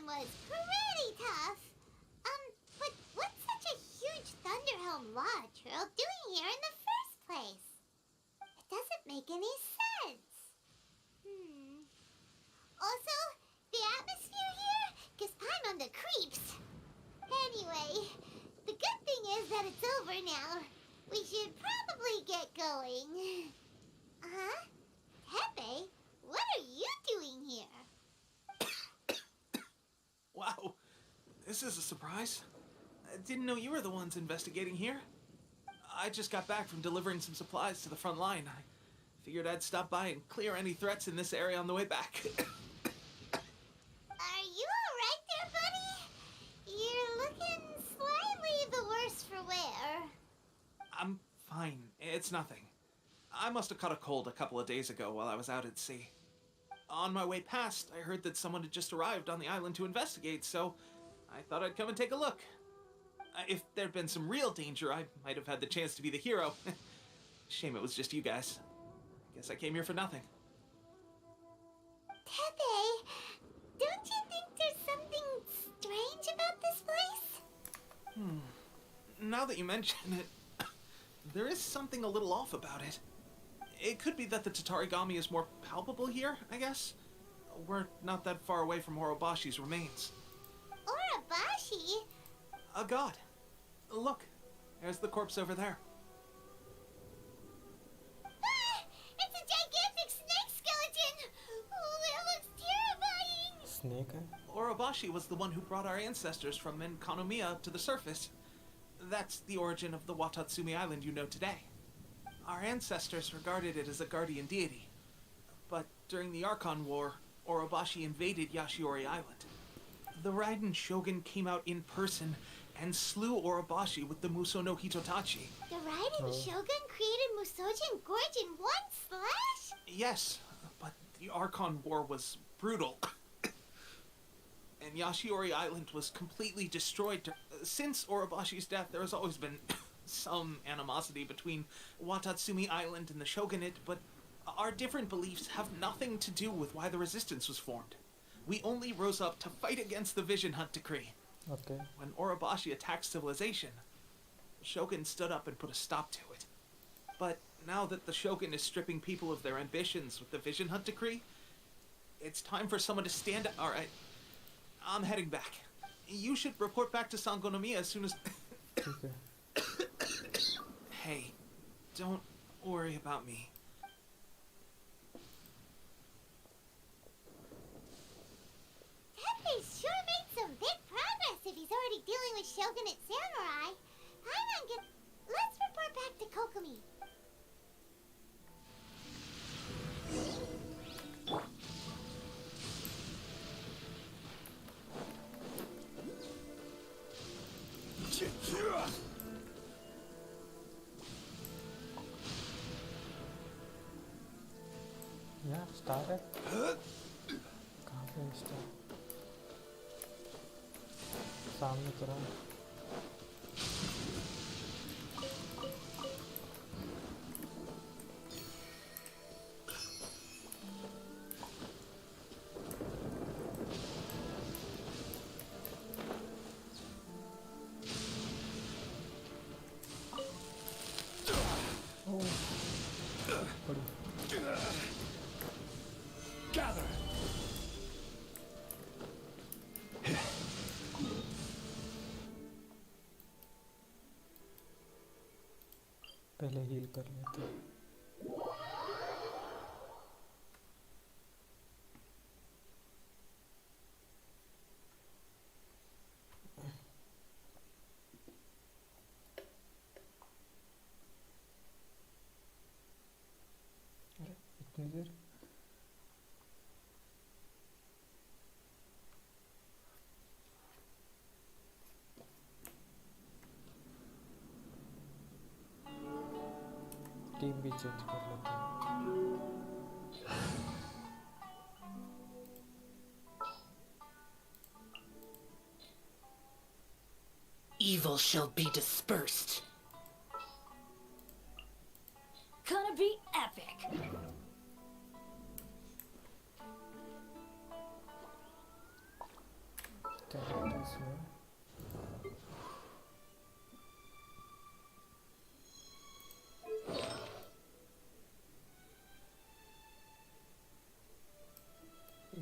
was pretty tough. But what's such a huge Thunderhelm Lodge Earl doing here in the first place? It doesn't make any sense. Also, the atmosphere here gives Paimon on the creeps. Anyway, the good thing is that it's over now. We should probably get going. Huh? Tepe, what are you doing here? Wow, this is a surprise. I didn't know you were the ones investigating here. I just got back from delivering some supplies to the front line. I figured I'd stop by and clear any threats in this area on the way back. Are you alright there, buddy? You're looking slightly the worse for wear. I'm fine. It's nothing. I must have caught a cold a couple of days ago while I was out at sea. On my way past, I heard that someone had just arrived on the island to investigate, so I thought I'd come and take a look. If there'd been some real danger, I might have had the chance to be the hero. Shame it was just you guys. I guess I came here for nothing. Tepe, don't you think there's something strange about this place? Now that you mention it, there is something a little off about it. It could be that the Tatarigami is more palpable here, I guess. We're not that far away from Orobashi's remains. Orobashi? A god. Look, there's the corpse over there. Ah! It's a gigantic snake skeleton! Oh, that looks terrifying! Snake है? Orobashi was the one who brought our ancestors from Enkanomiya to the surface. That's the origin of the Watatsumi Island you know today. Our ancestors regarded it as a guardian deity. But during the Archon War, Orobashi invaded Yashiori Island. The Raiden Shogun came out in person and slew Orobashi with the Muso no Hitotachi. The Raiden Shogun created Musojin Gorge in one slash? Yes, but the Archon War was brutal. And Yashiori Island was completely destroyed. Since Orobashi's death, there has always been some animosity between Watatsumi Island and the Shogunate, but our different beliefs have nothing to do with why the resistance was formed. We only rose up to fight against the Vision Hunt Decree. Okay. When Orobashi attacked civilization, the Shogun stood up and put a stop to it. But now that the Shogun is stripping people of their ambitions with the Vision Hunt Decree, it's time for someone to stand up. Alright, I'm heading back. You should report back to Sangonomiya as soon as... Okay. Hey, don't worry about me. Tepe sure made some big progress if he's already dealing with Shogunate samurai. Let's report back to Kokomi. यहाँ star है कहाँ पे है star सामने तो रहा Gather! पहले heal कर लेते हैं अरे इतनी देर टीम भी चेंज कर लेते हैं Evil shall be dispersed. Gonna be epic. इसमें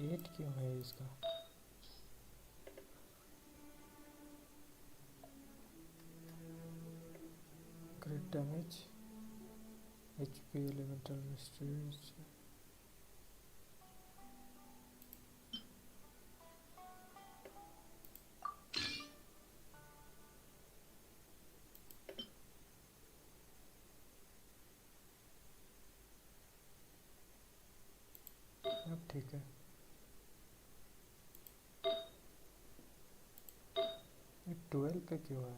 एट क्यों है इसका? क्रिट डैमेज, HP, एलिमेंटल मिस्ट्रीज। अब ठीक है। ये 12 पे क्यों है?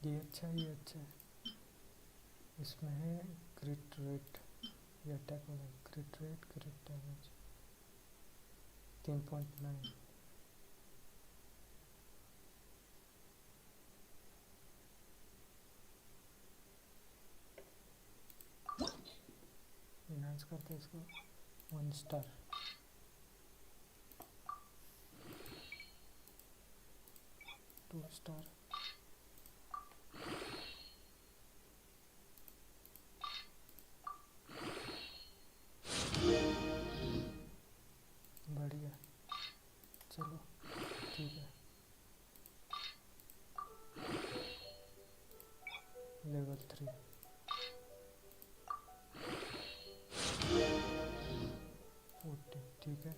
ये अच्छा, ये अच्छा है। इसमें है क्रिट रेट, ये अटैक वाला क्रिट रेट, क्रिट डैमेज 3.9। इनहांस करते हैं इसको 1 स्टार। To star. बढ़िया, चलो ठीक है। लेवल 3 14, ठीक है।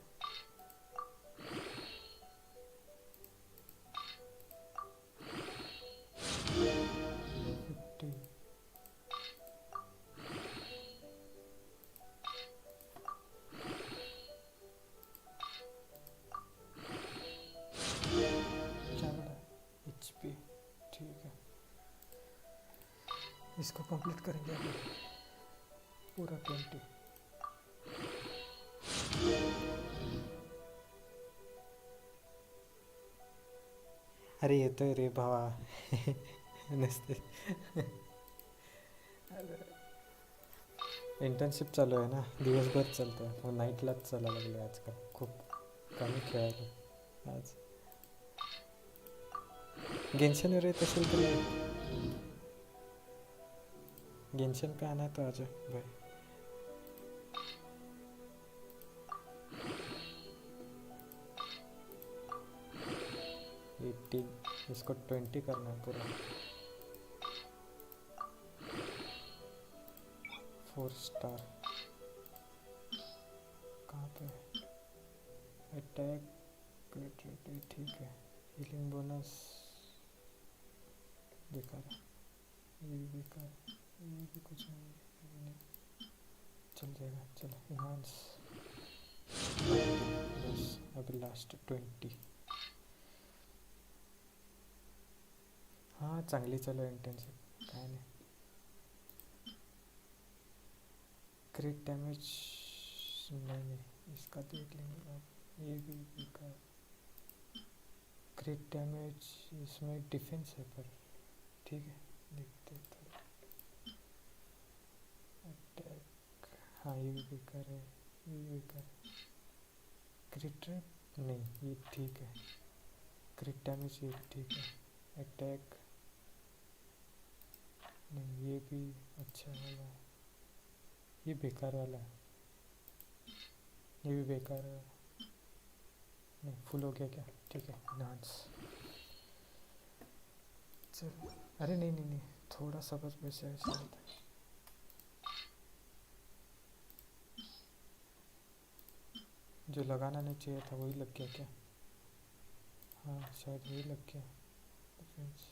क्या बड़ा HP, ठीक है। इसको कंप्लीट करेंगे अभी पूरा 20। अरे ये तो रे भावा इंटर्नशिप चालू आहे ना, दिवसभर चालतं मग नाईटलाच चालायला लागले आजकाल. खूप कमी खेळायला आज. गेन्शन येत असेल तर गेन्शन पे आना है तो आजा भाई. इसको 20 करना है पूरा. 4 स्टार. कहाँ पे अटैक ठीक है. हीलिंग बोनस बेकार है, ये भी बेकार है, ये भी कुछ नहीं. चल जाएगा. चलो इनहांस बस. अभी लास्ट 20. हाँ चांगली चलो इंटर्नशिप काय नाही. क्रिट डैमेज नहीं इसका देख लेंगे अब. ये भी बेकार. क्रिट डैमेज इसमें डिफेंस है पर ठीक है देखते थोड़ा. अटैक हाँ ये भी बेकार है, ये भी बेकार है. क्रिट रेट नहीं ये ठीक है. क्रिट डैमेज ये ठीक है. अटैक नहीं ये भी अच्छा वाला है. ये बेकार वाला है, ये भी बेकार है. नहीं फुल हो गया क्या? ठीक है इनहांस. चल अरे नहीं नहीं नहीं थोड़ा सा बस वैसे ऐसा होता है. जो लगाना नहीं चाहिए था वही लग गया क्या? हाँ शायद वही लग गया. डिफेंस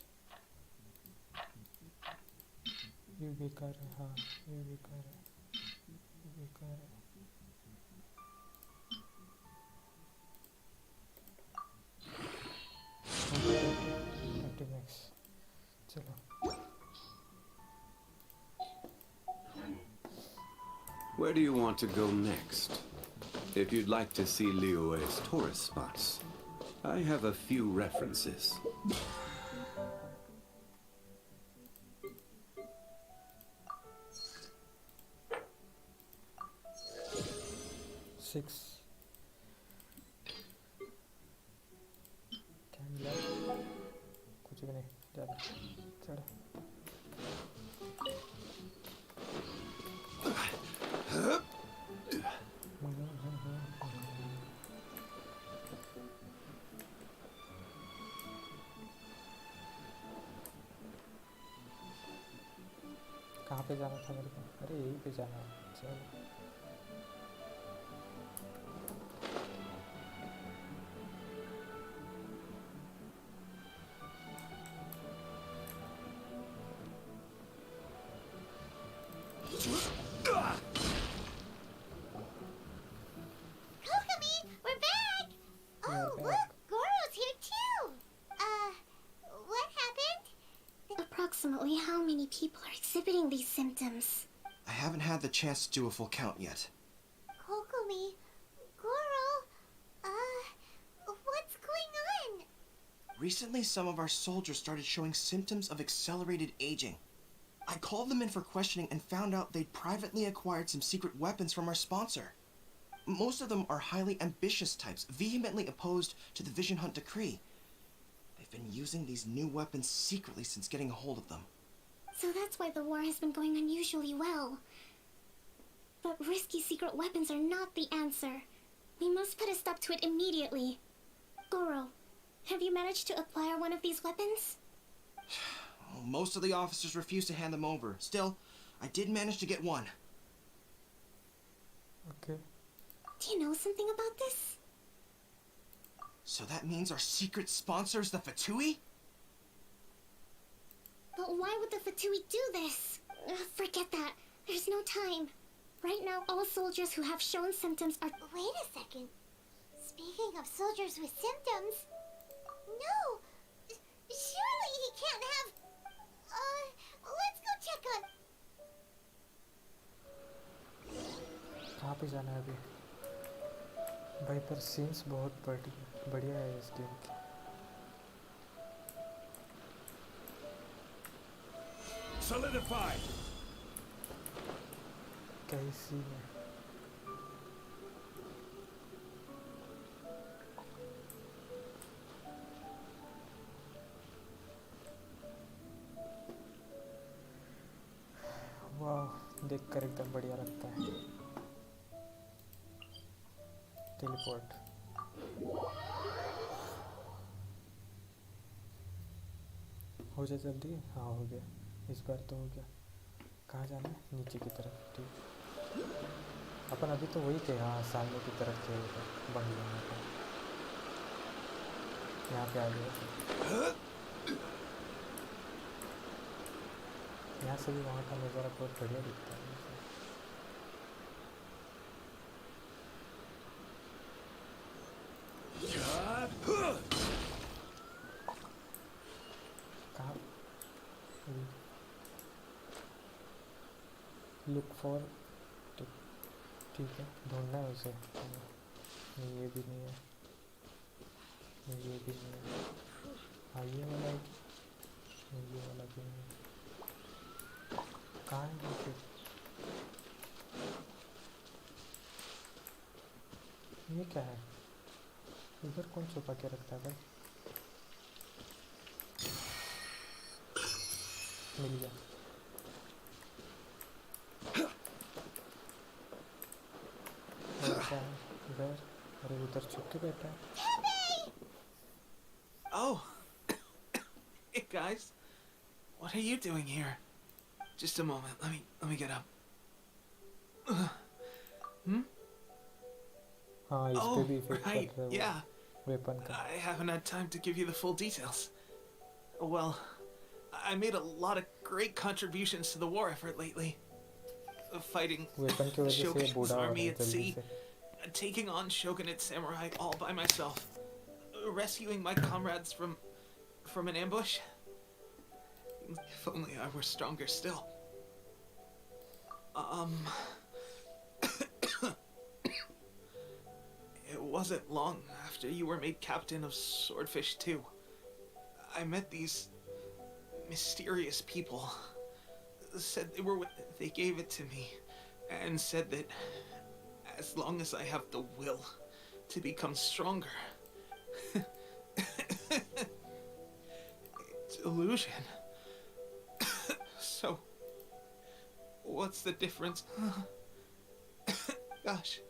ये बेकार है. हाँ ये बेकार है, ये बेकार है. मैक्स. चलो Where do you want to go next? If you'd like to see Liyue's tourist spots, I have a few references. Six. क्या कुछ भी नहीं ज़्यादा चढ़ कहाँ पे जाना था मेरे को? अरे यहीं पे जाना है। चलो Kokomi, we're back! Oh, We're look, back. Goro's here too! What happened? Approximately how many people are exhibiting these symptoms? I haven't had the chance to do a full count yet. Kokomi, Goro, what's going on? Recently, some of our soldiers started showing symptoms of accelerated aging. I called them in for questioning and found out they'd privately acquired some secret weapons from our sponsor. Most of them are highly ambitious types, vehemently opposed to the Vision Hunt decree. They've been using these new weapons secretly since getting a hold of them. So that's why the war has been going unusually well. But risky secret weapons are not the answer. We must put a stop to it immediately. Goro, have you managed to acquire one of these weapons? Most of the officers refused to hand them over. Still, I did manage to get one. okay. Do you know something about this? So that means our secret sponsor is the Fatui? But why would the Fatui do this? Forget that. There's no time. Right now, all soldiers who have shown symptoms are... Wait a second. Speaking of soldiers with symptoms... No! Surely he can't have... let's go check on... कहाँ पे जाना है अभी? भाई पर scenes बहुत बढ़िया है इस गेम की। Solidify! कैसी है? वाह, देखकर एकदम बढ़िया लगता है। टेलीपोर्ट। हो जाए जल्दी। हाँ हो गया, इस बार तो हो गया। कहाँ जाना है? नीचे की तरफ। ठीक, अपन अभी तो वही थे। हाँ, सामने की तरफ थे बंगला में। यहाँ पे आ गया। यहाँ से भी वहाँ का नज़ारा बहुत बढ़िया दिखता है। कहाँ? Look for. ठीक है, ढूंढना है उसे। नहीं, ये भी नहीं है। नहीं, ये भी नहीं है। हाँ, ये वाला है। नहीं, ये वाला भी नहीं है। कहाँ है ये फिर? ये क्या है? इधर कौन छुपा के रखता है भाई? मिल गया। और क्या है इधर? अरे उधर छुप के बैठा है। Oh! Hey guys, what are you doing here? Just a moment, let me get up. हाँ, इस पे भी इफेक्ट right, पड़ रहा है yeah. वेपन का। I haven't had time to give you the full details. Well, I made a lot of great contributions to the war effort lately. Fighting weapon की the वजह से ये Shogun's बूढ़ा हो रहा army है at जल्दी sea, से। taking on Shogunate samurai all by myself, rescuing my comrades from an ambush. If only I were stronger still. wasn't long after you were made captain of Swordfish 2. I met these mysterious people. Said they gave it to me, and said that as long as I have the will to become stronger, it's illusion. So, what's the difference? Gosh.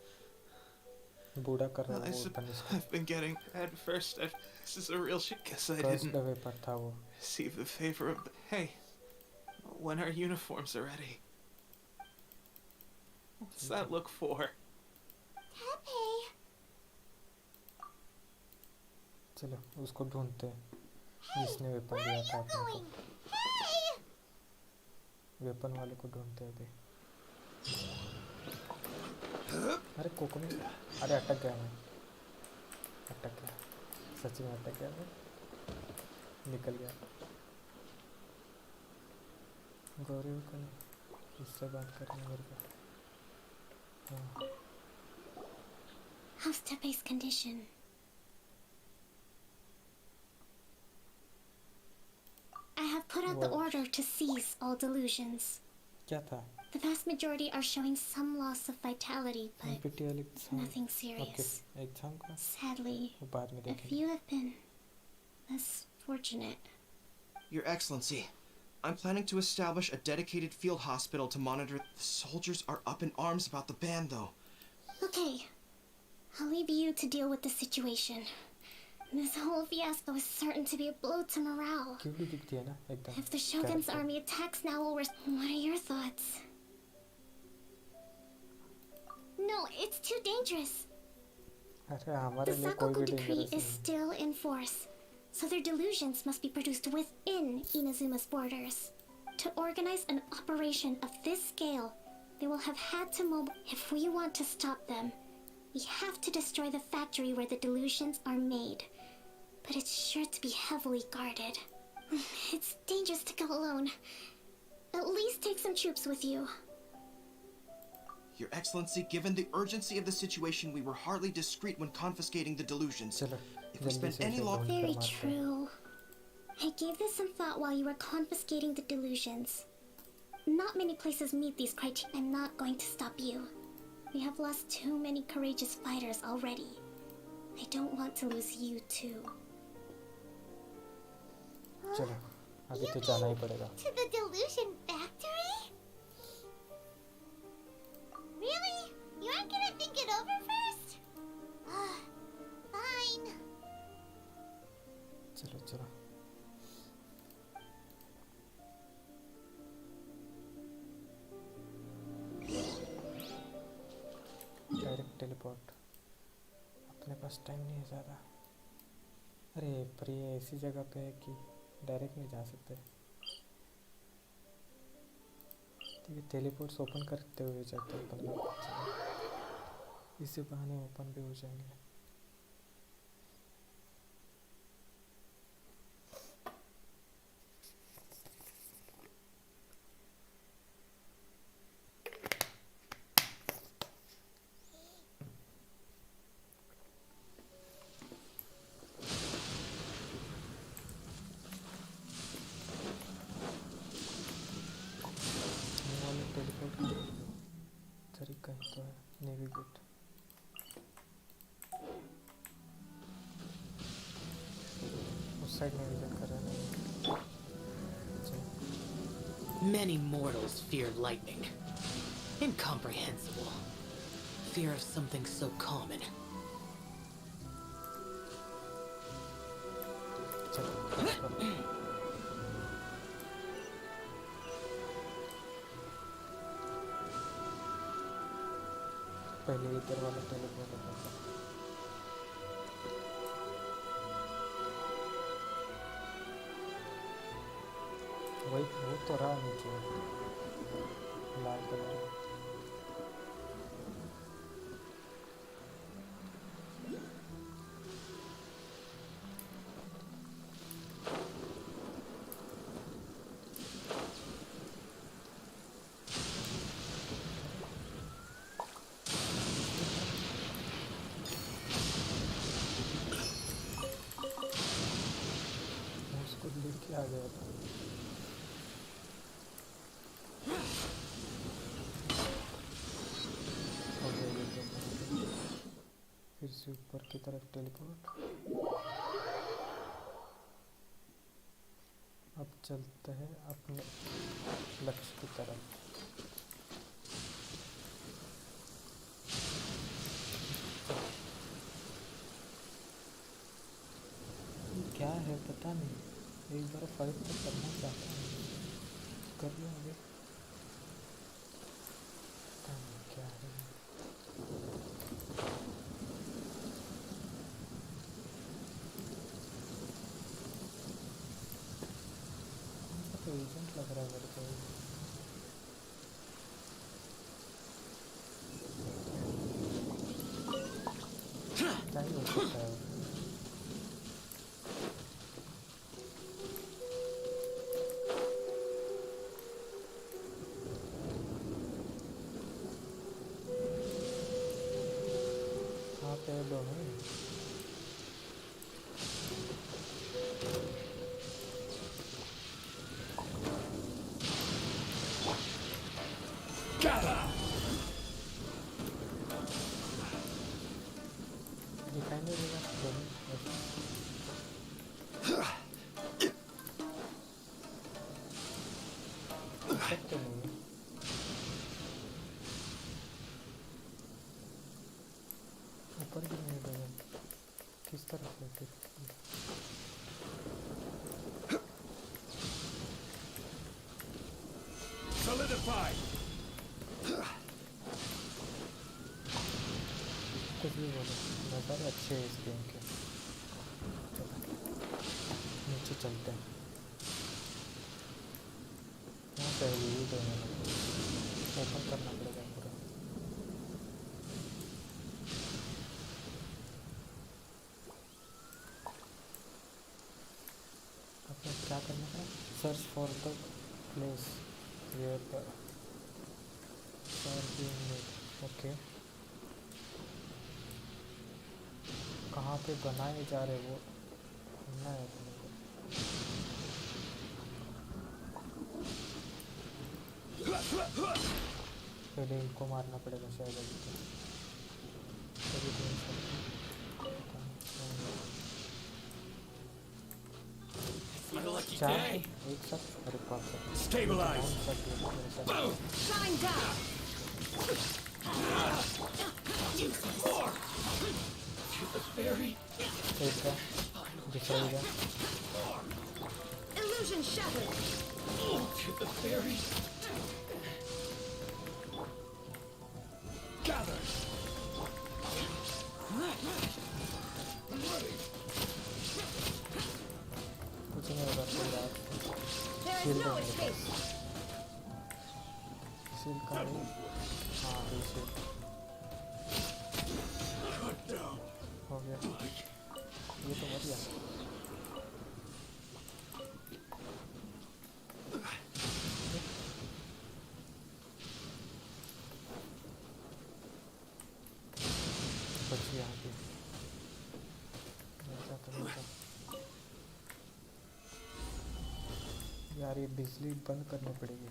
बूढ़ा कर रहा I वो punish I've been getting at first. This is a real shit. Guess I first didn't level पर था वो. receive the favor of. Hey, when our uniforms are ready. What's that look for? Tepe. चलो उसको ढूंढते हैं जिसने weapon Where दिया are था you अपने going? को. Hey! वेपन वाले को ढूंढते हैं अभी. अरे कोकोमी, अरे अटक गया मैं. अटक गया, सच में अटक गया मैं. निकल गया. गौरव को इससे बात करनी मेरे को. हाँ. How's Tepe's condition? I have put out the What? order to cease all delusions. क्या था? The vast majority are showing some loss of vitality, but NPTEL exam. nothing okay, serious. Exam का Sadly, वो बाद में a देखेंगे. few have been less fortunate. Your Excellency, I'm planning to establish a dedicated field hospital to monitor. The soldiers are up in arms about the ban, though. Okay, I'll leave you to deal with the situation. This whole fiasco is certain to be a blow to morale. क्यों दिखती है ना एकदम. If the Shogun's character. army attacks now, what are your thoughts? No, it's too dangerous. अरे The हमारे लिए कोई Sakoku भी decree dangerous is नहीं. still in force, so their delusions must be produced within Inazuma's borders. To organize an operation of this scale, they will have had to If we want to stop them, we have to destroy the factory where the delusions are made. But it's sure to be heavily guarded. It's dangerous to go alone. At least take some troops with you. Your Excellency, given the urgency of the situation, we were hardly discreet when confiscating the delusions. चलो If we जल्दी spend से any उसे law, ढूंढ कर Very मारते हैं. true. I gave this some thought while you were confiscating the delusions. Not many places meet these criteria. I'm not going to stop you. We have lost too many courageous fighters already. I don't want to lose you too. चलो अभी You तो जाना ही mean पड़ेगा. to the delusion factory? Really? You aren't gonna think it over first? Fine. चलो चलो. Direct teleport. अपने पास time नहीं है ज़्यादा. अरे पर ये ऐसी जगह पे है कि डायरेक्ट नहीं जा सकते. ठीक है, टेलीपोर्ट्स ओपन करते हुए जाते हैं अपन लोग. इसी बहाने ओपन भी हो जाएंगे. टेलीपोर्ट का तरीका ही तो है. नेविगेट. उस साइड नेविगेट कर रहा है. चलो. Many mortals fear lightning. Incomprehensible. Fear of something so common. चलो. पहले इधर वाला टेलीपोर्ट होता था. वही वो तो रहा नीचे लाल कलर. आ गया था। हो गया ये तो। फिर से ऊपर की तरफ टेलीपोर्ट। अब चलते हैं अपने लक्ष्य की तरफ। क्या है पता नहीं, एक बार फाइट तो करना चाहता हूँ, कर लो आगे। पता नहीं क्या है। तो एजेंट लग रहा है मेरे को। क्या ही हो सकता है। हाँ पे दोनों ही। दिखाई नहीं देगा दोनों ऐसे। सकते नहीं है। ऊपर भी नहीं देगा, किस तरफ से फिर? Solidified. कुछ भी बोलो, नज़ारे अच्छे हैं इस गेम के। चलो नीचे चलते हैं। यहाँ से यही देना ओपन करना पड़ेगा पूरा। अपने क्या करना है? Search for the place where the okay. कहाँ पे बनाए जा रहे वो ढूंढना है अपने को। पहले इनको मारना पड़ेगा शायद अभी तो। तभी ढूंढ सकते हैं। पता नहीं। चार थे एक साथ मेरे पास है। Stabilize. Shine down! एक का दूसरा भी गया। Illusion shattered! Gather. कुछ नहीं होगा फिर यार। There is शील्ड no है मेरे escape! पास। शील्ड का नहीं। हाँ ये शील्ड हो गया। ये तो बढ़िया। बच्ची यहाँ पे मिल जा। यार ये बिजली बंद करनी पड़ेगी।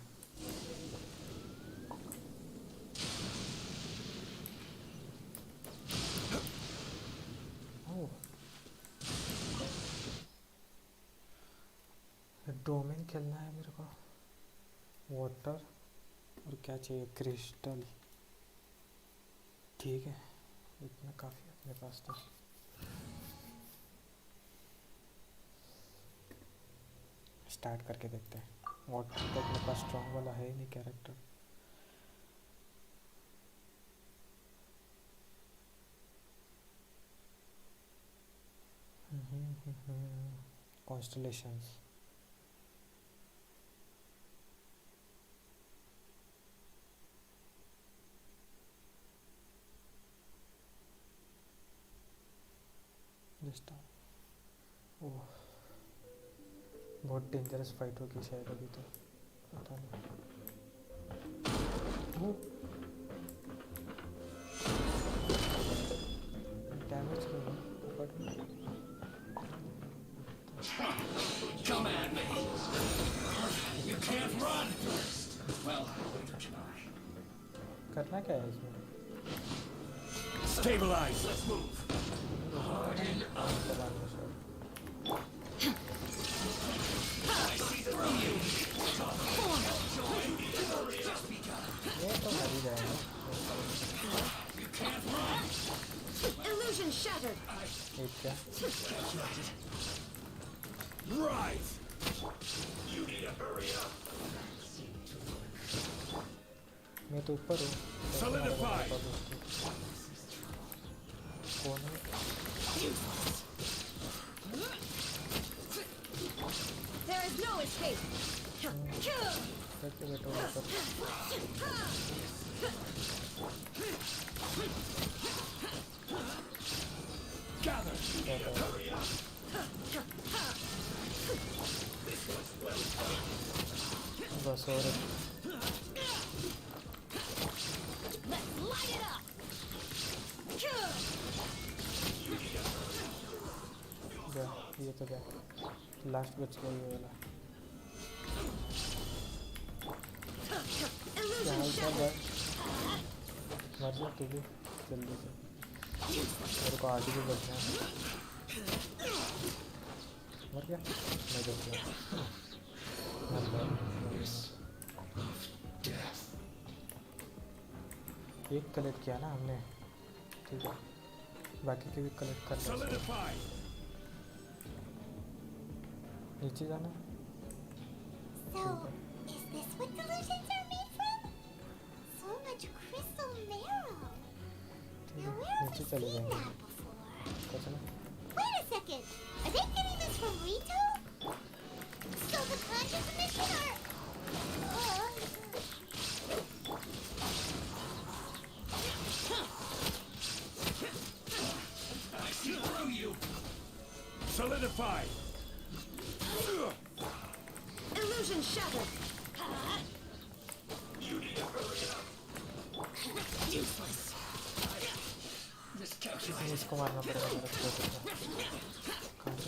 डोमेन खेलना है मेरे को। वाटर और क्या चाहिए? क्रिस्टल। ठीक है इतना काफ़ी है अपने पास तो। स्टार्ट करके देखते हैं। वाटर तो अपने पास स्ट्रॉन्ग वाला है ही नहीं कैरेक्टर। कॉन्स्टलेशंस। ओह बहुत डेंजरस फाइट होगी शायद अभी तो, पता नहीं। डैमेज क्यों है? Come at me. करना क्या है इसमें? Stabilize. Let's move. ये तो मर ही जाएगा। Illusion shattered. एक क्या? Rise. You need to hurry up. मैं तो ऊपर हूँ। Solidify. कौन है? There is no escape. कैसे बैठो ऊपर? Gather. बस और Let's light it up. जा, ये तो जा। लास्ट बच गया ये वाला। क्या हाल चाल है? मर जा तू भी जल्दी से। मेरे को आगे भी बचना है। मर गया? मैं बच गया। मर गया। एक कलेक्ट किया ना हमने, ठीक है, बाकी के भी कलेक्ट करना है। Solidify. नीचे जाना। So, is this what delusions are made from? So much crystal marrow. ठीक Now, है, where have नीचे we चले seen जाएंगे। that before? कैसे? Wait a second. Are they getting this from Rito? So the conscious mission are... I see through you. Solidify. Illusion shattered. You need to hurry up. Useless. Just calculate. इसको मारना पड़ेगा मेरे को। कहाँ से?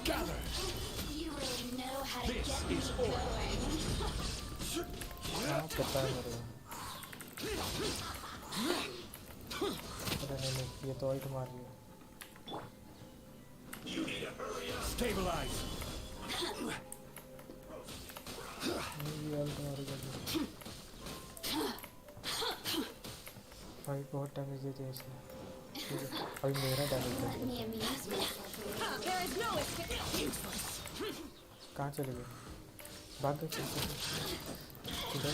Gather. You really know how to This is order. हाँ पता है मेरे को। अरे नहीं, ये तो ऑल्ट मार लिया। You need to hurry up. Stabilize. ये ऑल्ट मारेगा। भाई बहुत डैमेज देते हैं इसने। ठीक है, अभी मेरा damage let me amuse myself? There is no escape. Useless. कहाँ चले गए? भाग गए फिर से। इधर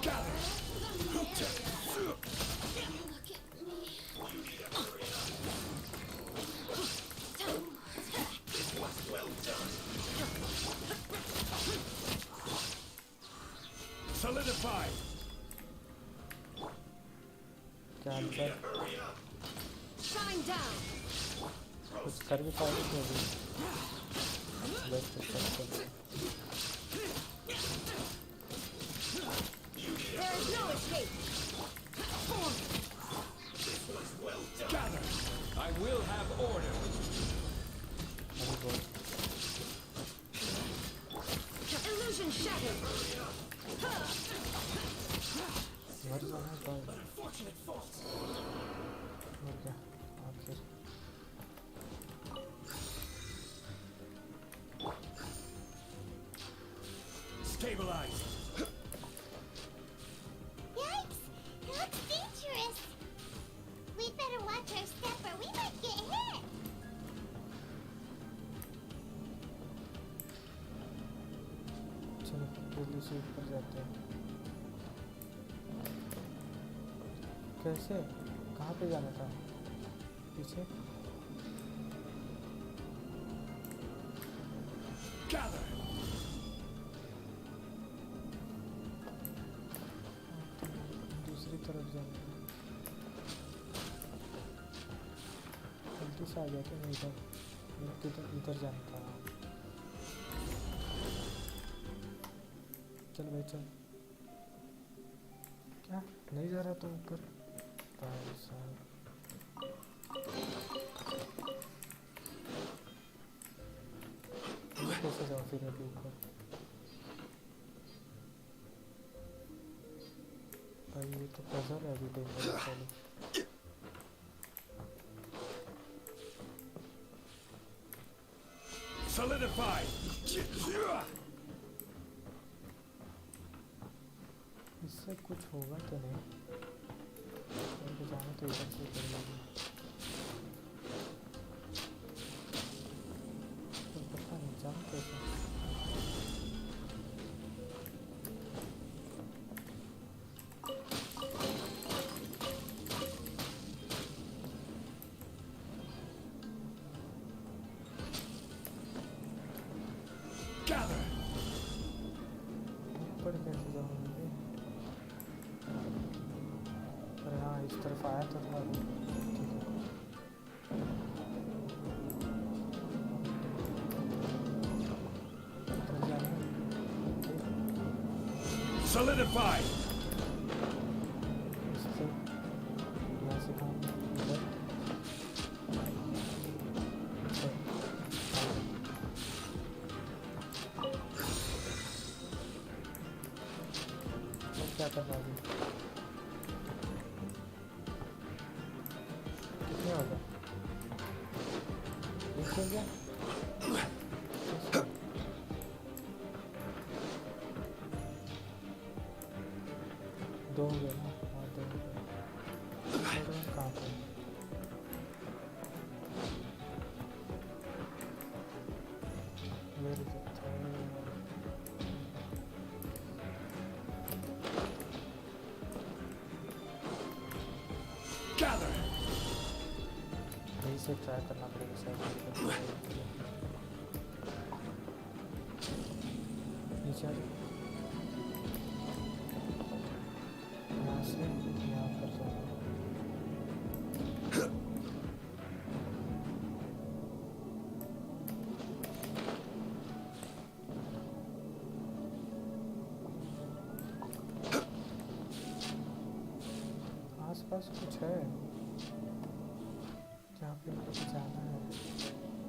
Gather. Look at me. Well done. Solidify. क्या अंदर Hurry up. Shine down. कुछ कर भी पाएंगे क्यों भी? बस कुछ कर सकते। There is no escape. Gather. I will have order. अभी बहुत Illusion shattered. मर जाना भाई। Unfortunate fault. मर गया आखिर। Stabilize. Yikes! It looks dangerous. We'd better watch our step or we might get hit. चलो जल्दी से ऊपर जाते हैं। कैसे? कहाँ पे जाना था? पीछे? Gather. दूसरी तरफ जाना था। गलती से आ गया क्या? नहीं था, मेरे को इधर जाना था। चल भाई चल। क्या नहीं जा रहा तो ऊपर? भाई साहब कैसे जाऊँ फिर अभी ऊपर? भाई ये तो पजल है अभी डेंजर वाली। Solidify! इससे कुछ होगा तो नहीं, मेरे को जाना तो इधर से पड़ेगा। तो पता नहीं जाम कैसे। Gather! ऊपर कैसे जाऊँगी? अरे हाँ इस तरफ आया तो था अभी। ठीक है। इधर जाना है। Solidify! इससे यहाँ से कहाँ इधर? अच्छा, अब क्या करना अभी? कितने हो गए? एक हो गया? कैसे? दो हो गए ना? हाँ दो हो गए। थर्ड वन कहाँ पे? Where is it? Gather! यहीं से ट्राई करना पड़ेगा शायद। नीचे आ जाओ। यहाँ से यहाँ पर जाओ। आसपास कुछ है जहाँ पे मुझे जाना है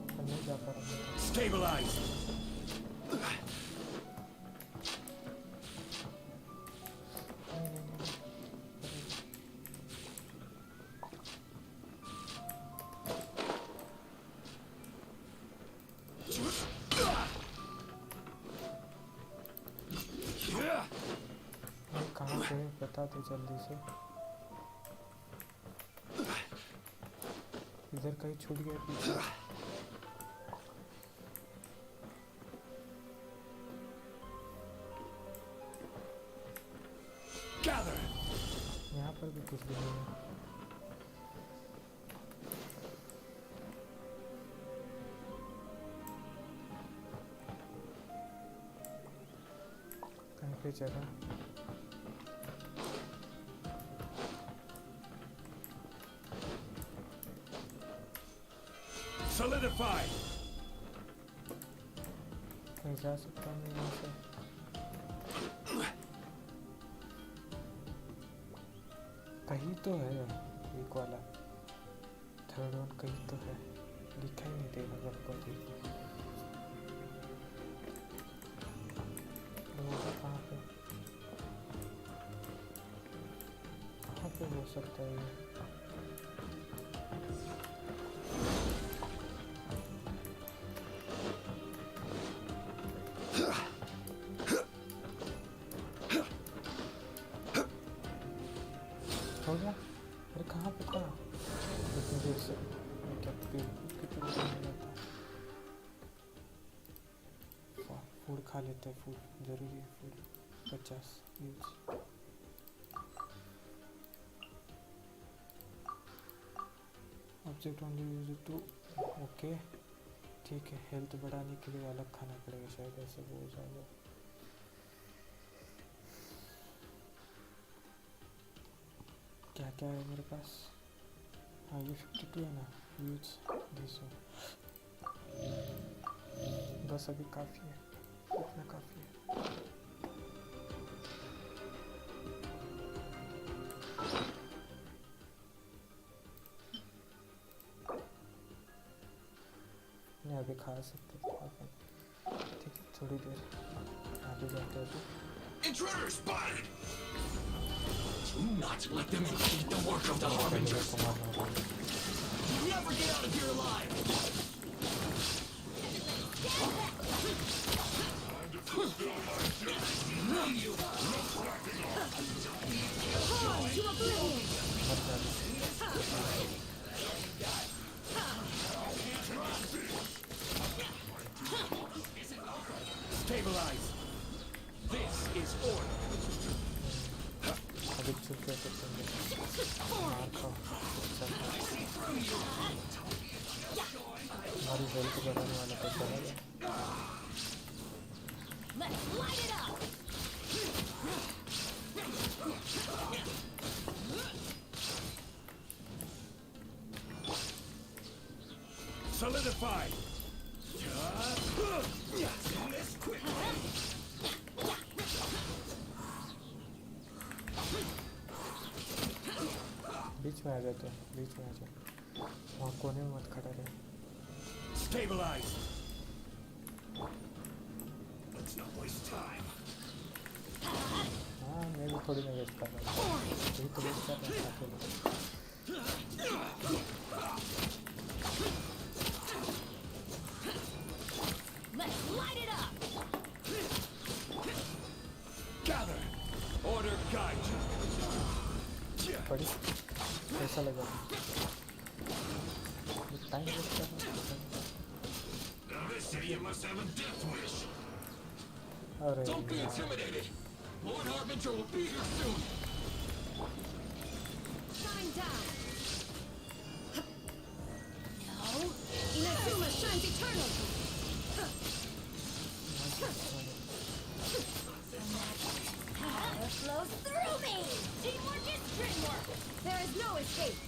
पर नहीं जा पा रहा हूँ। Stabilize! नहीं नहीं नहीं नहीं, कहाँ पे बता दो जल्दी से। इधर कहीं छूट गया पीछे। Gather! यहाँ पर भी कुछ भी नहीं है। कहीं पे जगह Solidify! कहीं जा सकता हूँ यहाँ से। कहीं तो है एक वाला, थर्ड वन कहीं तो है, दिखाई नहीं दे रहा मेरे को अभी। होगा कहाँ पे? कहाँ पे हो सकता है ये? हो गया? अरे कहाँ पे था? इतनी देर से मैं क्या कितनी देर में जाता? फूड खा लेते हैं, फूड जरूरी है, food 50 use. Object only use to, okay ठीक है। हेल्थ बढ़ाने के लिए अलग खाना पड़ेगा शायद, ऐसे वो हो जाएगा। क्या क्या है मेरे पास? हाँ ये 52 है ना, यूज दिस वन। बस अभी काफ़ी है, इतना काफ़ी है। नहीं अभी खा सकते थे अपन। ठीक है, थोड़ी देर आगे जाते हैं तो Intruder spotted! Do not let them impede the work of the Harbingers. को मारना होगा। You never get out of here alive! Torn to oblivion. मत जाना। Stabilize! This is order! अभी चुप रहे तो तुम मार खाओ हमारी हेल्थ बढ़ाने वाला तो चला गया। Let's light it up. Solidify! बीच में आ जाओ तो बीच में आ जाओ वहाँ कोने में मत खड़ा रहे। Stabilize! Let's not waste time. हाँ मैं भी थोड़ी मैं वेस्ट कर रहा हूँ यही तो वेस्ट कर रहा था अकेले। Let's light it up. Gather! Order guide you! पड़ी कैसा लगा ये टाइम वेस्ट कर रहा हूँ। Now this idiot must have a death wish! अरे Don't be यार, intimidated! Lord Harbinger will be here soon! Shine down. No. Inazuma shines eternally. Power flows through me. Teamwork is dreamwork. There is no escape.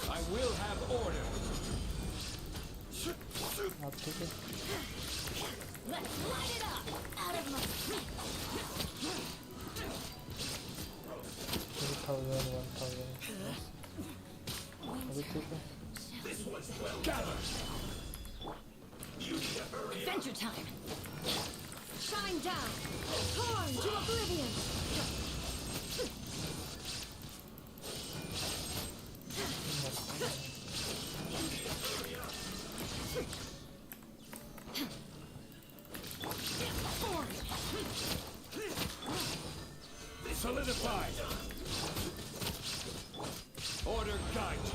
I will have order! आप ठीक है Let's light it up. Out of my 2000 1000 अभी ठीक है। Gather! You need to hurry up! adventure time. Shine down. Torn to oblivion. Solidify! Order guide you!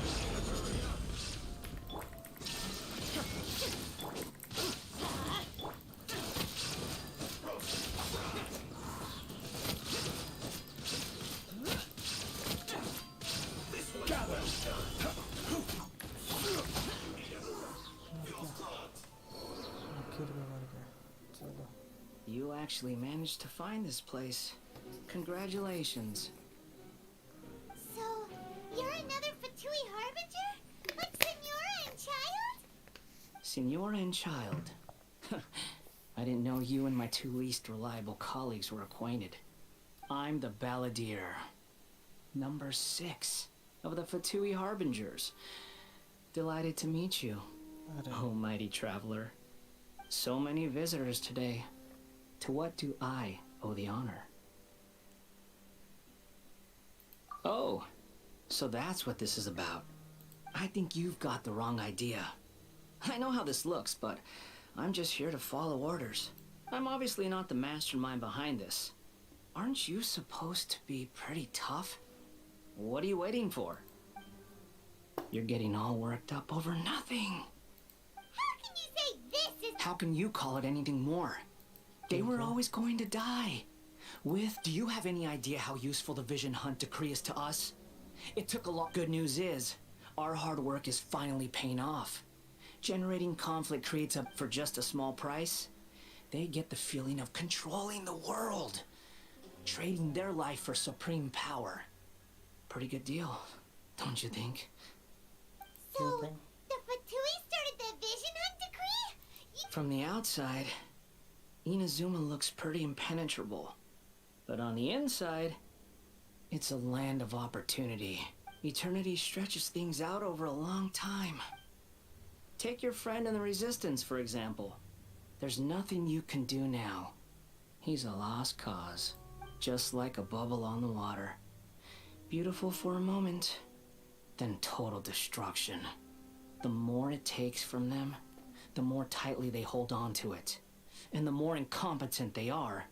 Gather! आखिर में मर गया चलो। You actually managed to find this place. Congratulations. So, you're another Fatui Harbinger? Like Senora and Child? Senora and Child. I didn't know you and my two least reliable colleagues were acquainted. I'm the Balladeer. Number 6 of the Fatui Harbingers. Delighted to meet you. अरे Oh, mighty traveler. So many visitors today. To what do I owe the honor? Oh, so that's what this is about. I think you've got the wrong idea. I know how this looks, but I'm just here to follow orders. I'm obviously not the mastermind behind this. Aren't you supposed to be pretty tough? What are you waiting for? You're getting all worked up over nothing. How can you say this is... How can you call it anything more? They were always going to die. Do you have any idea how useful the Vision Hunt decree is to us? It took a lot. Good news is, our hard work is finally paying off. Generating conflict creates up for just a small price. They get the feeling of controlling the world. Trading their life for supreme power. Pretty good deal, don't you think? So, ठीक है the Fatui started the Vision Hunt decree? From the outside, Inazuma looks pretty impenetrable. But on the inside, it's a land of opportunity. Eternity stretches things out over a long time. Take your friend in the Resistance, for example. There's nothing you can do now. He's a lost cause, just like a bubble on the water. Beautiful for a moment, then total destruction. The more it takes from them, the more tightly they hold on to it. And the more incompetent they are,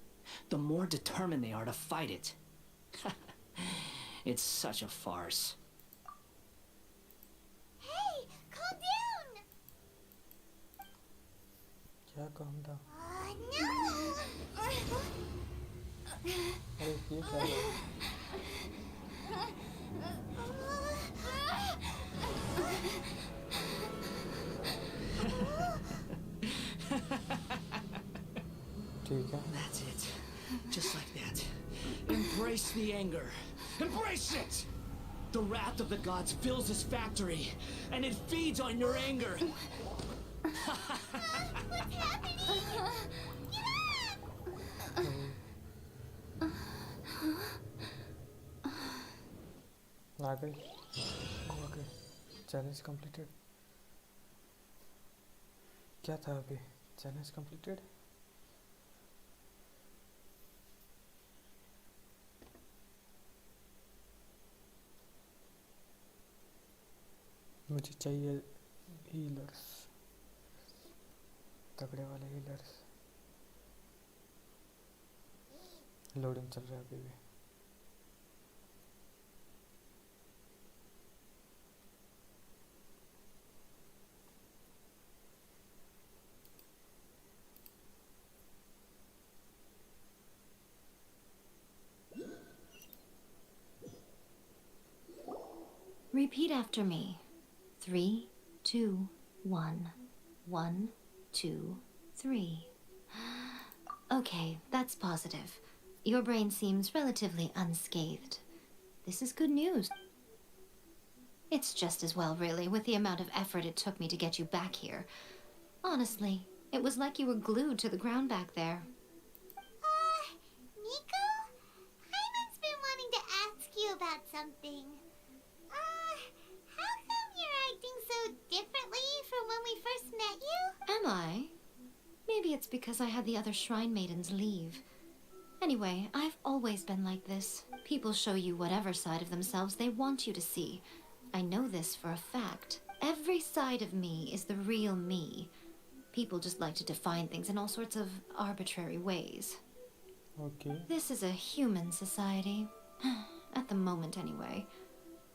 the more determined they are to fight it. It's such a farce. Hey, calm down! क्या calm down? No! अरे ये क्या है? ठीक है. That's it. Just like that. Embrace the anger. Embrace it! The wrath of the gods fills this factory, and it feeds on your anger. What's happening? आ गई. Okay. Challenge completed. क्या था अभी? Challenge completed. मुझे चाहिए healers, तगड़े वाले healers. Loading चल रहा है अभी भी. Repeat after me. 3, 2, 1. 1, 2, 3. Okay, that's positive. Your brain seems relatively unscathed. This is good news. It's just as well, really, with the amount of effort it took me to get you back here. Honestly, it was like you were glued to the ground back there. Nico? Hyman's been wanting to ask you about something. How come you're acting so differently from when we first met you? Am I? Maybe it's because I had the other Shrine Maidens leave. Anyway, I've always been like this. People show you whatever side of themselves they want you to see. I know this for a fact. Every side of me is the real me. People just like to define things in all sorts of arbitrary ways. Okay. This is a human society. At the moment, anyway.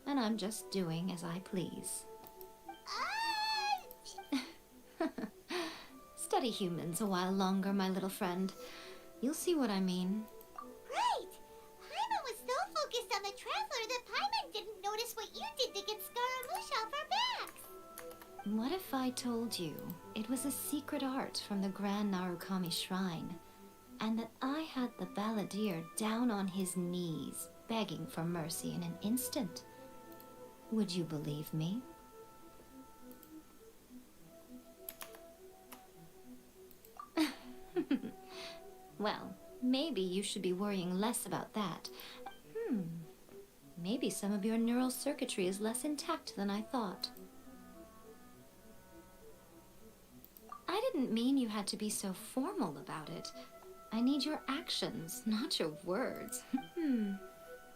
And I'm just doing as I please. Study humans a while longer, my little friend. You'll see what I mean. Right! Hyman was so focused on the Traveler that Paimon didn't notice what you did to get Scaramouche off our backs. What if I told you it was a secret art from the Grand Narukami Shrine, and that I had the balladeer down on his knees, begging for mercy in an instant? Would you believe me? Well, maybe you should be worrying less about that. Maybe some of your neural circuitry is less intact than I thought. I didn't mean you had to be so formal about it. I need your actions, not your words.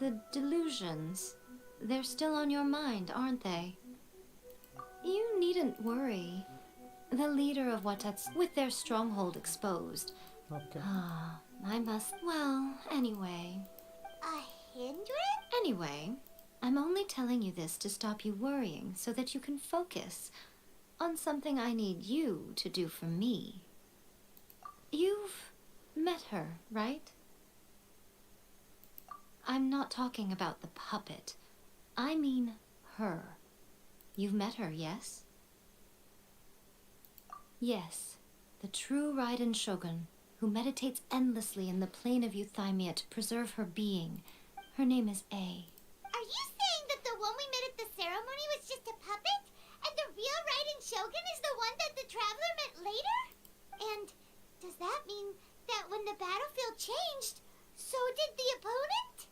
The delusions. They're still on your mind, aren't they? You needn't worry. The leader of Watatsu, with their stronghold exposed. Okay. I must... Well, anyway. A hindrance? Anyway, I'm only telling you this to stop you worrying so that you can focus on something I need you to do for me. You've met her, right? I'm not talking about the puppet. I mean her. You've met her, yes? Yes, the true Raiden Shogun, who meditates endlessly in the plane of Euthymia to preserve her being. Her name is A. Are you saying that the one we met at the ceremony was just a puppet? And the real Raiden Shogun is the one that the Traveler met later? And does that mean that when the battlefield changed, so did the opponent?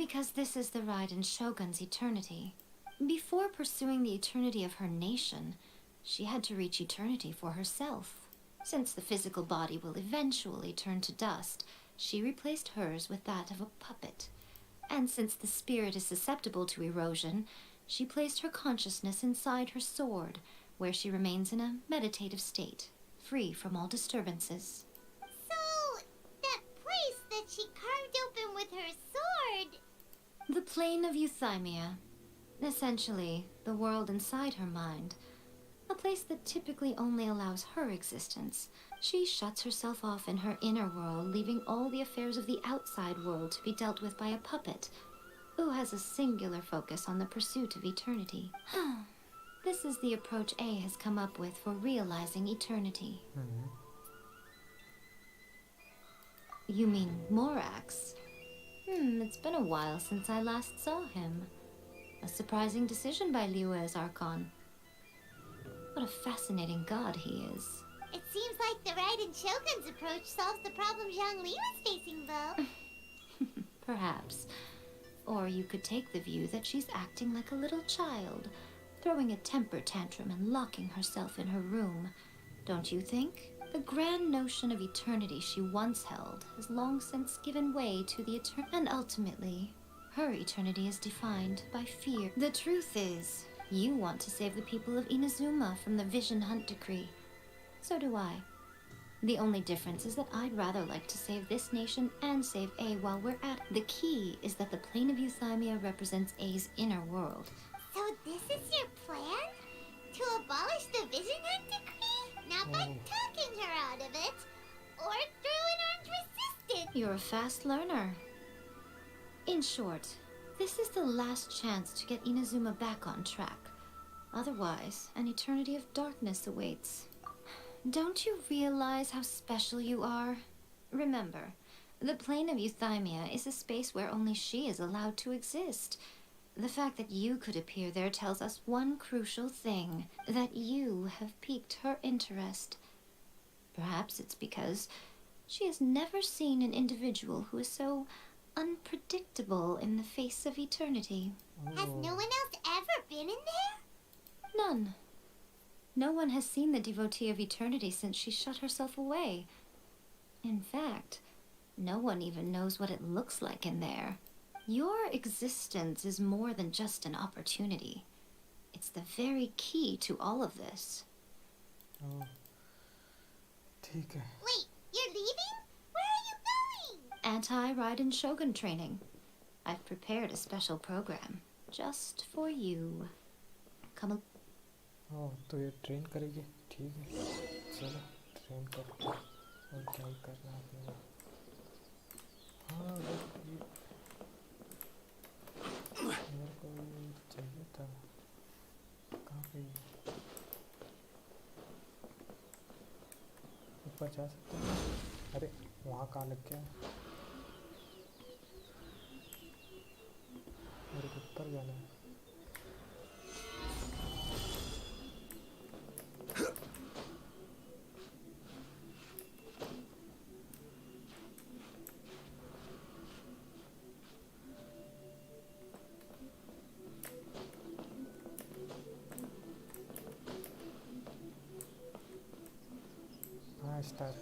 because this is the Raiden Shogun's eternity. Before pursuing the eternity of her nation, she had to reach eternity for herself. Since the physical body will eventually turn to dust, she replaced hers with that of a puppet. And since the spirit is susceptible to erosion, she placed her consciousness inside her sword, where she remains in a meditative state, free from all disturbances. So, that place that she carved open with her sword... The plane of Euthymia. Essentially, the world inside her mind. A place that typically only allows her existence. She shuts herself off in her inner world, leaving all the affairs of the outside world to be dealt with by a puppet, who has a singular focus on the pursuit of eternity. This is the approach A has come up with for realizing eternity. You mean Morax? It's been a while since I last saw him. A surprising decision by Liyue's Archon. What a fascinating god he is. It seems like the Raiden Shogun's approach solves the problem Zhongli was facing, though. Perhaps. Or you could take the view that she's acting like a little child, throwing a temper tantrum and locking herself in her room. Don't you think? The grand notion of eternity she once held has long since given way to the and ultimately, her eternity is defined by fear. The truth is, you want to save the people of Inazuma from the Vision Hunt decree. So do I. The only difference is that I'd rather like to save this nation and save A while we're at it. The key is that the plane of Euthymia represents A's inner world. So this is your plan? To abolish the Vision Hunt decree? Not by talking her out of it, or through an armed resistance. You're a fast learner. In short, this is the last chance to get Inazuma back on track. Otherwise, an eternity of darkness awaits. Don't you realize how special you are? Remember, the plane of Euthymia is a space where only she is allowed to exist. The fact that you could appear there tells us one crucial thing, that you have piqued her interest. Perhaps it's because she has never seen an individual who is so unpredictable in the face of eternity. Has no one else ever been in there? None. No one has seen the devotee of eternity since she shut herself away. In fact, no one even knows what it looks like in there. Your existence is more than just an opportunity. It's the very key to all of this. Oh, ठीक है. Wait, you're leaving? Where are you going? Anti-Raiden Shogun training. I've prepared a special program just for you. Come on. Oh, तो ये train करेगी. ठीक है. चलो train करते हैं. और क्या ही करना है अपने. हाँ, मेरे को चाहिए था. कहाँ पे? ऊपर जा सकते हैं? अरे वहाँ कहाँ लग गया? मेरे को ऊपर जाना है. हाँ स्टार.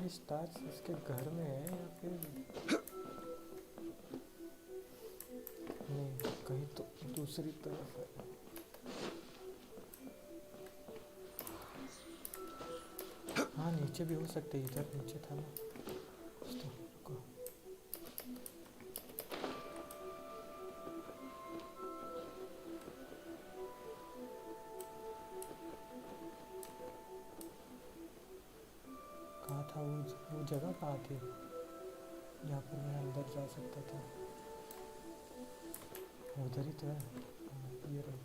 ये स्टार्स इसके घर में है या फिर नहीं, कहीं तो दूसरी तरफ है. हाँ नीचे भी हो सकते. इधर नीचे था ना. तो रुको. कहाँ था वो जगह कहाँ थी यहाँ पर मैं अंदर जा सकता था. उधर ही तो है. ये रही.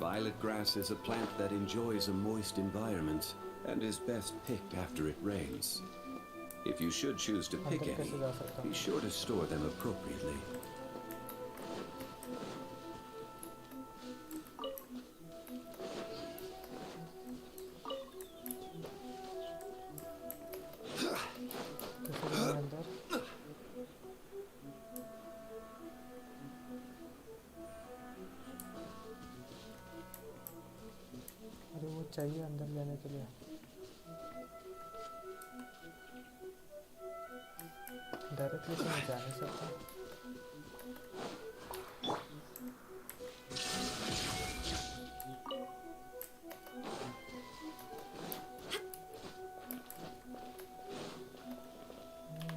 Violet grass is a plant that enjoys a moist environment and is best picked after it rains. If you should choose to pick अंदर any, कैसे जा सकता be हूँ? sure to store them appropriately. चाहिए अंदर जाने के लिए? डायरेक्टली तो मैं जा नहीं सकता।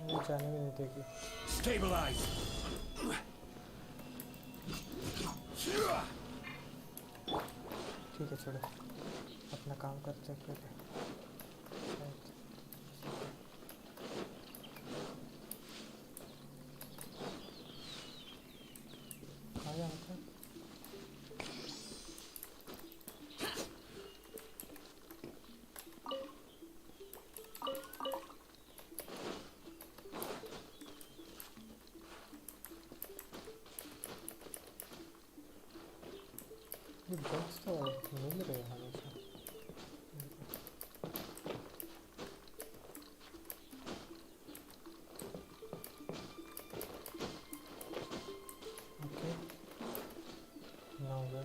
वो जाने भी नहीं देगी। Stabilize. ठीक है छोड़ो, अपना काम करते पहले। आया मतलब ये बग्स तो मिल रहे हैं हमेशा। ओके ना हो गया।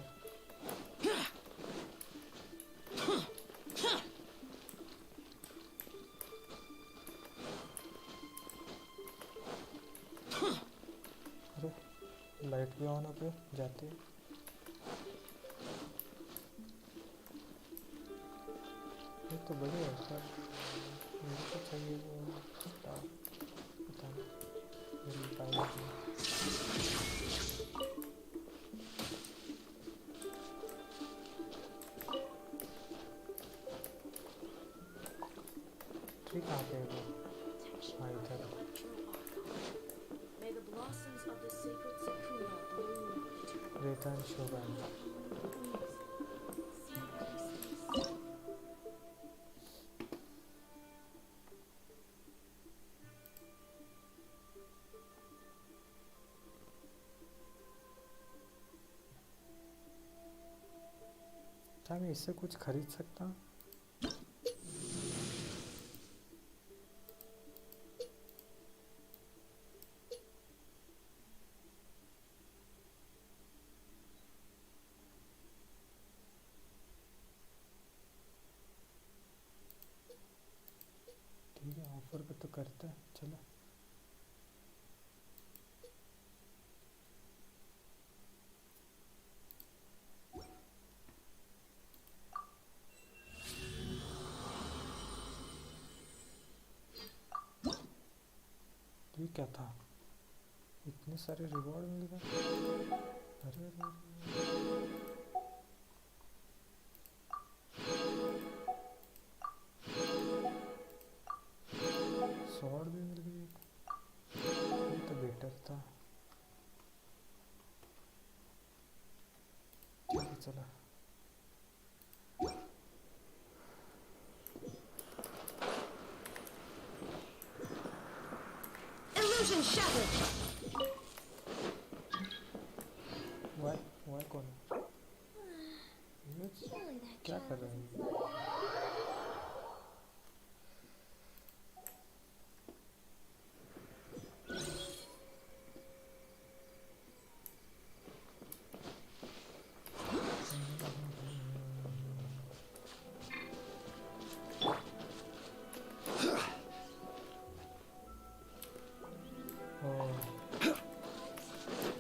अरे लाइट भी ऑन हो गई जाती है। ये तो बढ़िया है सर, मुझे तो चाहिए वो पता नहीं मेरी पाइलट में। ठीक कहाँ पे है वो? हाँ इधर। May the blossoms of the sacred sakura bloom eternally. रेतन शोगन। क्या मैं इससे कुछ खरीद सकता हूँ? ठीक है ऑफर पे तो करता है, चलो। ये क्या था? इतने सारे रिवॉर्ड मिल गए। अरे अरे स्वॉर्ड भी मिल गई। ये तो बेटर था। ठीक है चलो। Illusion shattered. वाई कौन है? ये क्या कर रहे हैं?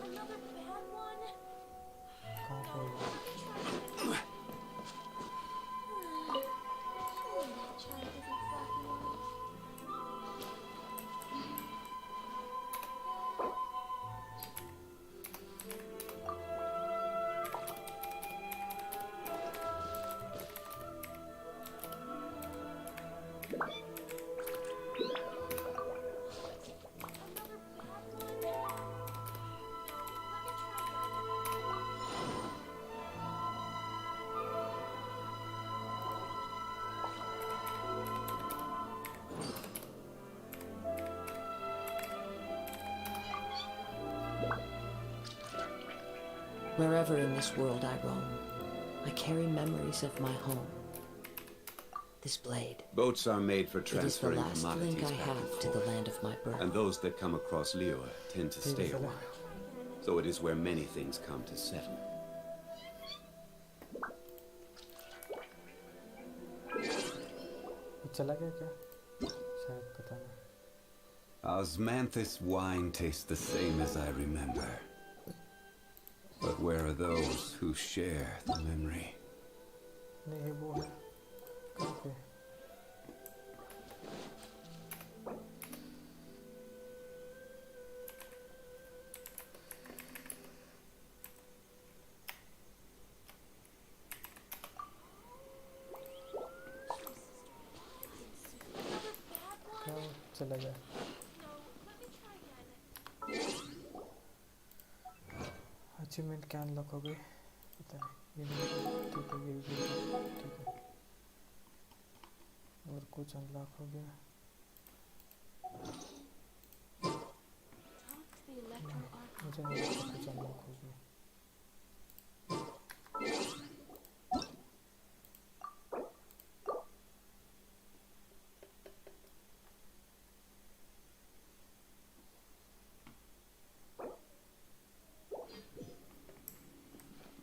Another bad one. कहाँ पे है? Surely that child isn't Thankyou. Wherever in this world I roam, I carry memories of my home. This blade, Boats are made for it is the transferring last commodities link I back and have to the forth. land of my birth. And those that come across Liyue tend to stay a while. So it is where many things come to settle. चला गया क्या? शायद पता नहीं. Osmanthus wine tastes the same as I remember. But where are those who share the memory? नहीं वो है कहाँ पे? क्या चला गया? अचीवमेंट क्या अनलॉक हो गई? पता नहीं. ये नहीं. ठीक है, ये भी ठीक है. और कुछ अनलॉक हो गया? मुझे नहीं लगता कुछ अनलॉक हो गया.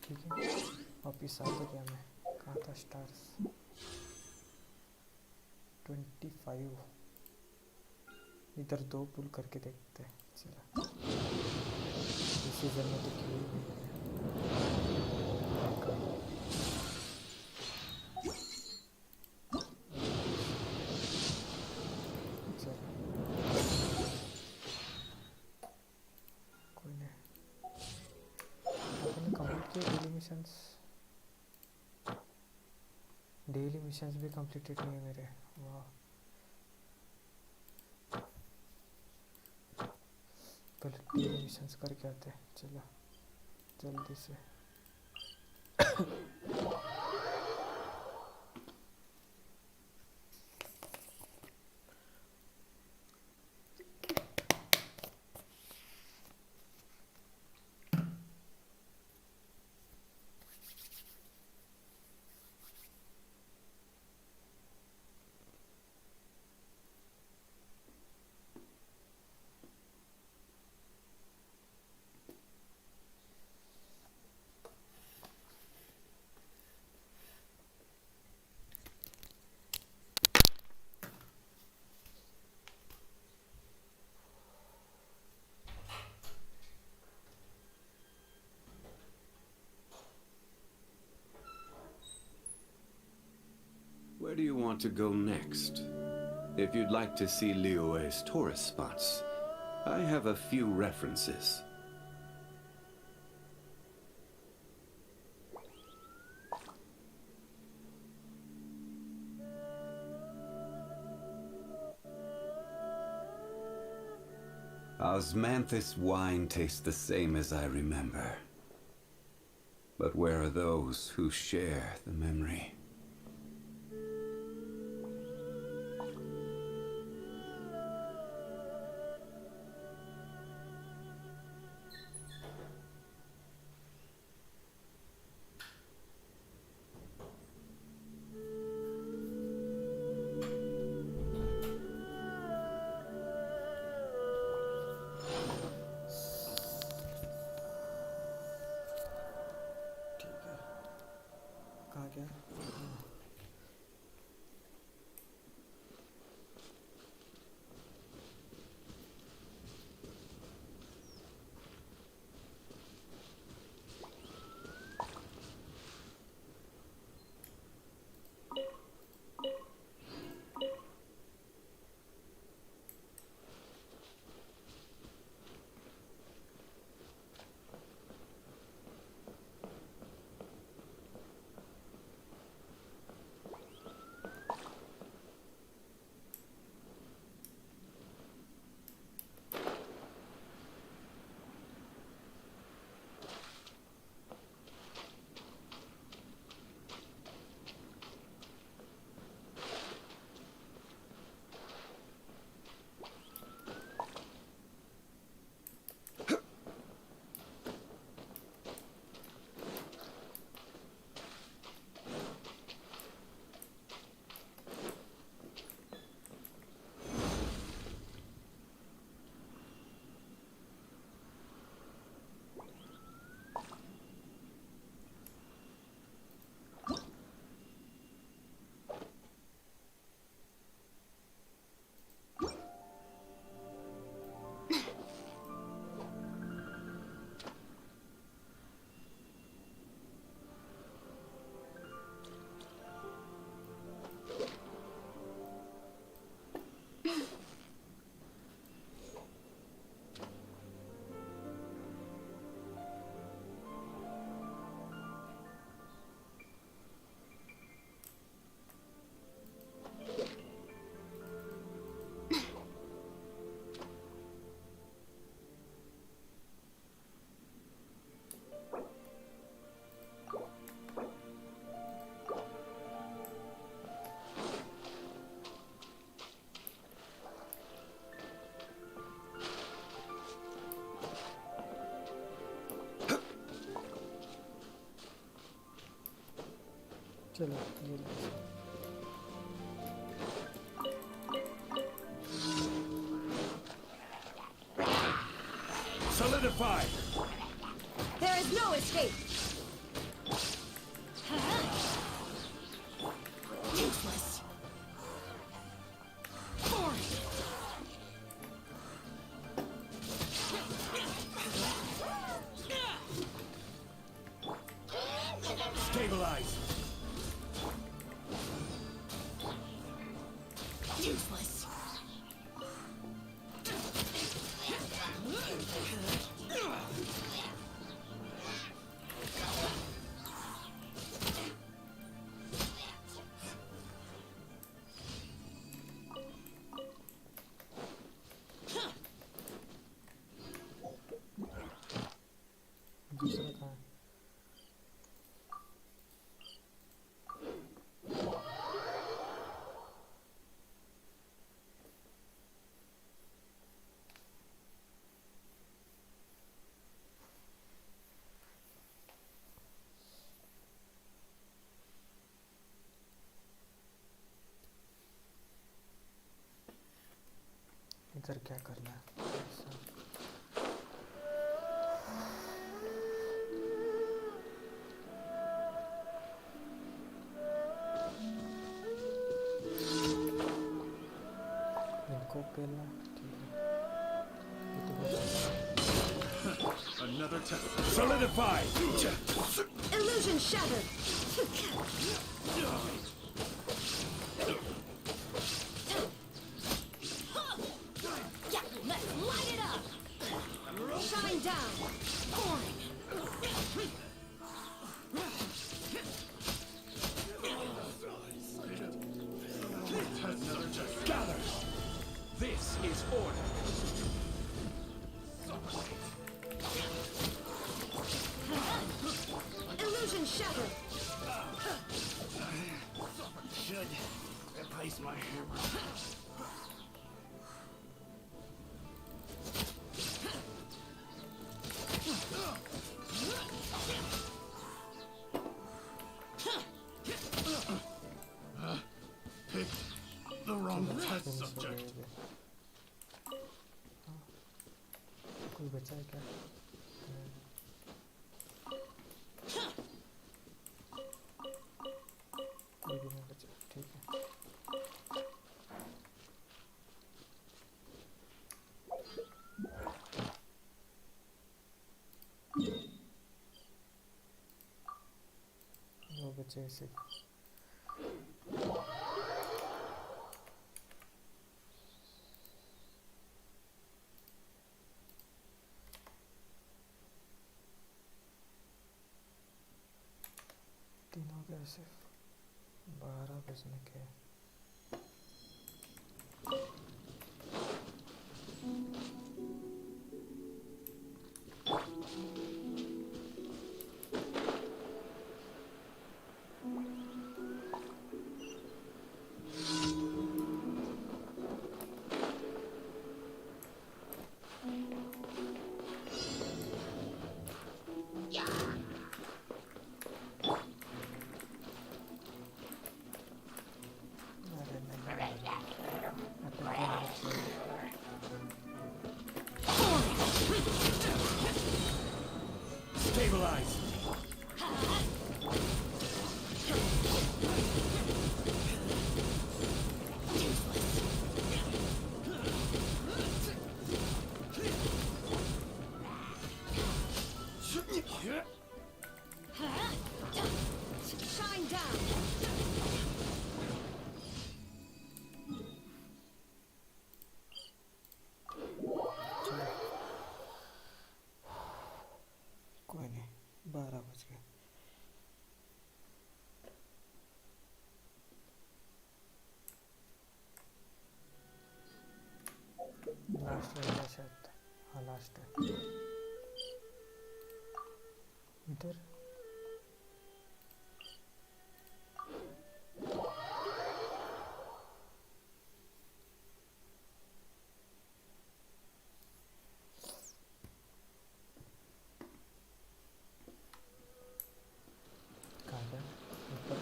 ठीक है, वापिस आ तो गया मैं. कहाँ था स्टार्स? 25. इधर 2 पुल करके देखते हैं. चला इस सीजन में तो किए ही नहीं मैंने. चलो कोई नहीं. आपने कंप्लीट किए डेली मिशंस भी कंप्लीटेड नहीं है मेरे. वाह. पहले डेली मिशंस करके आते हैं. चलो जल्दी से. Where do you want to go next? If you'd like to see Liyue's tourist spots, I have a few references. Osmanthus wine tastes the same as I remember. But where are those who share the memory? कहाँ गया? चलो ये ले। Solidify! There is no escape. Useless. Stabilize! Useless. दूसरा कहाँ है? इधर क्या करना है? इनको पहला ठीक है। ये तो बहुत आसान है। Another test. Solidify! Illusion shattered. Yeah, let's light it up. Shine down. Another test. Gather! This is order. Illusion shattered. Should replace my hammer. Picked the wrong test subject. कोई बचा है क्या? कोई भी नहीं बचा, ठीक है। वो बचे सिर्फ। तीन हो गया सिर्फ। 12 बजने के। अरे नहीं। Stabilize! Shine down. कोई नहीं, 12 बज गए। लास्ट है शायद। हाँ लास्ट है। इधर कहाँ गया? ऊपर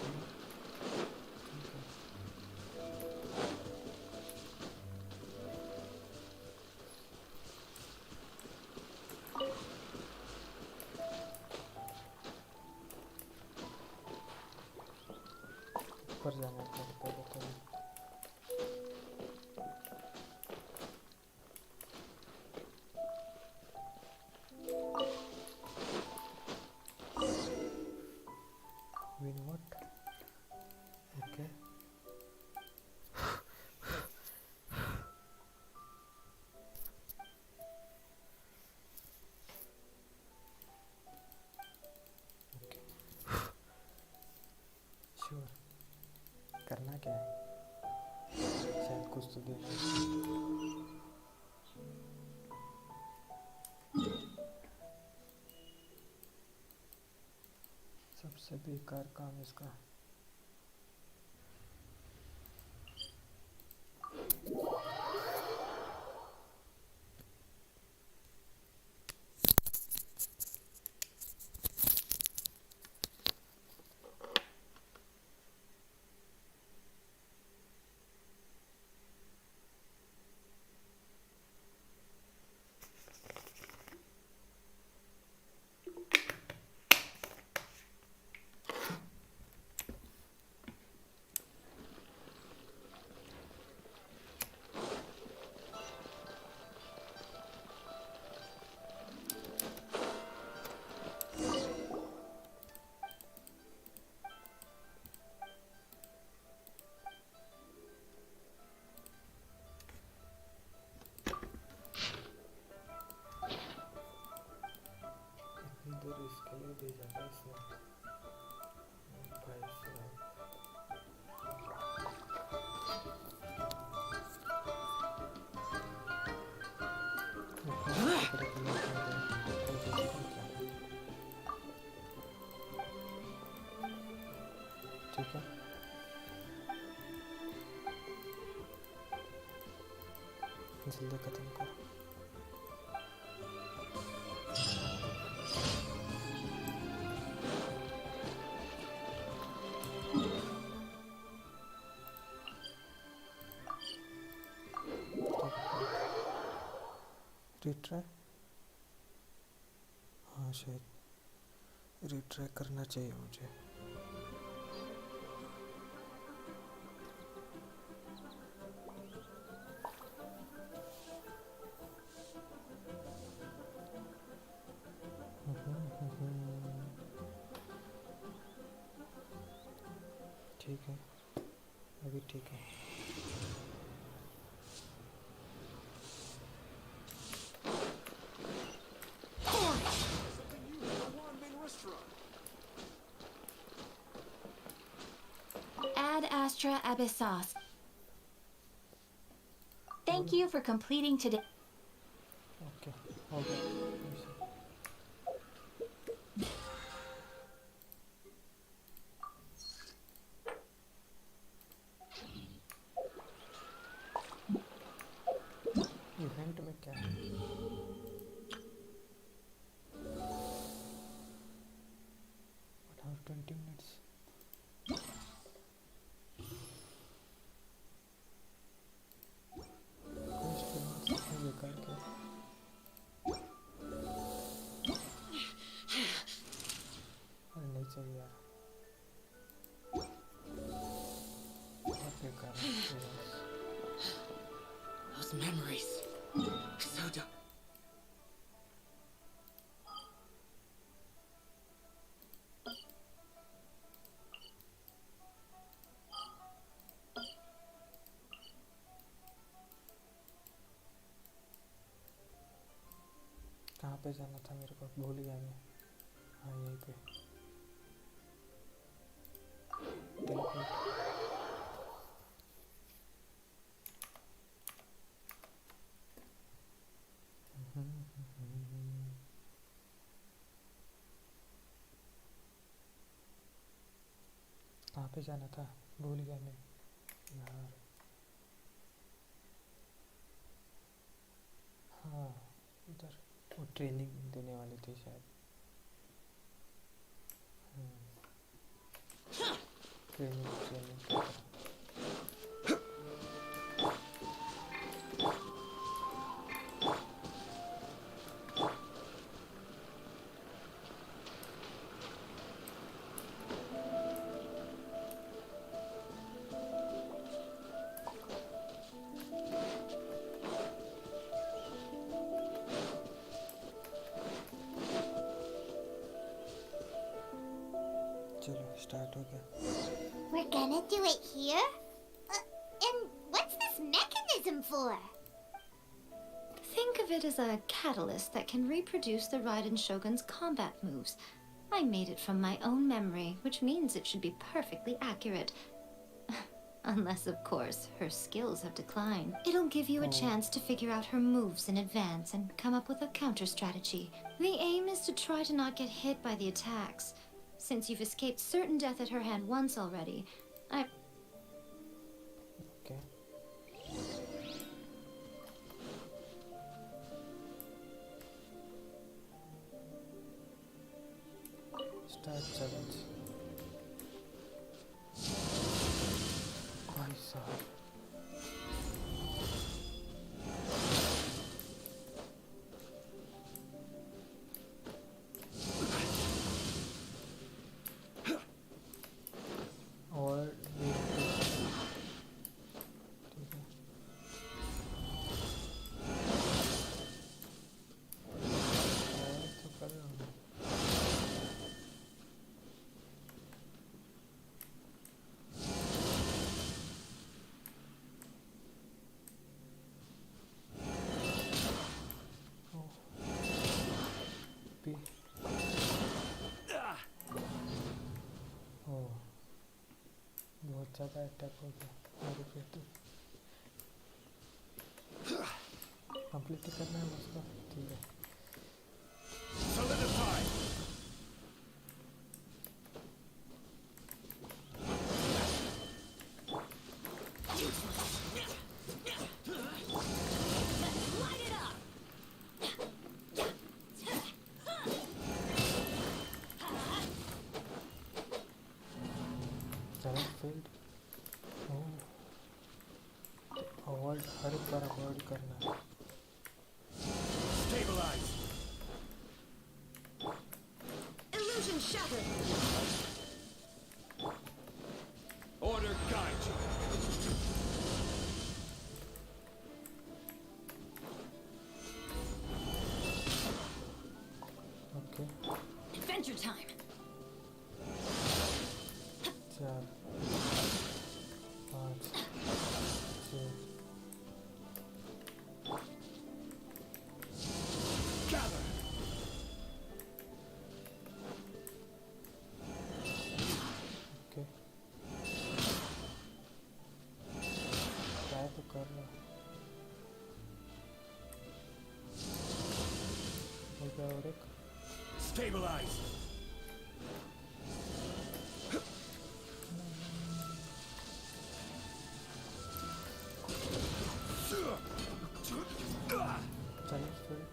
ऊपर जाना पड़ता है तो win what? Okay. श्योर करना क्या है शायद कुछ तो देना सबसे बेकार काम इसका दूर इसके लिए भेजा था इसने भाई साहब ठीक है जल्दी खत्म कर रिट्राई हाँ शायद रिट्राई करना चाहिए मुझे ठीक है अभी ठीक है Ad Astra Abyssos. Thank you for completing today. Okay हो गया इवेंट में क्या है What are 20 minutes बेकार क्या अरे नहीं चाहिए यार बहुत बेकार है Those memories. So dumb. कहाँ पे जाना था मेरे को भूल गया मैं हाँ यहीं पे टेलीपोर्ट कहाँ पे जाना था भूल गया मैं यार हाँ उधर वो ट्रेनिंग देने वाली थी शायद ट्रेनिंग चलो स्टार्ट हो गया. We're gonna do it here? And what's this mechanism for? Think of it as a catalyst that can reproduce the Raiden Shogun's combat moves. I made it from my own memory, which means it should be perfectly accurate. Unless, of course, her skills have declined. It'll give you a chance to figure out her moves in advance and come up with a counter strategy. The aim is to try to not get hit by the attacks. Since you've escaped certain death at her hand once already, Okay. Start challenge. भाई साहब. और ठीक है. तो कर रहा हूँ. भी. ओह, बहुत ज़्यादा अटैक हो गया मेरे पे तो. कंप्लीट करना है उसको. ठीक है. Solidify! Challenge field. Oh, avoid, हर एक बार अवॉइड करना है. Stabilize! Illusion shattered. Order guide you. Okay. Adventure time. 4 5 6. Gather! Okay. Try तो कर रहा. हो गया और एक. Stabilize! Challenge field.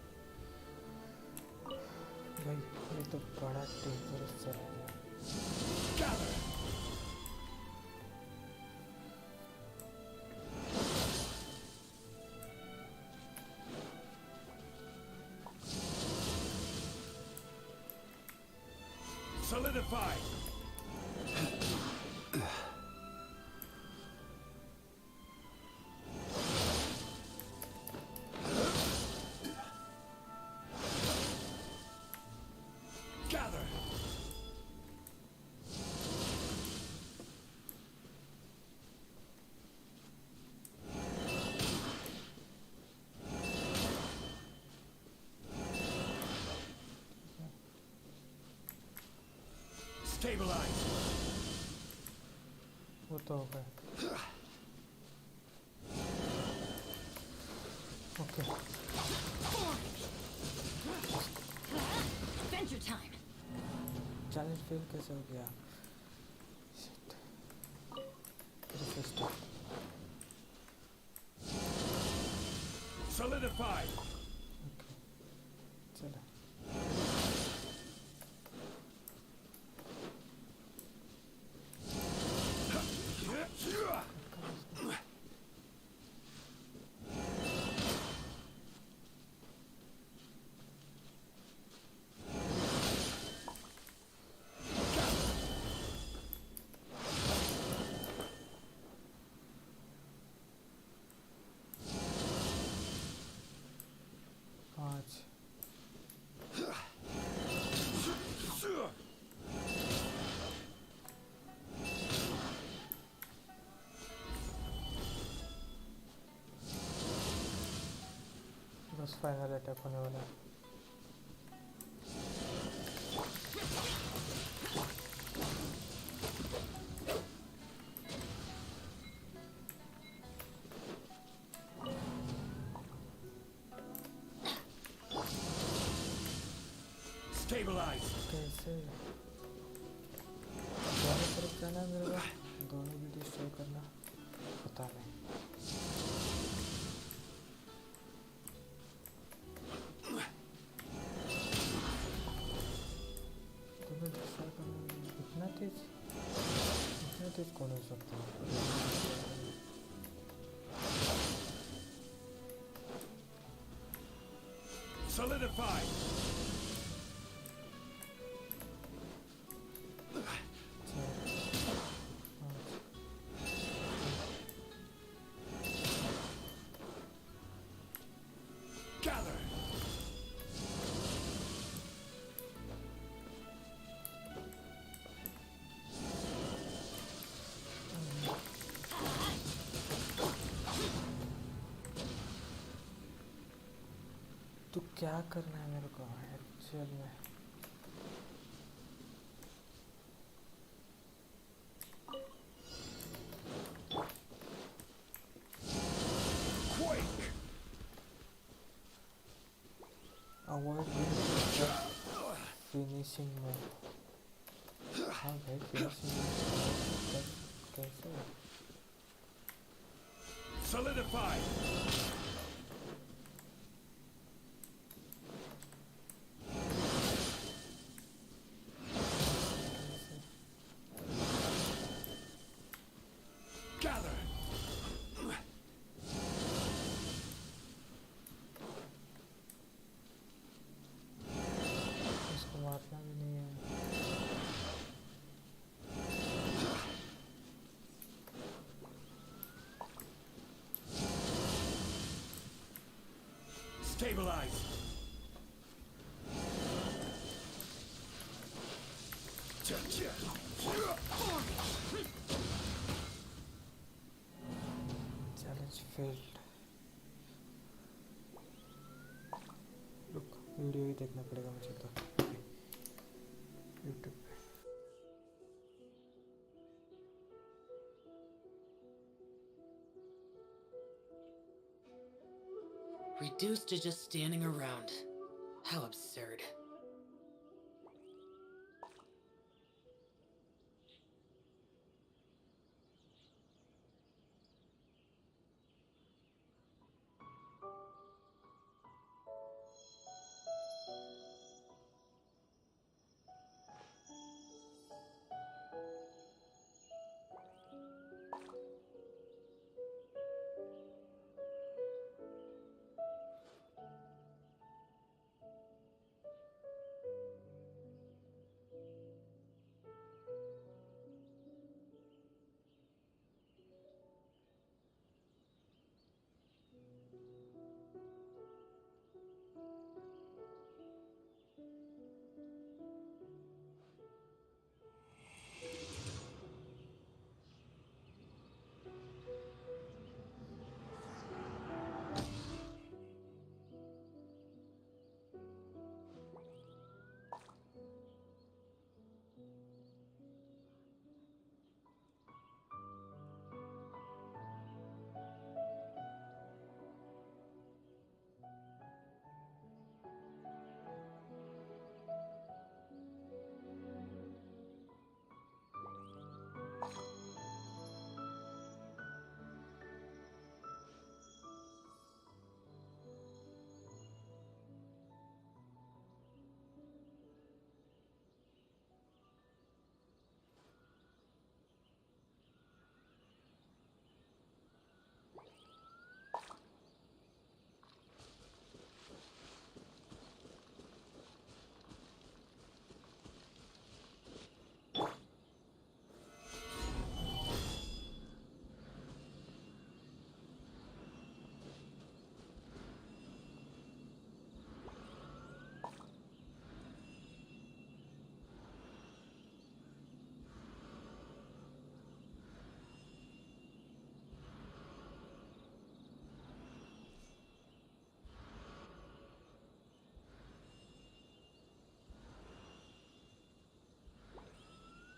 भाई ये तो बड़ा डेंजरस चला गया. Gather! Solidify! Gather! Stabilize! वो तो हो गया. Okay. Adventure time. Challenge field कैसे हो गया? Shit. Refresh. Solidify! ओके. चला. बस फाइनल अटैक होने वाला है। Stabilize. कैसे दोनों तरफ जाना है मेरे को, दोनों भी डिस्ट्रॉय करना, पता नहीं। तुम्हें डिस्ट्रॉय करना इतना तेज कौन हो सकता है? Solidify. Gather. तो क्या करना है मेरे को एक्चुअल में? Quake. अवॉइड फिनिशिंग में। हाँ भाई फिनिशिंग में कैसे? Solidify. Gather. इसको मारना भी नहीं है। Stabilize. Challenge failed. रुक, वीडियो ही देखना पड़ेगा मुझे तो यूट्यूब पे। Reduced to just standing around. How absurd.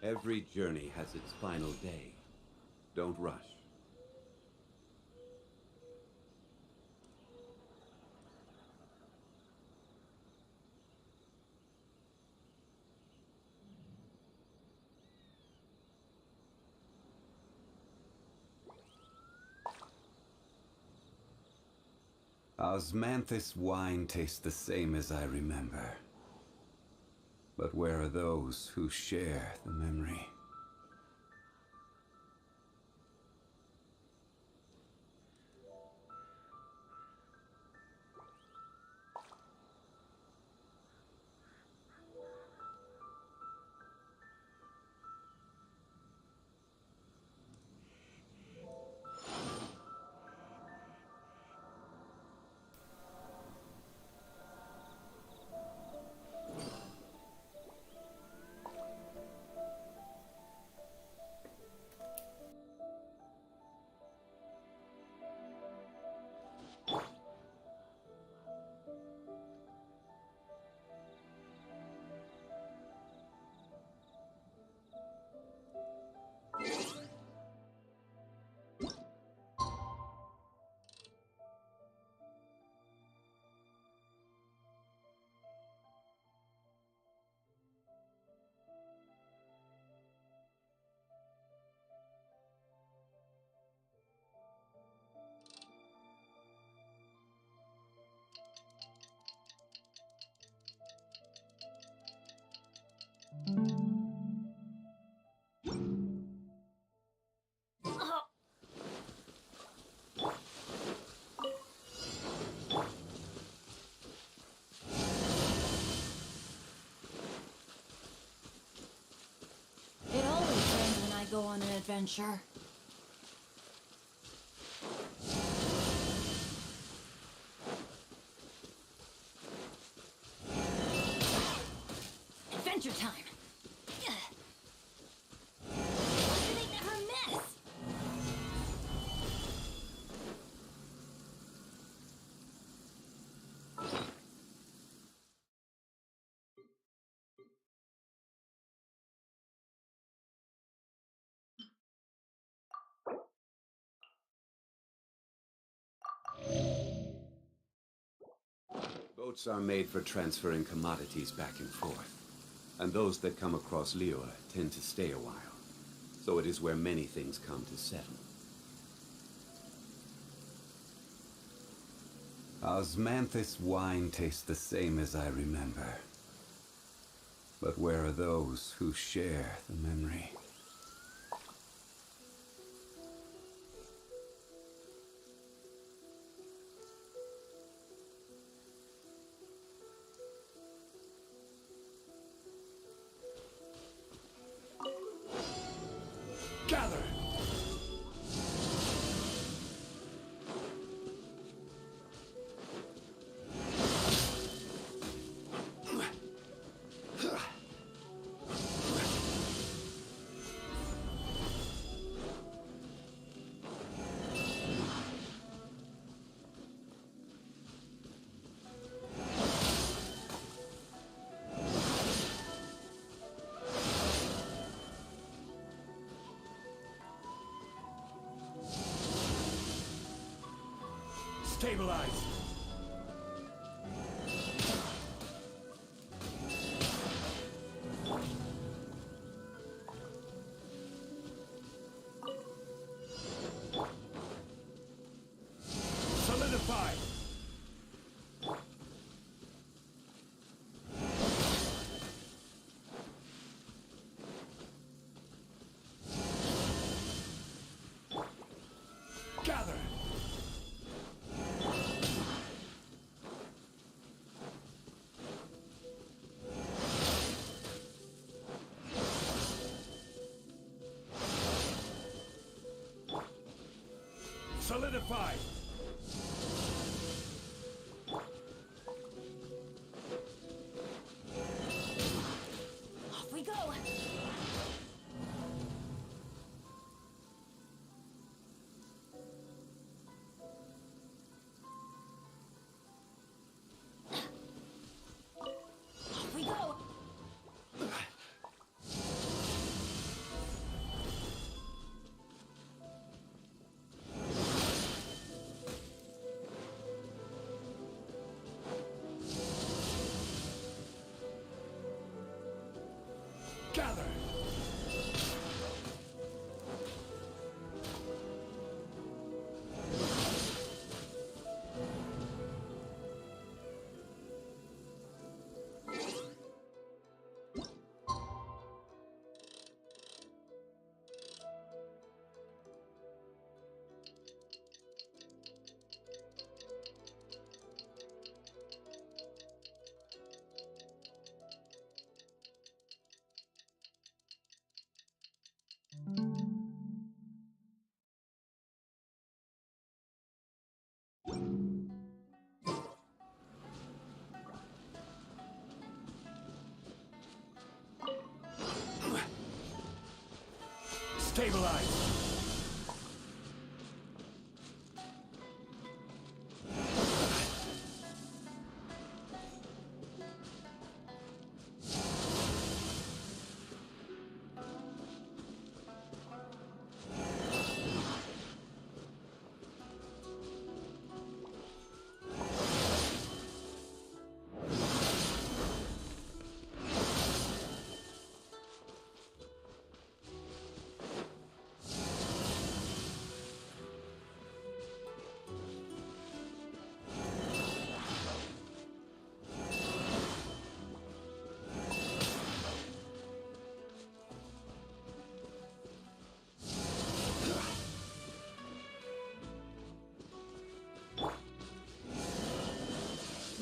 Every journey has its final day. Don't rush. Osmanthus wine tastes the same as I remember. But where are those who share the memory? It always rains when I go on an adventure. Adventure time! Why do they never miss? Boats are made for transferring commodities back and forth. And those that come across Liyue tend to stay a while. So it is where many things come to settle. Osmanthus wine tastes the same as I remember. But where are those who share the memory? Gather! Stabilize! Solidify! Gather! Solidify! Off we go! Off we go! Gather! Stabilize!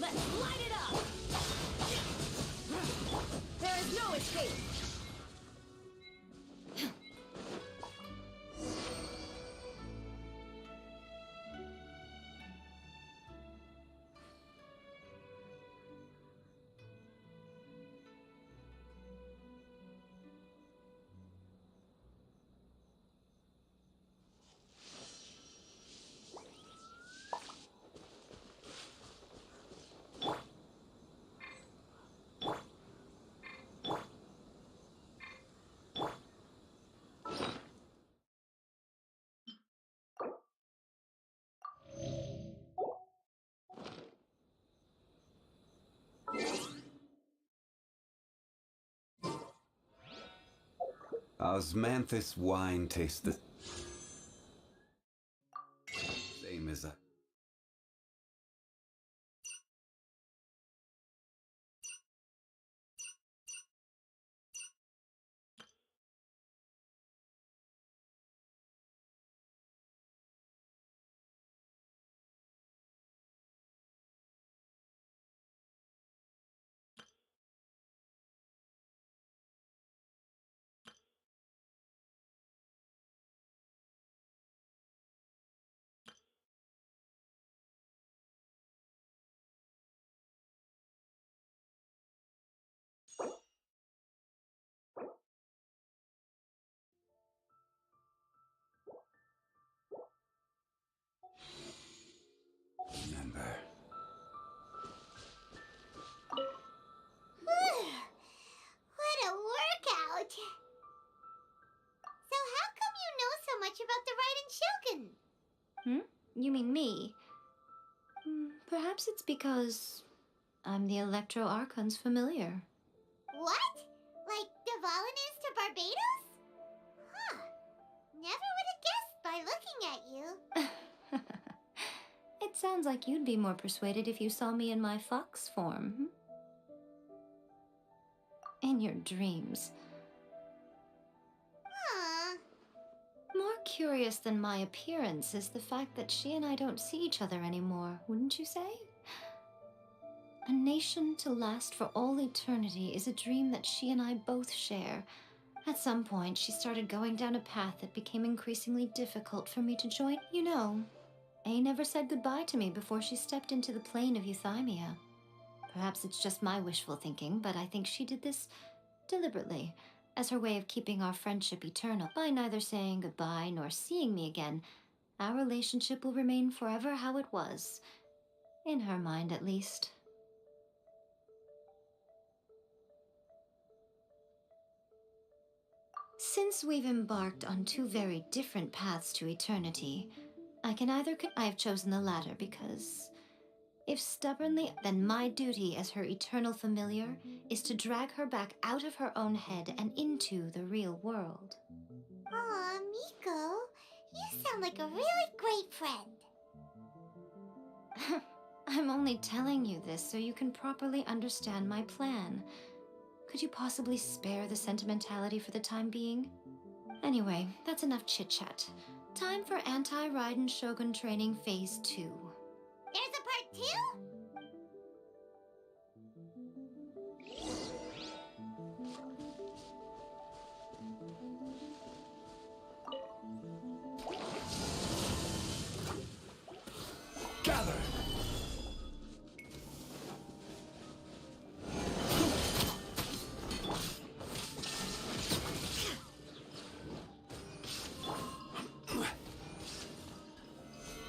Let's light it up! There is no escape! Osmanthus wine tastes the same as a... Remember. What a workout! So how come you know so much about the Raiden Shogun? You mean me? Perhaps it's because I'm the Electro Archon's familiar. What? Like Dvalin is to Barbados? Huh. Never would have guessed by looking at you. It sounds like you'd be more persuaded if you saw me in my fox form. In your dreams. Aw. More curious than my appearance is the fact that she and I don't see each other anymore, wouldn't you say? A nation to last for all eternity is a dream that she and I both share. At some point, she started going down a path that became increasingly difficult for me to join. You know, A never said goodbye to me before she stepped into the plane of Euthymia. Perhaps it's just my wishful thinking, but I think she did this deliberately, as her way of keeping our friendship eternal. By neither saying goodbye nor seeing me again, our relationship will remain forever how it was. In her mind, at least. Since we've embarked on two very different paths to eternity, I have chosen the latter because If stubbornly, then my duty as her eternal familiar is to drag her back out of her own head and into the real world. Aw, Miko, you sound like a really great friend. I'm only telling you this so you can properly understand my plan. Could you possibly spare the sentimentality for the time being? Anyway, that's enough chit-chat. Time for Anti-Raiden Shogun Training Phase 2. There's a part 2? Gather!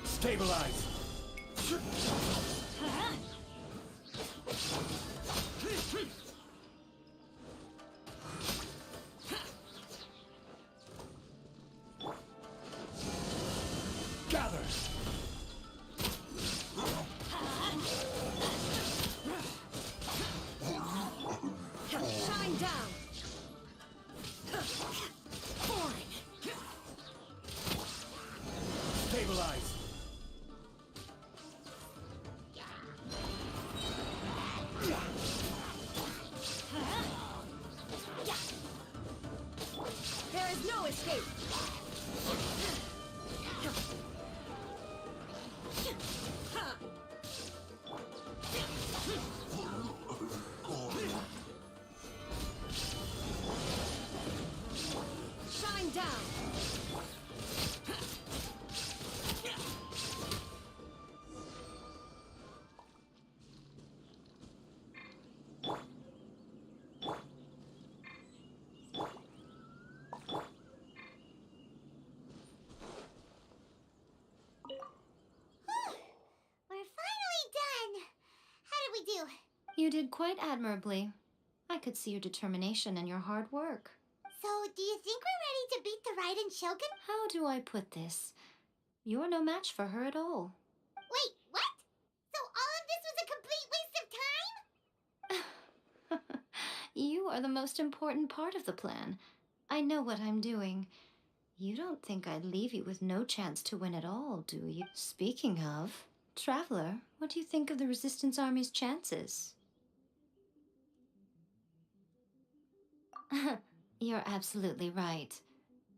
Stabilize! Gather! Shine down! Stabilize! There is no escape! Shine down! We're finally done. How did we do? You did quite admirably. I could see your determination and your hard work. So, do you think we're ready to beat the Raiden Shogun? How do I put this? You're no match for her at all. Wait, what? So all of this was a complete waste of time? You are the most important part of the plan. I know what I'm doing. You don't think I'd leave you with no chance to win at all, do you? Speaking of, Traveler, what do you think of the Resistance Army's chances? You're absolutely right.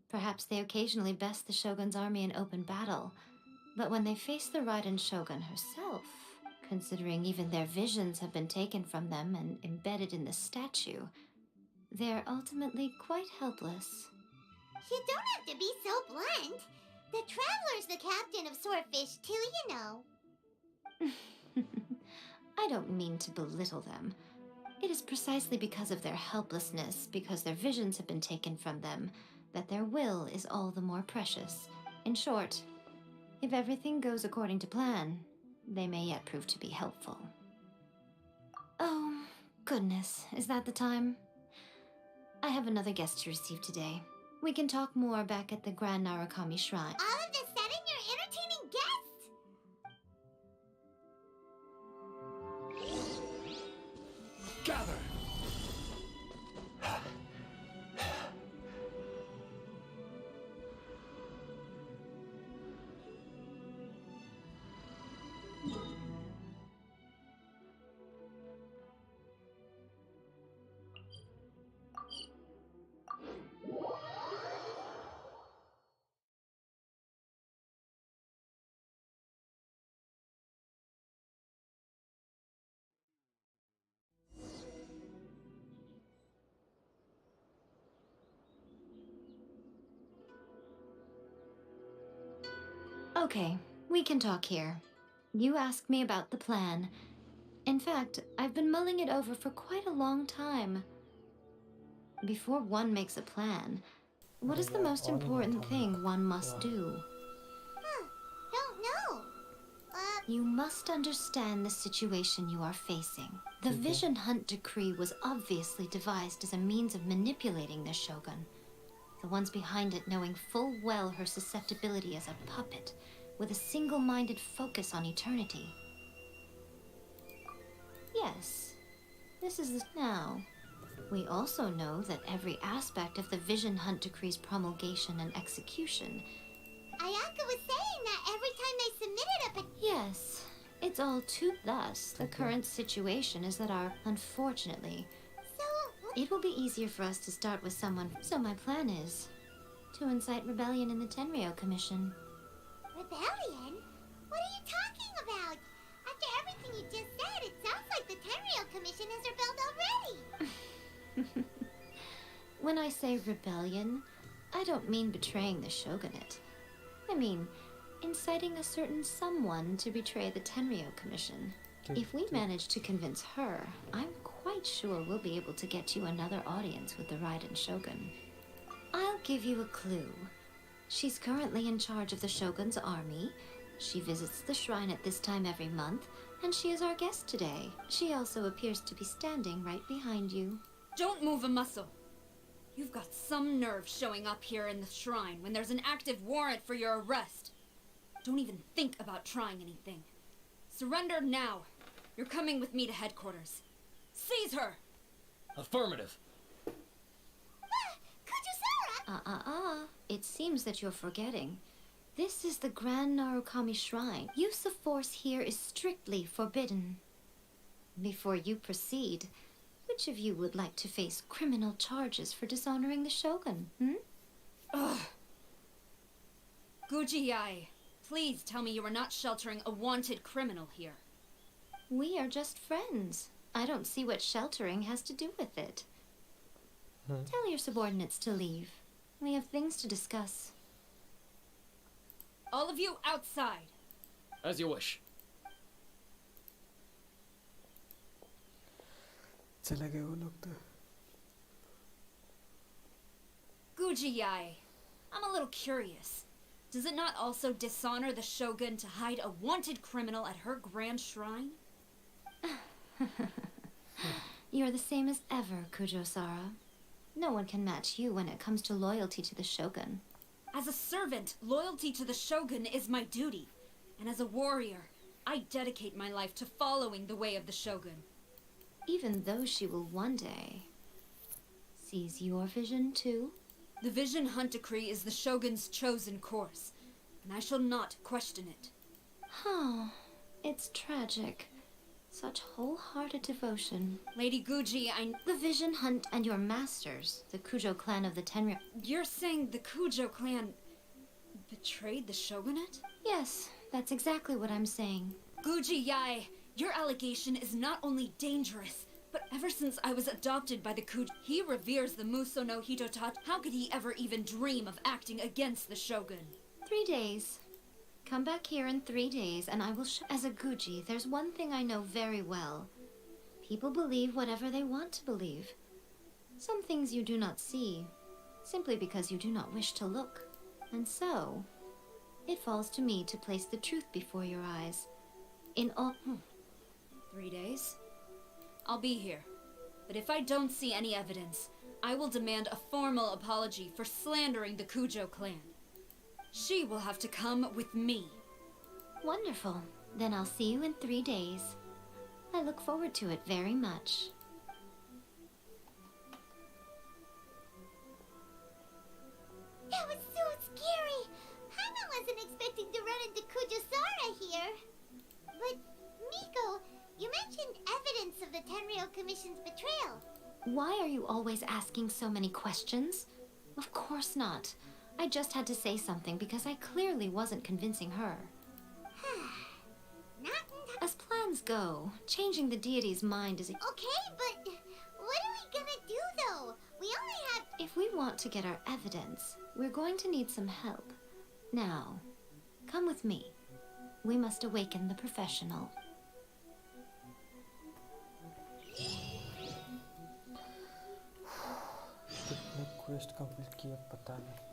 Perhaps they occasionally best the Shogun's army in open battle, but when they face the Raiden Shogun herself, considering even their visions have been taken from them and embedded in the statue, they're ultimately quite helpless. You don't have to be so blunt. The Traveler's the captain of Swordfish too, you know. I don't mean to belittle them. It is precisely because of their helplessness, because their visions have been taken from them, that their will is all the more precious. In short, if everything goes according to plan, they may yet prove to be helpful. Oh, goodness, is that the time? I have another guest to receive today. We can talk more back at the Grand Narukami Shrine. All of the sudden, you're entertaining guests? Gather! Okay, we can talk here. You asked me about the plan. In fact, I've been mulling it over for quite a long time. Before one makes a plan, what is the most important thing one must do? Don't know. You must understand the situation you are facing. The Vision Hunt Decree was obviously devised as a means of manipulating the Shogun. The ones behind it knowing full well her susceptibility as a puppet, with a single-minded focus on eternity. Yes. This is the... Now, we also know that every aspect of the Vision Hunt Decree's promulgation and execution... Ayaka was saying that every time they submitted a Yes. It's all too... Thus, the current situation is that our... Unfortunately... It will be easier for us to start with someone... So my plan is... to incite rebellion in the Tenryou Commission. Rebellion? What are you talking about? After everything you just said, it sounds like the Tenryou Commission has rebelled already. When I say rebellion, I don't mean betraying the shogunate. I mean, inciting a certain someone to betray the Tenryou Commission. If we manage to convince her, I'm quite sure we'll be able to get you another audience with the Raiden Shogun. I'll give you a clue. She's currently in charge of the Shogun's army. She visits the shrine at this time every month, and she is our guest today. She also appears to be standing right behind you. Don't move a muscle. You've got some nerve showing up here in the shrine when there's an active warrant for your arrest. Don't even think about trying anything. Surrender now. You're coming with me to headquarters. Seize her! Affirmative. It seems that you're forgetting. This is the Grand Narukami Shrine. Use of force here is strictly forbidden. Before you proceed, which of you would like to face criminal charges for dishonoring the Shogun, Ugh. Guji-ai, please tell me you are not sheltering a wanted criminal here. We are just friends. I don't see what sheltering has to do with it. Tell your subordinates to leave. We have things to discuss. All of you outside. As you wish. चले गए वो लोग तो. Guji-ai, I'm a little curious. Does it not also dishonor the Shogun to hide a wanted criminal at her grand shrine? You're the same as ever, Kujo-sara. No one can match you when it comes to loyalty to the Shogun. As a servant, loyalty to the Shogun is my duty. And as a warrior, I dedicate my life to following the way of the Shogun. Even though she will one day seize your vision too? The Vision Hunt Decree is the Shogun's chosen course, and I shall not question it. Oh, it's tragic. Such wholehearted devotion. Lady Guji, The Vision Hunt and your masters, the Kujo clan of the Tenryou... You're saying the Kujo clan betrayed the Shogunate? Yes, that's exactly what I'm saying. Guji-ai, your allegation is not only dangerous, but ever since I was adopted by the Kujo, he reveres the Muso no Hitotachi. How could he ever even dream of acting against the Shogun? 3 days. Come back here in 3 days, and I will show... As a Guji, there's one thing I know very well. People believe whatever they want to believe. Some things you do not see, simply because you do not wish to look. And so, it falls to me to place the truth before your eyes. In all... 3 days? I'll be here. But if I don't see any evidence, I will demand a formal apology for slandering the Kujo clan. She will have to come with me. Wonderful. Then I'll see you in 3 days. I look forward to it very much. That was so scary. Hana wasn't expecting to run into Kujo-sara here. But, Miko, you mentioned evidence of the Tenryou Commission's betrayal. Why are you always asking so many questions? Of course not. I just had to say something because I clearly wasn't convincing her. As plans go, changing the deity's mind is... Okay, but what are we gonna do, though? We only have... If we want to get our evidence, we're going to need some help. Now, come with me. We must awaken the professional. कितने quest complete किए पता नहीं.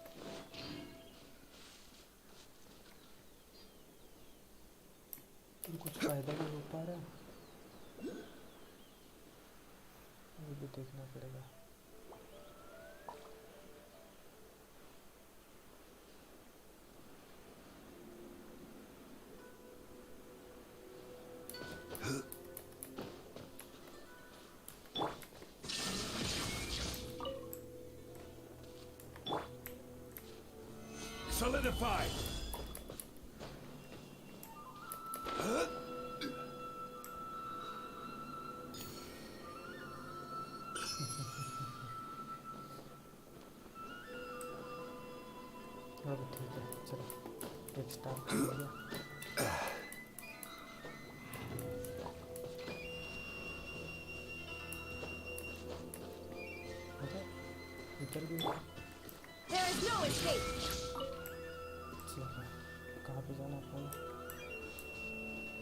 कुछ फायदा भी हो पा रहा है, ये भी देखना पड़ेगा. solidified. अब ठीक है, चलो एक स्टार कर दिया। अरे इधर भी There is no escape. चलो कहाँ पे जाना है?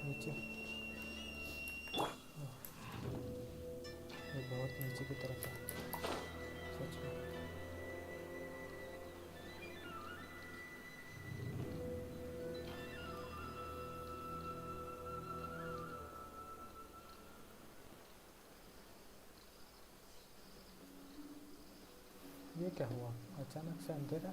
नीचे। ये बहुत नीचे की तरफ है सच में। ये क्या हुआ? अचानक से अंधेरा।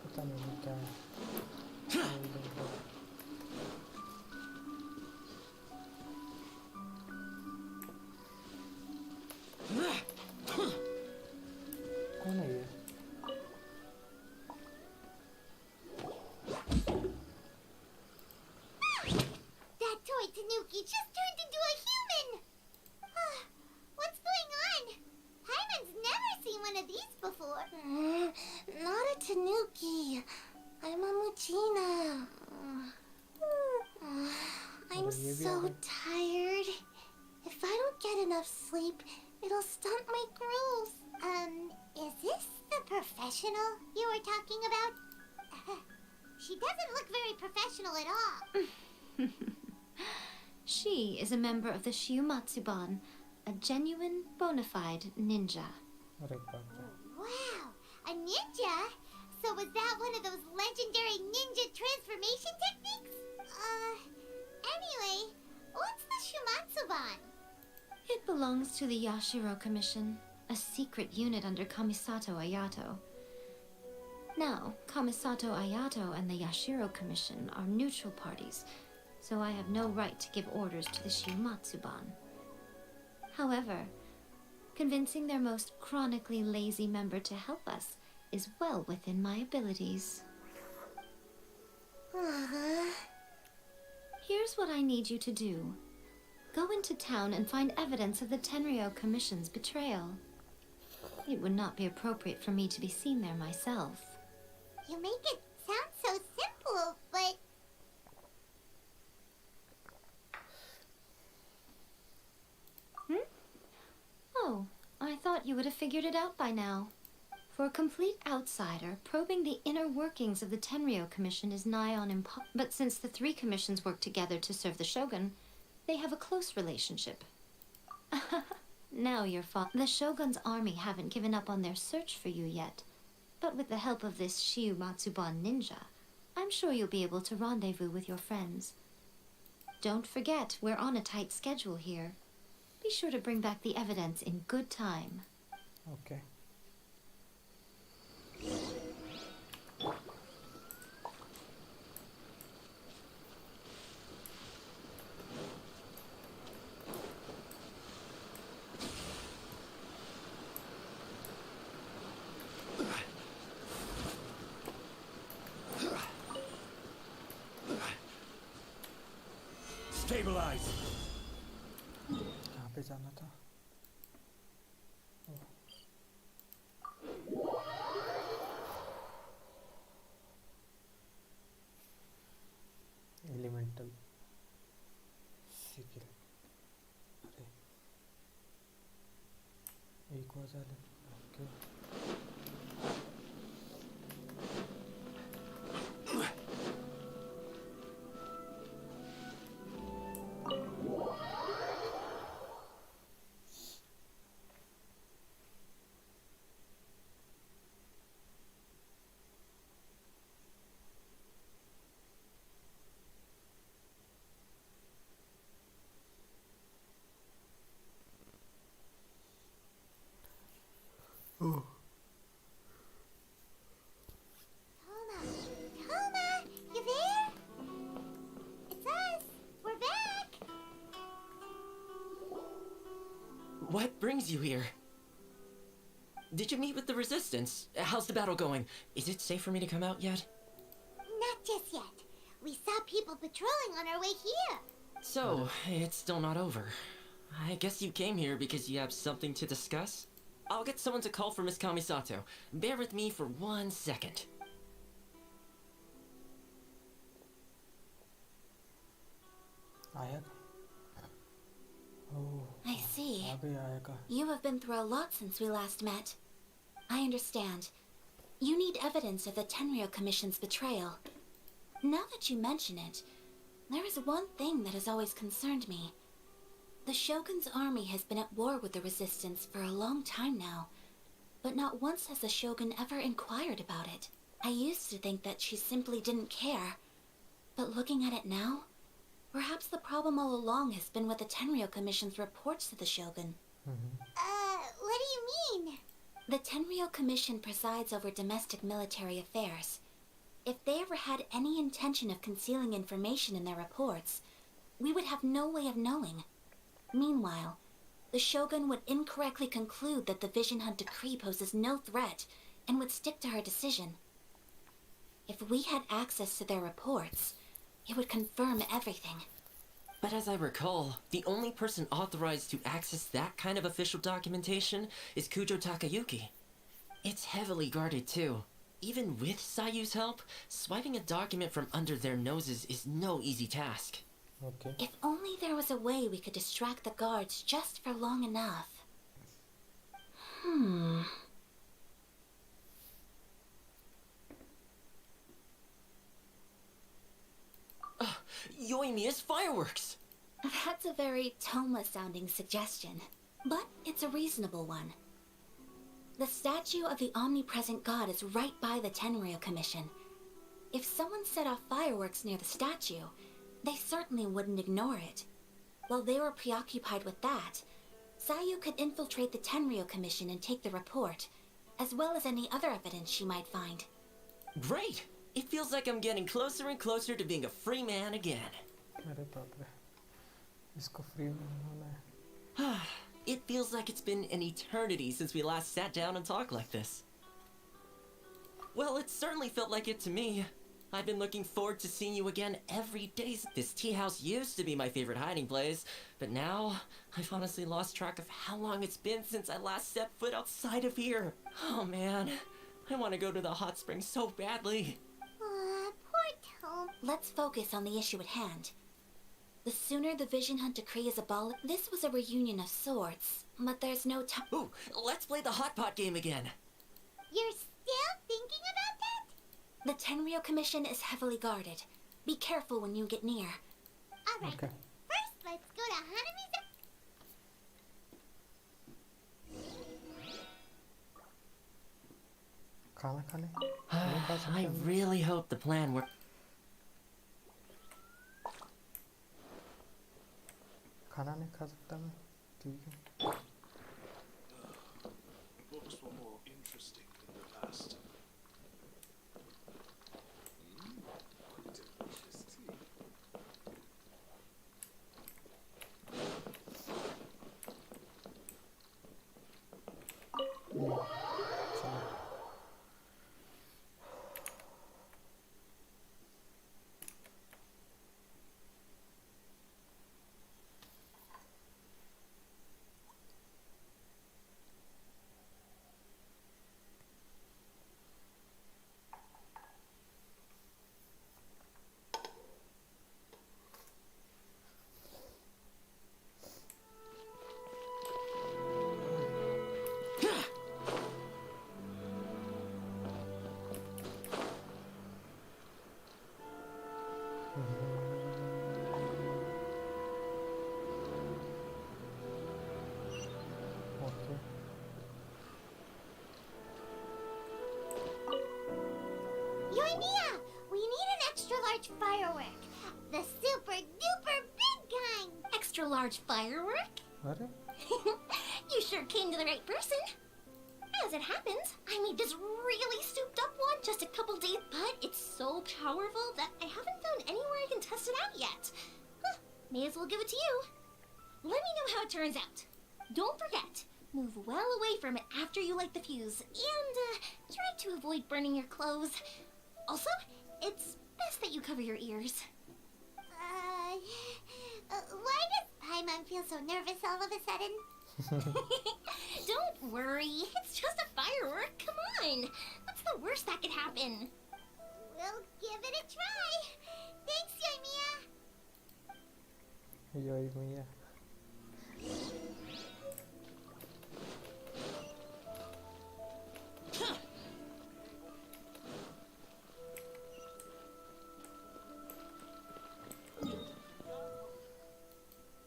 पता नहीं क्या है। कौन है ये? That toy Tanuki just turned into a human! What's going on? Hyman's never seen one of these before. Not a Tanuki. I'm a Mujina. I'm so tired. If I don't get enough sleep, it'll stunt my growth. Is this the professional you were talking about? She doesn't look very professional at all. She is a member of the Shiumatsuban, a genuine, bona fide ninja. अरे बाप रे। Wow, a ninja? So was that one of those legendary ninja transformation techniques? Anyway, what's the Shumatsuban? It belongs to the Yashiro Commission, a secret unit under Kamisato Ayato. Now, Kamisato Ayato and the Yashiro Commission are neutral parties, so I have no right to give orders to the Shiumatsuban. However, convincing their most chronically lazy member to help us is well within my abilities. Here's what I need you to do. Go into town and find evidence of the Tenryo Commission's betrayal. It would not be appropriate for me to be seen there myself. You make it sound so simple, but... Oh, I thought you would have figured it out by now. For a complete outsider, probing the inner workings of the Tenryo Commission is nigh on impossible. But since the three commissions work together to serve the Shogun, they have a close relationship. Now you're the Shogun's army haven't given up on their search for you yet. But with the help of this Shiumatsuban ninja, I'm sure you'll be able to rendezvous with your friends. Don't forget, we're on a tight schedule here. Be sure to bring back the evidence in good time. Okay. Stabilize. कहाँ पे जाना था? Elemental sickle. अरे एक वजह ले। Okay What brings you here? Did you meet with the Resistance? How's the battle going? Is it safe for me to come out yet? Not just yet. We saw people patrolling on our way here. So, it's still not over. I guess you came here because you have something to discuss? I'll get someone to call for Miss Kamisato. Bear with me for 1 second. आया? Oh, I see. आ गया आएगा. You have been through a lot since we last met. I understand. You need evidence of the Tenryou Commission's betrayal. Now that you mention it, there is one thing that has always concerned me. The Shogun's army has been at war with the Resistance for a long time now, but not once has the Shogun ever inquired about it. I used to think that she simply didn't care, but looking at it now, perhaps the problem all along has been with the Tenryou Commission's reports to the Shogun. What do you mean? The Tenryou Commission presides over domestic military affairs. If they ever had any intention of concealing information in their reports, we would have no way of knowing. Meanwhile, the Shogun would incorrectly conclude that the Vision Hunt decree poses no threat and would stick to her decision. If we had access to their reports, it would confirm everything. But as I recall, the only person authorized to access that kind of official documentation is Kujo Takayuki. It's heavily guarded too. Even with Sayu's help, swiping a document from under their noses is no easy task. Okay. If only there was a way we could distract the guards just for long enough. Yoimiya's fireworks! That's a very Toma-sounding suggestion, but it's a reasonable one. The statue of the omnipresent god is right by the Tenryou Commission. If someone set off fireworks near the statue, they certainly wouldn't ignore it. While they were preoccupied with that, Sayu could infiltrate the Tenryou Commission and take the report, as well as any other evidence she might find. Great! It feels like I'm getting closer and closer to being a free man again. अरे बाप रे. इसको free में होना है. It feels like it's been an eternity since we last sat down and talked like this. Well, it certainly felt like it to me. I've been looking forward to seeing you again every day. This tea house used to be my favorite hiding place, but now I've honestly lost track of how long it's been since I last set foot outside of here. Oh man, I want to go to the hot springs so badly. Poor Tom. Let's focus on the issue at hand. The sooner the Vision Hunt decree is abolished, this was a reunion of sorts, but there's no time. Ooh, let's play the hot pot game again. You're still thinking about that? The Tenryou Commission is heavily guarded. Be careful when you get near. Alright, Okay. first let's go to Hanami's... खाना खाने? नहीं खा सकते I हम? really hope the plan worked. खाना नहीं खा सकता मैं. ठीक है. Books were more interesting in the past. Delicious tea. चलो. Okay. Yoimiya! We need an extra large firework. The super duper big kind. Extra large firework? अरे? You sure came to the right person. As it happens, I made this really souped up one just a couple days, but it's so powerful that I haven't found anywhere I can test it out yet. Huh, may as well give it to you. Let me know how it turns out. Don't forget, move well away from it after you light the fuse, and try to avoid burning your clothes. Also, it's best that you cover your ears. Why does Paimon feel so nervous all of a sudden? Don't worry, it's just a firework. Come on, what's the worst that could happen? We'll give it a try. Thanks, Yoimiya. Yoimiya.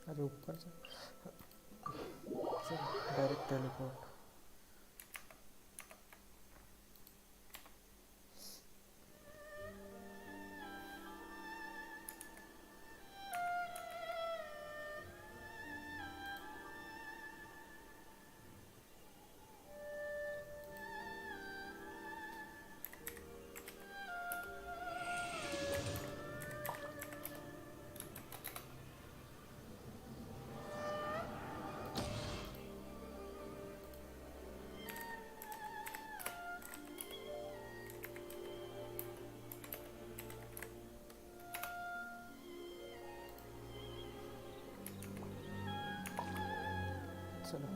अरे ऊपर से direct teleport. चलो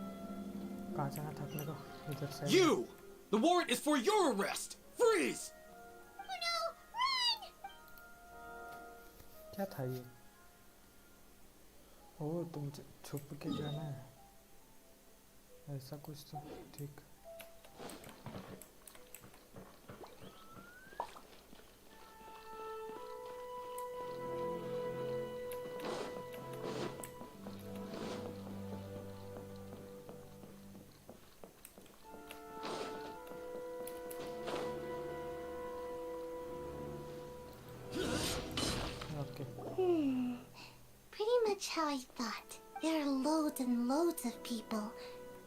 कहाँ जाना था अपने को इधर से. You! The warrant is for your arrest! Freeze! Oh no! Run! क्या था ये? ओ तुम छुप के जाना है ऐसा कुछ तो. ठीक. Pretty much how I thought. There are loads and loads of people.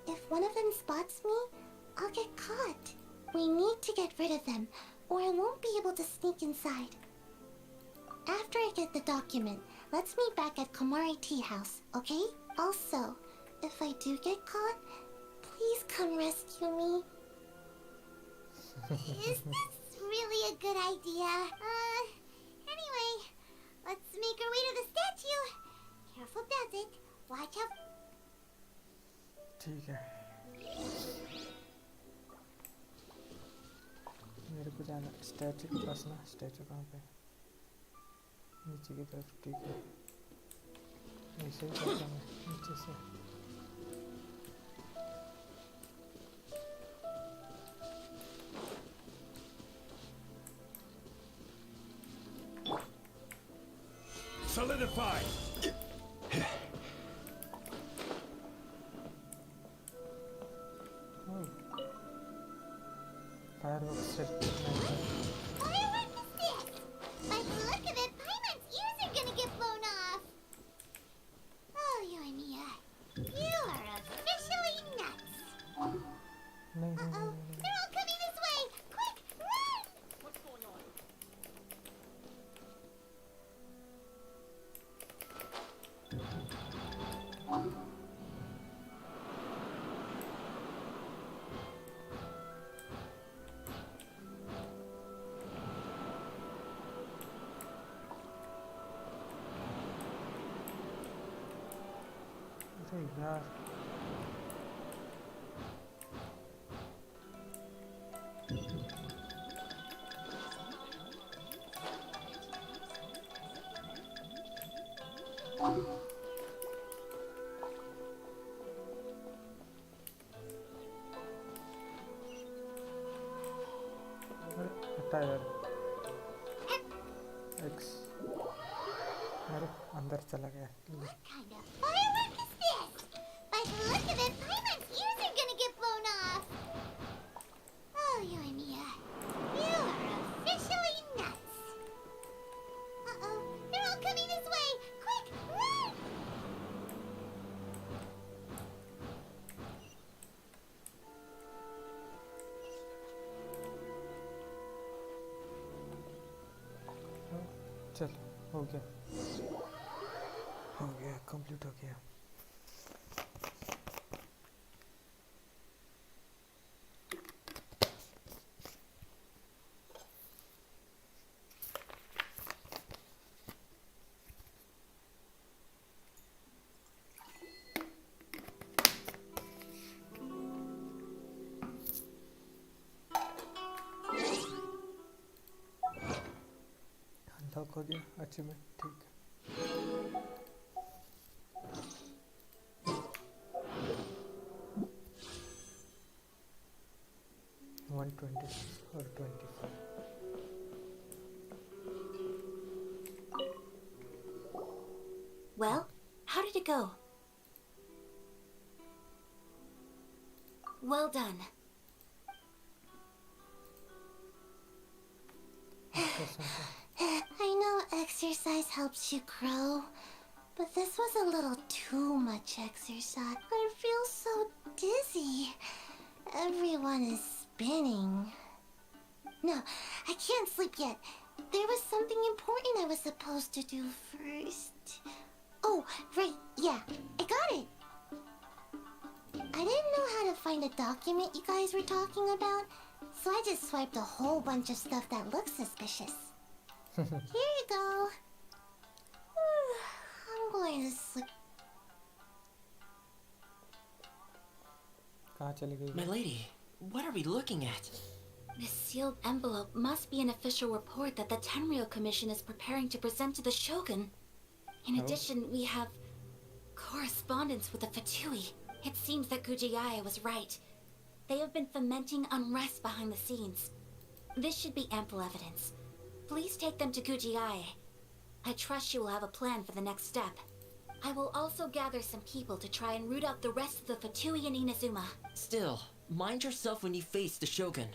If one of them spots me, I'll get caught. We need to get rid of them, or I won't be able to sneak inside. After I get the document, let's meet back at Komari Tea House, okay? Also, if I do get caught, please come rescue me. Is this really a good idea? Anyway, let's make our way to the statue. Careful does it. Watch out. ठीक है. मेरे को जाना statue के पास ना. Statue कहाँ पे? नीचे की तरफ. ठीक है. ऐसे ही करता हूँ नीचे से. Solidify! Fireworks set. Firework is this? By the look of it, Paimon's ears are gonna get blown off. Oh, Yoimiya, you are officially nuts. Uh-oh, they're all coming this way. Quick, run! What's going on? अरे यार. हटा यार. X. अरे अंदर चला गया. What kind of firework is this? By the look of it, Paimon's ears are gonna get blown off. Oh, Yoimiya, you are officially nuts. Uh-oh, they're all coming this way. Quick, run! चल हो गया. हो गया. Complete हो गया. Unlock हो गया achievement ठीक है 120 or 25 Well, how did it go? Well done. I know exercise helps you grow, but this was a little too much exercise. I feel so dizzy. Everyone is spinning. No, I can't sleep yet. There was something important I was supposed to do first. Oh, right, yeah, I got it. I didn't know how to find a document you guys were talking about, so I just swiped a whole bunch of stuff that looks suspicious. Here you go. I'm going to sleep. कहाँ चली गई My lady, what are we looking at? This sealed envelope must be an official report that the Tenryou Commission is preparing to present to the Shogun. In addition, we have correspondence with the Fatui. It seems that Gujiaya was right. They have been fomenting unrest behind the scenes. This should be ample evidence. Please take them to Gujiaya. I trust you will have a plan for the next step. I will also gather some people to try and root out the rest of the Fatui in Inazuma. Still, mind yourself when you face the Shogun.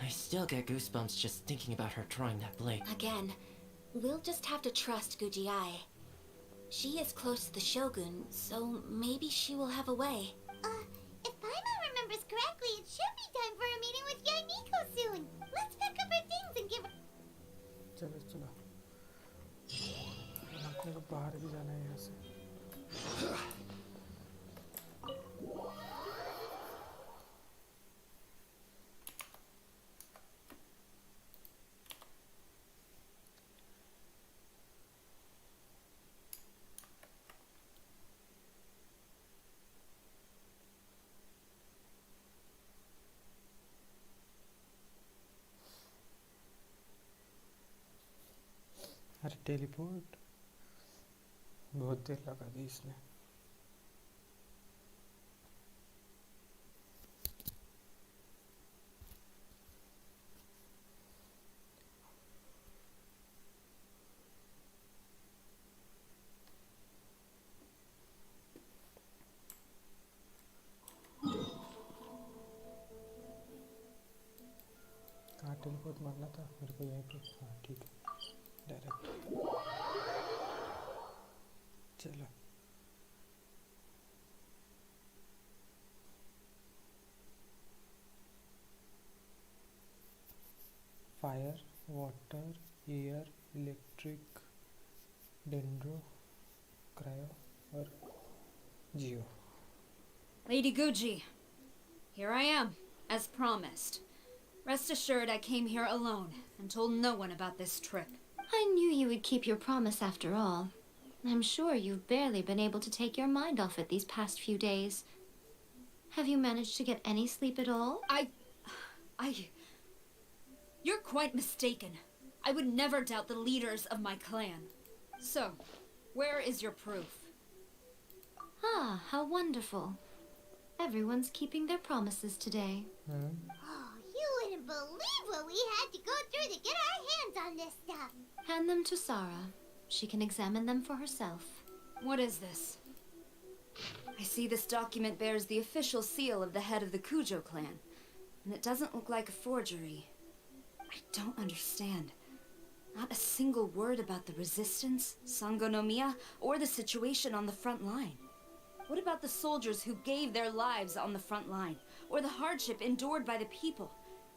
I still get goosebumps just thinking about her drawing that blade. Again, we'll just have to trust Gujiai. She is close to the Shogun, so maybe she will have a way. If Paimon remembers correctly, it should be time for a meeting with Yaimiko soon. Let's pack up our things and give her... चलो चलो अपने को बाहर भी जाना है यहाँ से अरे टेलीपोर्ट बहुत देर लगा दी इसने कहाँ टेलीपोर्ट मारना था मेरे को यहीं पे हाँ ठीक है डायरेक्ट चलो fire water air electric dendro cryo और जियो Lady Guji, here I am, as promised. Rest assured I came here alone and told no one about this trip. I knew you would keep your promise after all. I'm sure you've barely been able to take your mind off it these past few days. Have you managed to get any sleep at all? You're quite mistaken. I would never doubt the leaders of my clan. So, where is your proof? Ah, how wonderful. Everyone's keeping their promises today. Oh, you wouldn't believe what we had to go through to get our hands on this stuff. Hand them to Sarah. She can examine them for herself. What is this? I see this document bears the official seal of the head of the Kujo clan, and it doesn't look like a forgery. I don't understand. Not a single word about the resistance, Sangonomiya, or the situation on the front line. What about the soldiers who gave their lives on the front line, or the hardship endured by the people?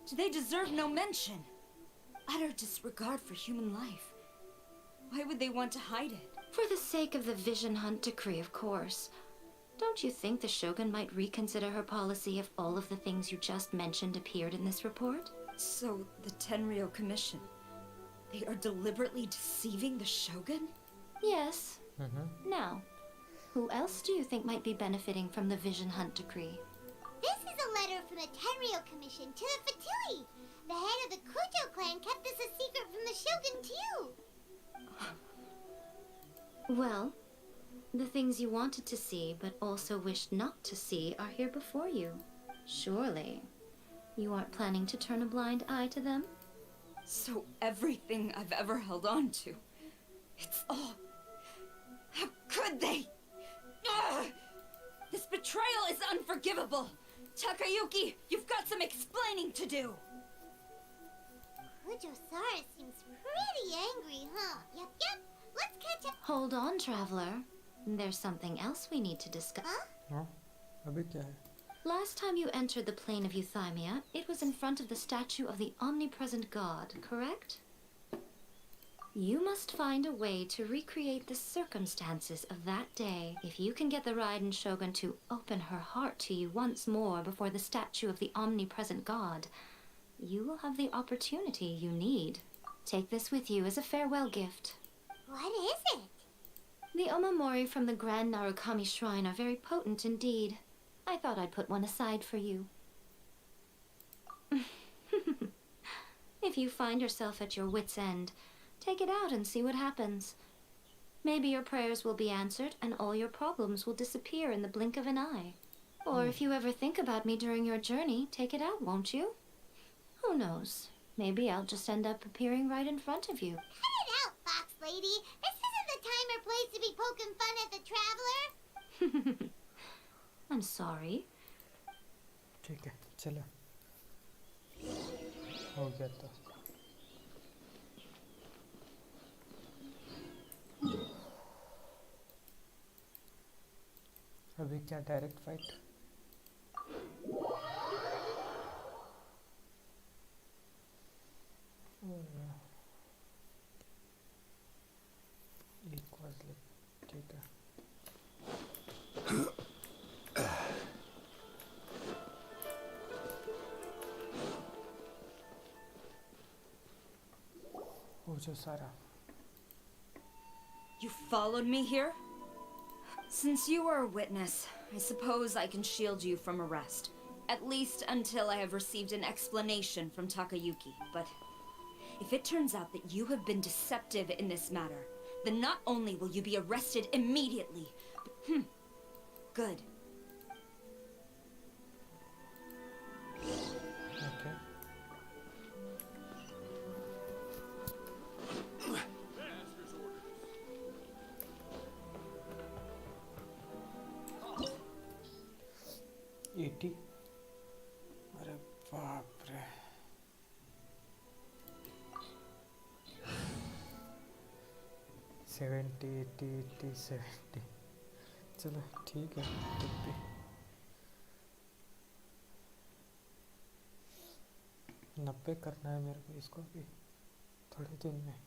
Do they deserve no mention? Utter disregard for human life. Why would they want to hide it? For the sake of the Vision Hunt decree, of course. Don't you think the Shogun might reconsider her policy if all of the things you just mentioned appeared in this report? So, the Tenryou Commission, they are deliberately deceiving the Shogun? Yes. Now, who else do you think might be benefiting from the Vision Hunt decree? This is a letter from the Tenryou Commission to the Fatui. the head of the Kujo clan kept this a secret from the Shogun, too. Well, the things you wanted to see but also wished not to see are here before you. Surely, you aren't planning to turn a blind eye to them? So everything I've ever held on to, it's all... How could they? Ugh! This betrayal is unforgivable! Takayuki, you've got some explaining to do! Kujo-Sara seems pretty angry, huh? Yep. Let's catch up. Hold on, traveler. There's something else we need to discuss. Huh? हाँ अभी क्या है? Last time you entered the plane of Euthymia, it was in front of the statue of the omnipresent god, correct? You must find a way to recreate the circumstances of that day. If you can get the Raiden Shogun to open her heart to you once more before the statue of the omnipresent god, you will have the opportunity you need. Take this with you as a farewell gift. What is it? The omamori from the Grand Narukami Shrine are very potent indeed. I thought I'd put one aside for you. If you find yourself at your wit's end, take it out and see what happens. Maybe your prayers will be answered and all your problems will disappear in the blink of an eye. Or if you ever think about me during your journey, take it out, won't you? Who knows? Maybe I'll just end up appearing right in front of you. Cut it out, Fox Lady. This isn't the time or place to be poking fun at the traveler. I'm sorry. ठीक है चलो हो गया तो अभी क्या direct fight equally ठीक है Kujo-Sara. You followed me here? Since you are a witness, I suppose I can shield you from arrest. At least until I have received an explanation from Takayuki. But if it turns out that you have been deceptive in this matter, then not only will you be arrested immediately, but, good. Okay. Eighty अरे बाप रे 70 80 80 70 चलो ठीक है तब भी नब्बे करना है मेरे को इसको भी थोड़े दिन में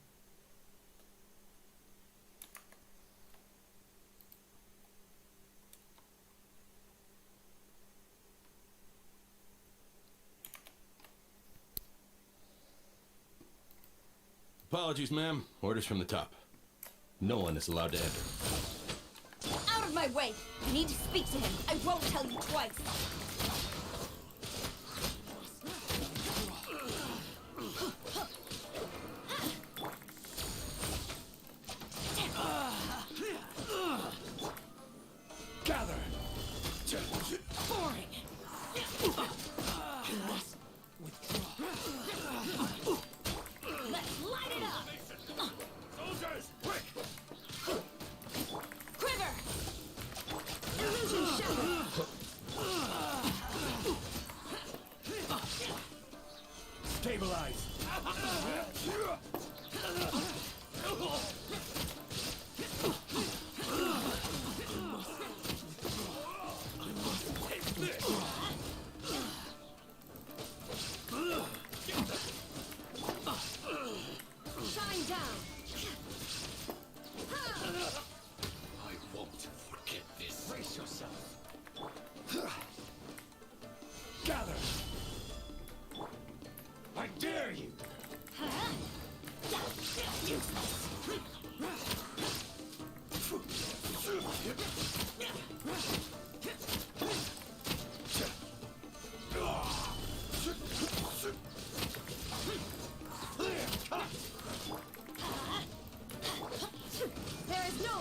Apologies, ma'am. Orders from the top. No one is allowed to enter. Out of my way! I need to speak to him. I won't tell you twice. Gather! Boring! Let's light it up! Soldiers, quick! Quiver! Illusion shatter! Stabilize!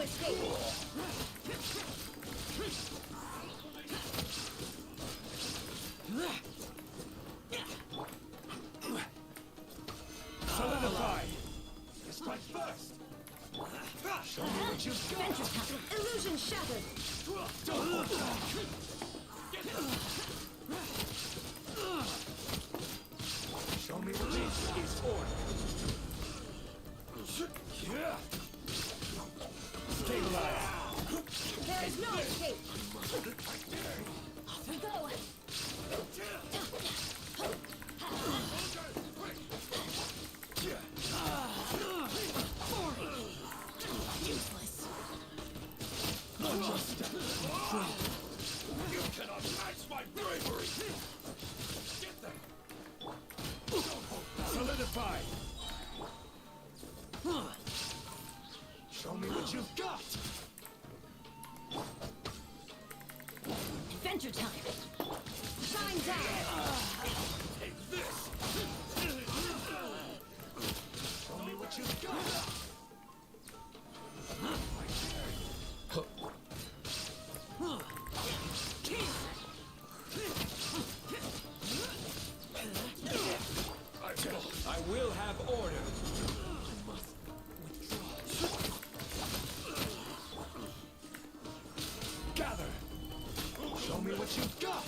escape! Solidify! Strike first! Show me what you've got! Venture time! Illusion shattered! Show me what this is order! Stabilize! There is no escape! Off we go! Useless. You cannot match my bravery! Get them! Solidify! Show me what you've got! Adventure time! Shine down! Take this! Show me what you've got! I will have order. I must withdraw. Gather. Show me what you've got.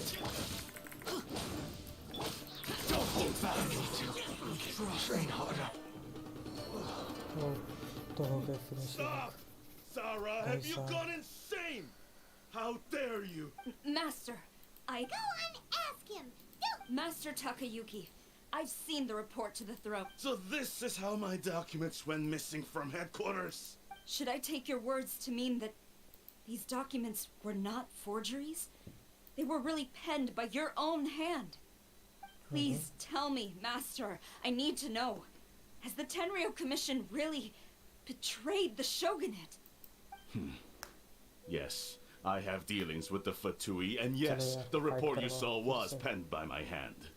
Don't hold back. I need to withdraw. Train harder. तो हो गया finish Stop! Sarah, have you gone insane? How dare you? Master, I... Go and ask him. Master Takayuki, I've seen the report to the throne. So this is how my documents went missing from headquarters? Should I take your words to mean that these documents were not forgeries? They were really penned by your own hand. Please tell me, Master. I need to know. Has the Tenryou Commission really betrayed the shogunate? Yes, I have dealings with the Fatui, and yes, the report you saw was penned by my hand.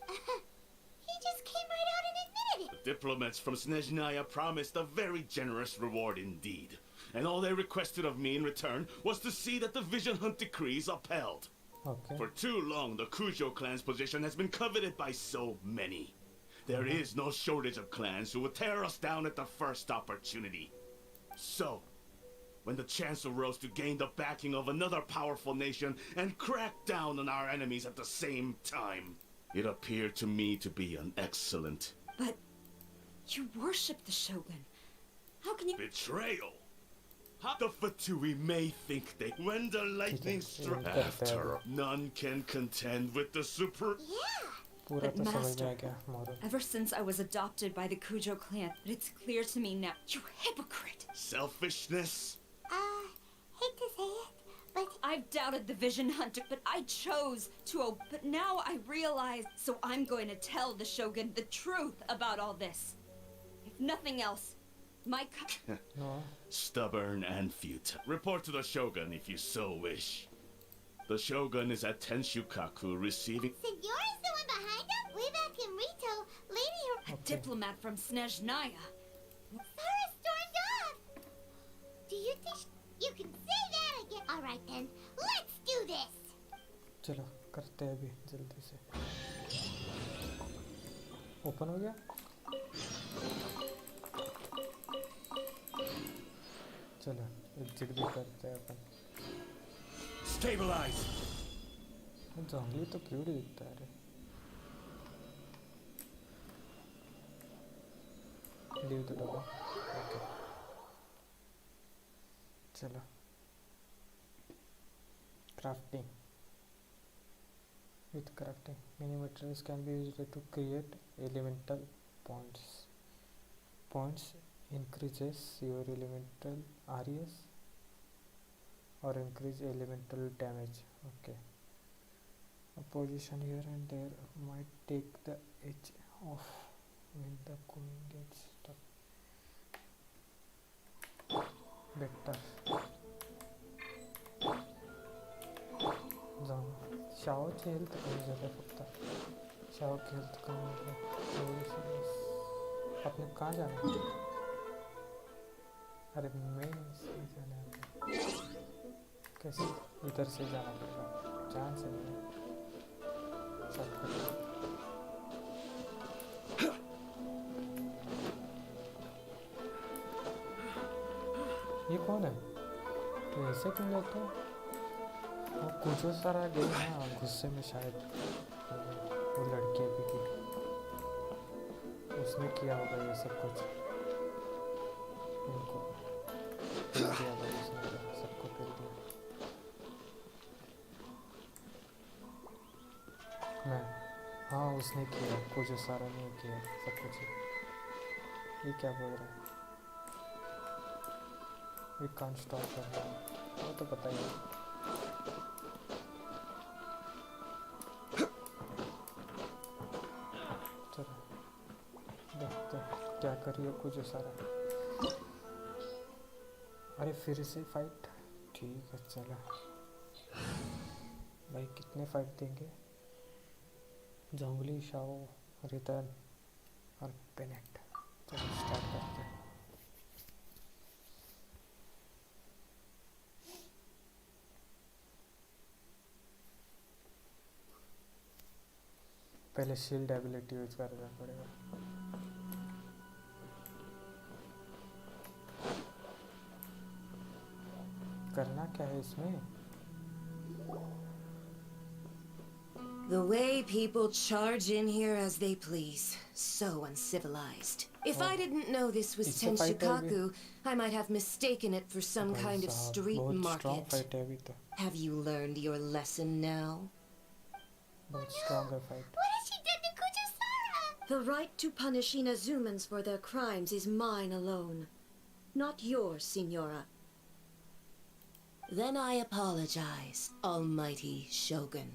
He just came right out and admitted it. The diplomats from Snezhnaya promised a very generous reward indeed. And all they requested of me in return was to see that the Vision Hunt decrees upheld. Okay. For too long, the Kujo clan's position has been coveted by so many. There is no shortage of clans who would tear us down at the first opportunity. So, when the chance arose to gain the backing of another powerful nation and crack down on our enemies at the same time, it appeared to me to be an excellent... But you worship the shogun. How can you... Betrayal? The Fatui may think they... When the lightning struck after, none can contend with the super... Yeah! But Master, ever since I was adopted by the Kujo clan, it's clear to me now, you hypocrite! Selfishness? Hate to say it, but... I've doubted the Vision Hunter, but I chose to but now I realize, so I'm going to tell the Shogun the truth about all this. If nothing else, my Stubborn and futile. Report to the Shogun if you so wish. The Shogun is at Tenshukaku receiving... Senor is the one behind him? Way back in Rito, Lady... A diplomat from Snezhnaya. Sarah stormed off! Do you think you can say that again? Alright then, let's do this! चलो करते हैं अभी जल्दी से open हो गया चलो exit भी करते हैं अपन Stabilize! जंगली तो क्यूट दिखता है रे लीव द डबल ओके चलो crafting with crafting many materials can be used to create elemental points increases your elemental res or increase elemental damage okay a position here and there might take the edge off when the coin gets stuck better शाओची health कमी झालं फक्त Shao की health कमी झाली थोडीशी अपने कहाँ जाना अरे मेन से जाना है कैसे इधर से जाना पड़ेगा चांस है शॉर्टकट ये कौन है तो ऐसे क्यों लेते हो वो कुछ सारा गई हाँ गुस्से में शायद वो लड़की अभी की उसने किया होगा ये सब कुछ इनको पेल दिया भाई उसने सबको पेल दिया मैं हाँ उसने किया कुछ सारा नहीं किया सब कुछ ये क्या बोल रहा है वी कांट स्टॉप करना वो तो पता ही है चलो देखते क्या कर रही हो कुछ सारा अरे फिर से फाइट ठीक है चला भाई कितने फाइट देंगे जंगली शाओ रिटर्न और पेनेट चलो स्टार्ट करते हैं पहले शील्ड एबिलिटी यूज करना पड़ेगा करना क्या है इसमें The way people charge in here as they please. So uncivilized. If I didn't know this was Tenshikaku, I might have mistaken it for some kind of street market. Have you learned your lesson now? Stronger fight. What has she done to Kujo-Sara? The right to punish Inazumans for their crimes is mine alone. Not yours, Signora. Then I apologize, Almighty Shogun.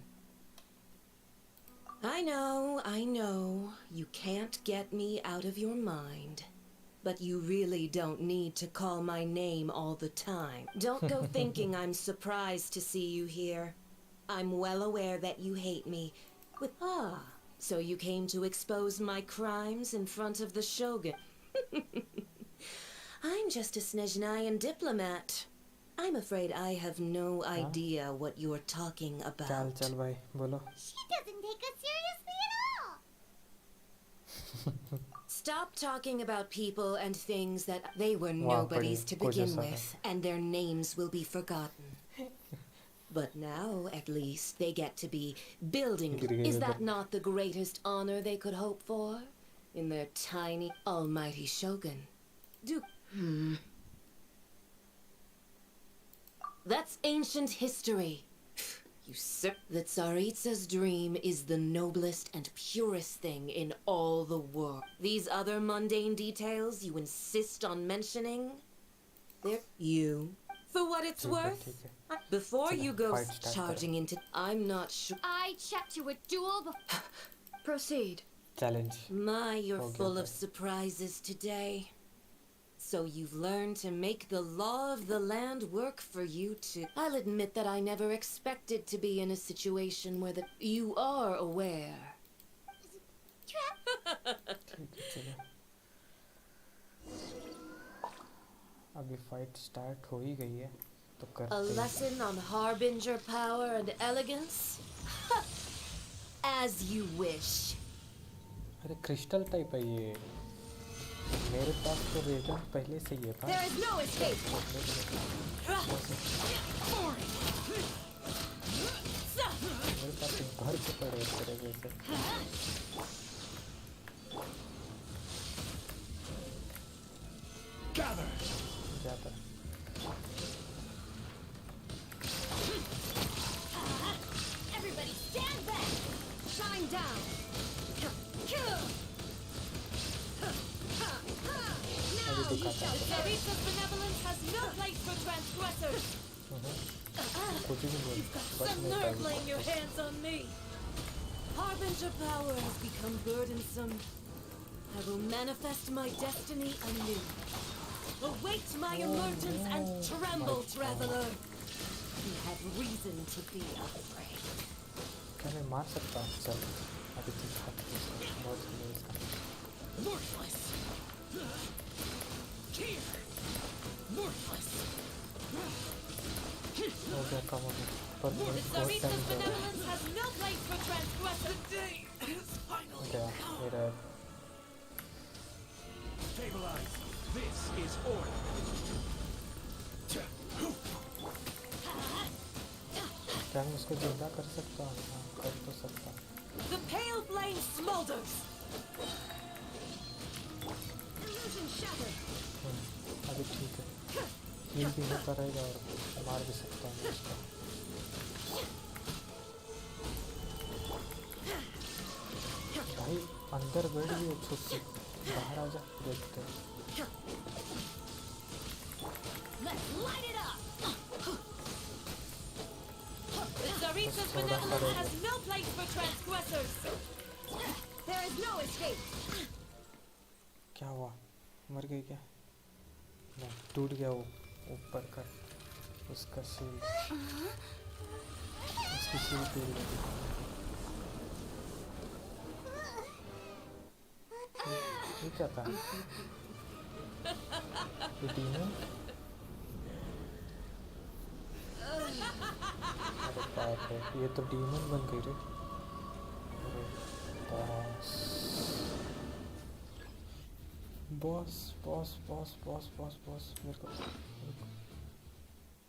I know, you can't get me out of your mind. But you really don't need to call my name all the time. Don't go thinking I'm surprised to see you here. I'm well aware that you hate me. So you came to expose my crimes in front of the Shogun. I'm just a Snezhnayan diplomat. I'm afraid I have no idea what you're talking about. चल भाई बोलो She doesn't take us seriously at all. Stop talking about people and things that they were nobodies to begin with, and their names will be forgotten. But now, at least, they get to be building. Is that not the greatest honor they could hope for? In their tiny, almighty Shogun. That's ancient history. You sir. The Tsaritsa's dream is the noblest and purest thing in all the world. These other mundane details you insist on mentioning? They're you. For what it's worth, before you go charging into... I'm not sure... I checked you a duel before... Proceed. Challenge. My, you're full of surprises today. So you've learned to make the law of the land work for you too. I'll admit that I never expected to be in a situation where you are aware. अभी fight start हो ही गई है तो करते A lesson on harbinger power and elegance? As you wish. अरे crystal type है ये मेरे पास तो रेजन पहले से ही था There is no escape. मेरे पास भर के पड़े इस तरह जैसे Gather. जाता Everybody stand back! Shine down! अभी दिखाता हूँ Tsaritsa's benevolence has no place for transgressors. कुछ भी बोल You've got some nerve laying your hands on me. Harbinger power has become burdensome. I will manifest my destiny anew. Await my emergence and tremble, traveler. You have reason to be afraid. क्या मैं मार सकता हूँ चल अभी दिखाता हूँ बहुत नहीं इसका Worthless. Here. हो गया कम हो गया पर बहुत Tsarita's टाइम लगा benevolence has no place for transgressors. गया मेरा Stabilize. This is order. क्या मैं उसको जिंदा कर सकता हूँ हाँ कर तो सकता हूँ The pale flame smolders. Illusion shattered. अभी ठीक है हील भी होता रहेगा और मार भी सकता हूँ मैं उसको भाई अंदर बैठ गई छुप के बाहर आ जा देखते हैं Let's light it up. Tsarita's थोड़ा सा benevolence रहेगा has no place for transgressors. There is no escape. क्या हुआ मर गई क्या नहीं टूट गया वो ऊपर का उसका शील्ड उसकी शील्ड टूट गई ये क्या था ये डीमन अरे बाप रे ये तो डीमन बन गई रे अरे boss boss boss boss boss boss boss मेरे को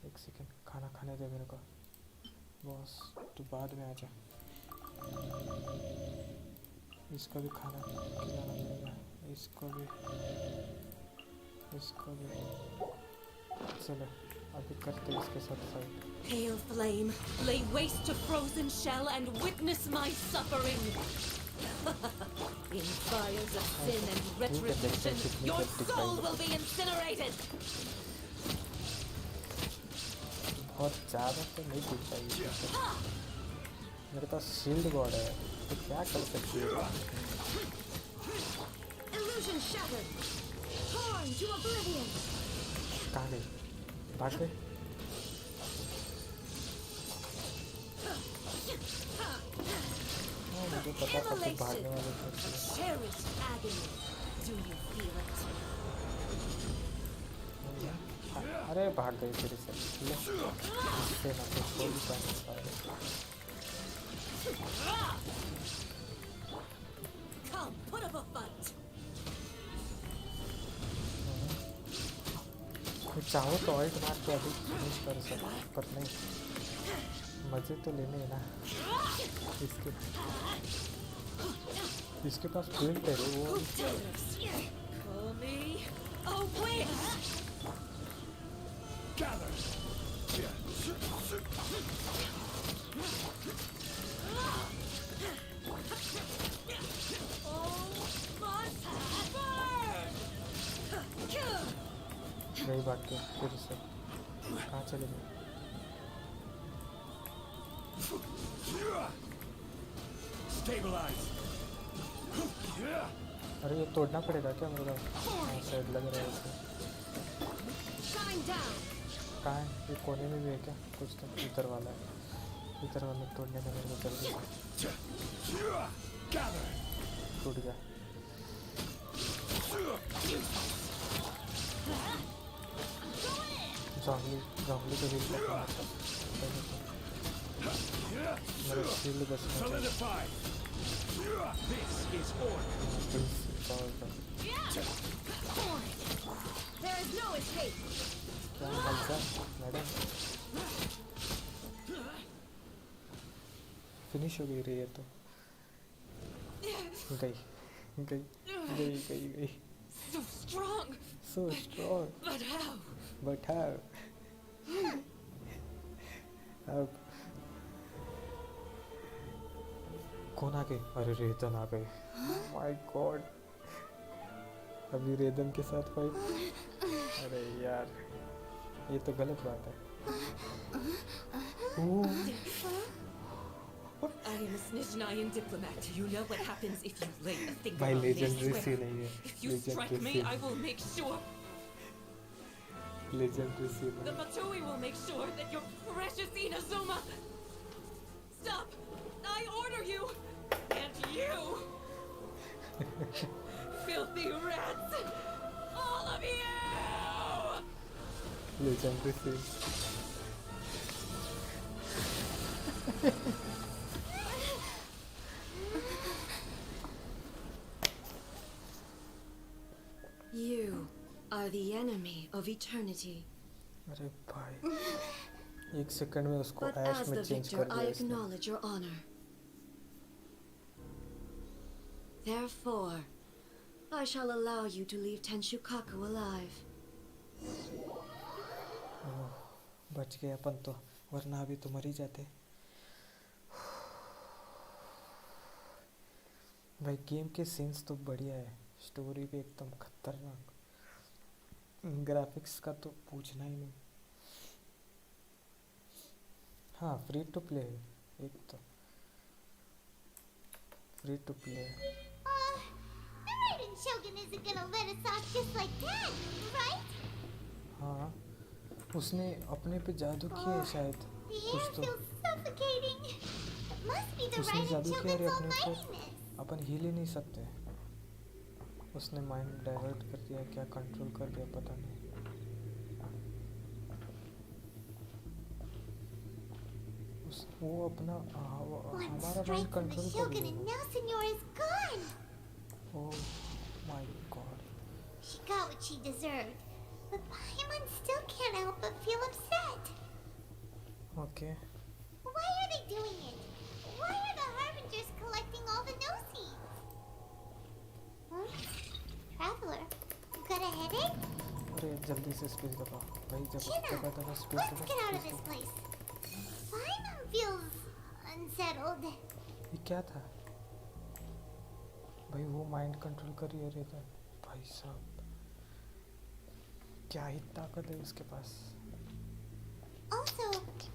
एक सेकंड खाना खाने दे मेरे को बॉस तू बाद में आ जा इसका भी खाना खिलाना पड़ेगा इसको भी चलो अभी करते हैं इसके साथ fight Pale flame, lay waste to frozen shell and witness my suffering. In fires of sin and retribution, your soul will be incinerated. बहुत ज़्यादा तो नहीं दिख चाहिए मेरे पास शील्ड गॉड है तो क्या कर सकती है Illusion shattered. Torn to oblivion. कहाँ गई भाग गई मुझे पता था कि भागने वाले थे Cherished agony. Do you feel it? अरे भाग गई फिर से ले इससे ना कुछ हो भी पाए Come, put up a fight. चाहो तो ऑल्ट मार के अभी फिनिश कर सकते पर नहीं मजे तो लेने हैं ना इसके पास फील्ड है वो Call me a witch. Gather. गई भाग के फिर से कहाँ चले गए Stabilize. अरे ये तोड़ना पड़ेगा क्या मेरे को शायद लग रहा है इसमें Shine down. कहाँ है ये कोने में भी है क्या कुछ तो इधर वाला है इधर वाला तोड़ने का मेरे को जल्दी टूट गया जॉन्गली को हिल करना था मेरा शील्ड बचना Solidify. This is order. There is no escape. क्या हालचाल मैडम फिनिश हो गई रही है तो गई गई गई गई गई So strong. But how? अब कौन आ गए अरे रेदन आ गए माय गॉड अभी रेदन के साथ फाइट अरे यार ये तो गलत बात है I am a Snezhnayan diplomat. You know what happens if you lay a finger भाई on me, I legendary swear. scene है ये If you strike me, I will make sure. legendary scene The Matsui will make sure that your precious Inazuma. Stop! I order you! And you! Filthy rats! All of you! legendary scene. You are the enemy of eternity. अरे भाई 1 second में उसको But ash as में the change victor, कर I दिया इसने. acknowledge your honor. Therefore, I shall allow you to leave Tenshukaku alive. ओह, बच गए अपन तो, वरना अभी तो मर ही जाते. भाई गेम के सीन्स तो बढ़िया है, स्टोरी भी एकदम खतरनाक, ग्राफिक्स का तो पूछना ही नहीं. हाँ फ्री टू प्ले है, एक तो फ्री टू प्ले है. The Raiden Shogun isn't gonna let us off just like that, right? हाँ उसने अपने पे जादू किया है शायद, The कुछ air तो feels suffocating. It must be the उसने Raiden जादू किया रे Shogun's अपने ऊपर, almightiness. अपन हिल ही नहीं सकते. उसने माइंड डाइवर्ट कर दिया, क्या कंट्रोल कर दिया पता नहीं. वो अपना One हमारा strike mind from the control कर Shogun and लिया. now Senora is gone. Oh my God. She got what she deserved. But Paimon still can't help but feel upset. Okay Why are they doing it? Why are the Harbingers collecting all the no-seeds? Huh? Traveler, you got a headache? अरे जल्दी से space दबा भाई, जब Chino, दबा space let's दबा get out of space this दबा. place. Paimon feels unsettled. ये क्या था भाई? वो माइंड कंट्रोल कर रही है था भाई साहब, क्या ही ताकत है उसके पास. Also,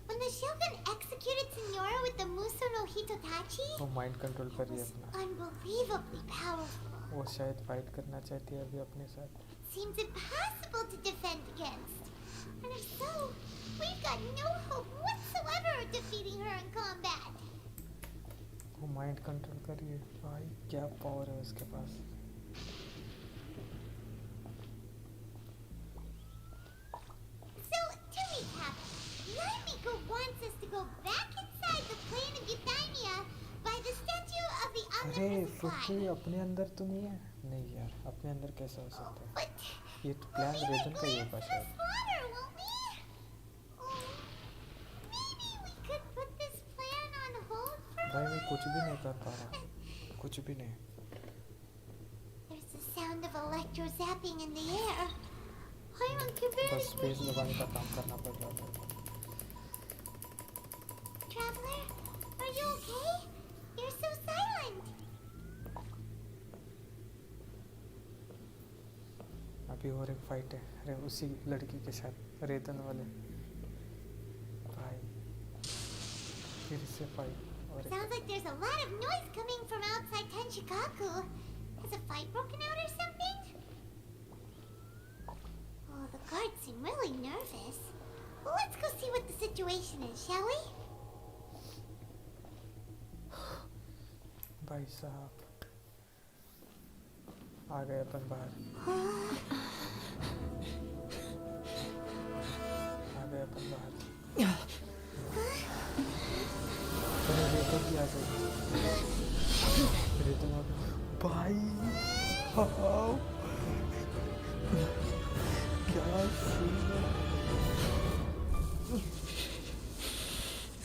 when the Shogun executed Senora with the Muso no Hitotachi, वो माइंड कंट्रोल कर it रही है was अपना. unbelievably powerful. वो शायद फाइट करना चाहती है अभी अपने साथ. Seems impossible to defend against. And if so, we've got no hope whatsoever of defeating her in combat. वो माइंड कंट्रोल कर रही है भाई, क्या पावर है उसके पास. So, to recap, Naimiko wants us to go back inside the plane of Euthymia by the statue of the अरे omnipresent Frooti God. अपने अंदर तो नहीं है. नहीं यार, अपने अंदर कैसा हो सकता है? But ये तो प्लान we'll रेजन का ही leave होगा the शायद. slaughter, won't we? Oh, maybe we could put this plan on hold for a भाई मैं कुछ भी while? नहीं कर पा रहा, कुछ भी नहीं. There's the sound of electro zapping in the air. Paimon can barely बस स्पेस breathe. दबाने का काम करना पड़ रहा था. Traveler, are you okay? You're so silent. अभी और एक फाइट है, अरे उसी लड़की के साथ, रेतन वाले भाई. फिर से फाइट और एक. Sounds like there's a lot of noise coming from outside Tenshikaku. Has a fight broken out or something? Oh, the guards seem really nervous. Well, let's go see what the situation is, shall we? भाई साहब आ गए अपन बाहर, आ गए अपन बाहर. अरे रेतन भी आ गई, रेतन आ गई भाई साहब, क्या सीन है.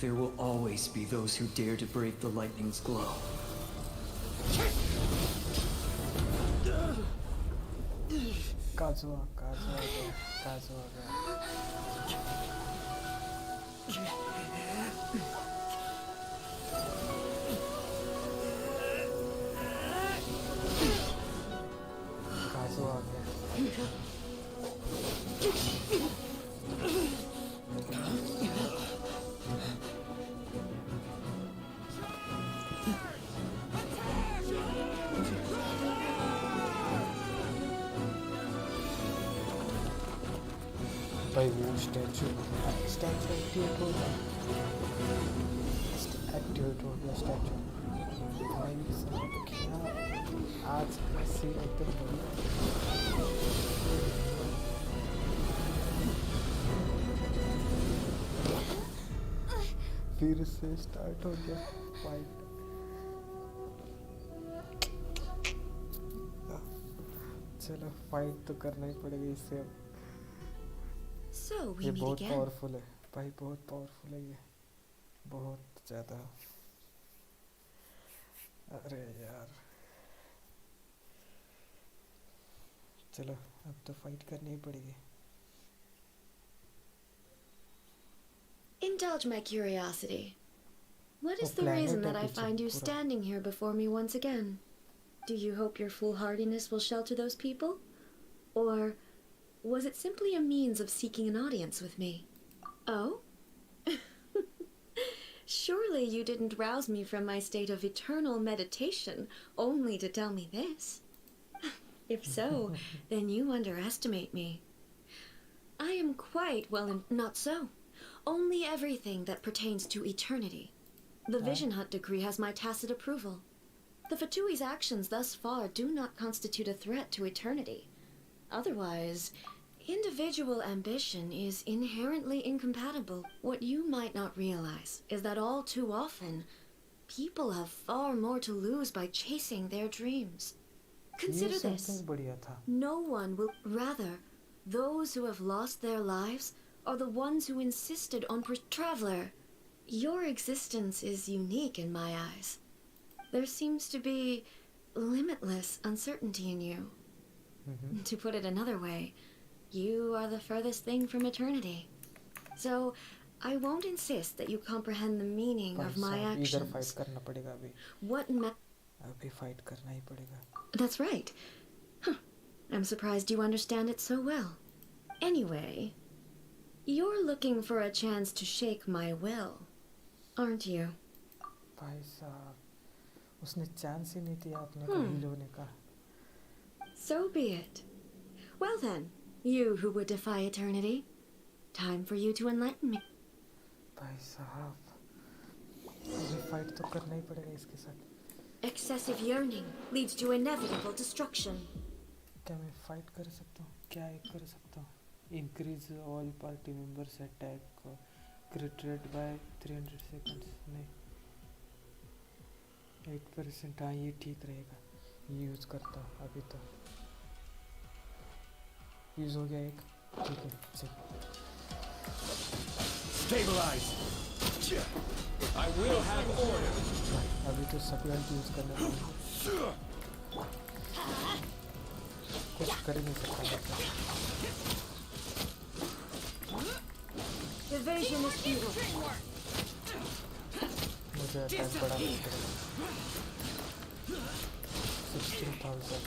There will always be those who dare to brave the lightning's glow. काजू आ गया, काजू आ गया. काजू आ गया. भाई वो स्टैचू एक्टिवेट हो गया, एक्टिवेट हो गया स्टैचू. भाई साहब क्या आज का सीन एकदम बढ़िया. फिर से स्टार्ट हो गया फाइट। चलो फाइट तो करना ही पड़ेगा इससे अब। So we ये meet बहुत again. पावरफुल है भाई, बहुत पावरफुल है ये, बहुत ज़्यादा। अरे यार चलो अब तो फाइट करनी ही पड़ेगी। Indulge my curiosity. What is Oh, the planet reason that I episode find you pura. standing here before me once again? Do you hope your foolhardiness will shelter those people? Or was it simply a means of seeking an audience with me? Oh? Surely you didn't rouse me from my state of eternal meditation only to tell me this. If so, then you underestimate me. I am quite not so. Only everything that pertains to eternity. The Vision Hunt decree has my tacit approval. The Fatui's actions thus far do not constitute a threat to eternity. Otherwise, individual ambition is inherently incompatible. What you might not realize is that all too often, people have far more to lose by chasing their dreams. Consider this. No one will... Rather, those who have lost their lives are the ones who insisted on... Traveler, your existence is unique in my eyes. There seems to be limitless uncertainty in you. To put it another way, you are the furthest thing from eternity. So, I won't insist that you comprehend the meaning of my actions. What अभी fight करना ही पड़ेगा। That's right. Huh. I'm surprised you understand it so well. Anyway, you're looking for a chance to shake my will, aren't you? भाई साहब, उसने chance ही नहीं दिया अपने को हील होने का। So be it. Well then, you who would defy eternity, time for you to enlighten me. भाई साहब, अभी फाइट तो करना ही पड़ेगा इसके साथ। Excessive yearning leads to inevitable destruction. क्या मैं फाइट कर सकता हूँ? क्या एक कर सकता हूँ? Increase all party members attack crit rate by 300 seconds. नहीं, 8%। हाँ ये ठीक रहेगा, ये यूज़ करता हूँ अभी तो। यूज़ हो गया एक, ठीक है चल। Stabilize. I will have order. अभी तो सभी अल्ट यूज़ करना पड़ेगा, कुछ कर ही नहीं सकता। Evasion is futile. मुझे अटैक बढ़ाना पड़ेगा। 16,000।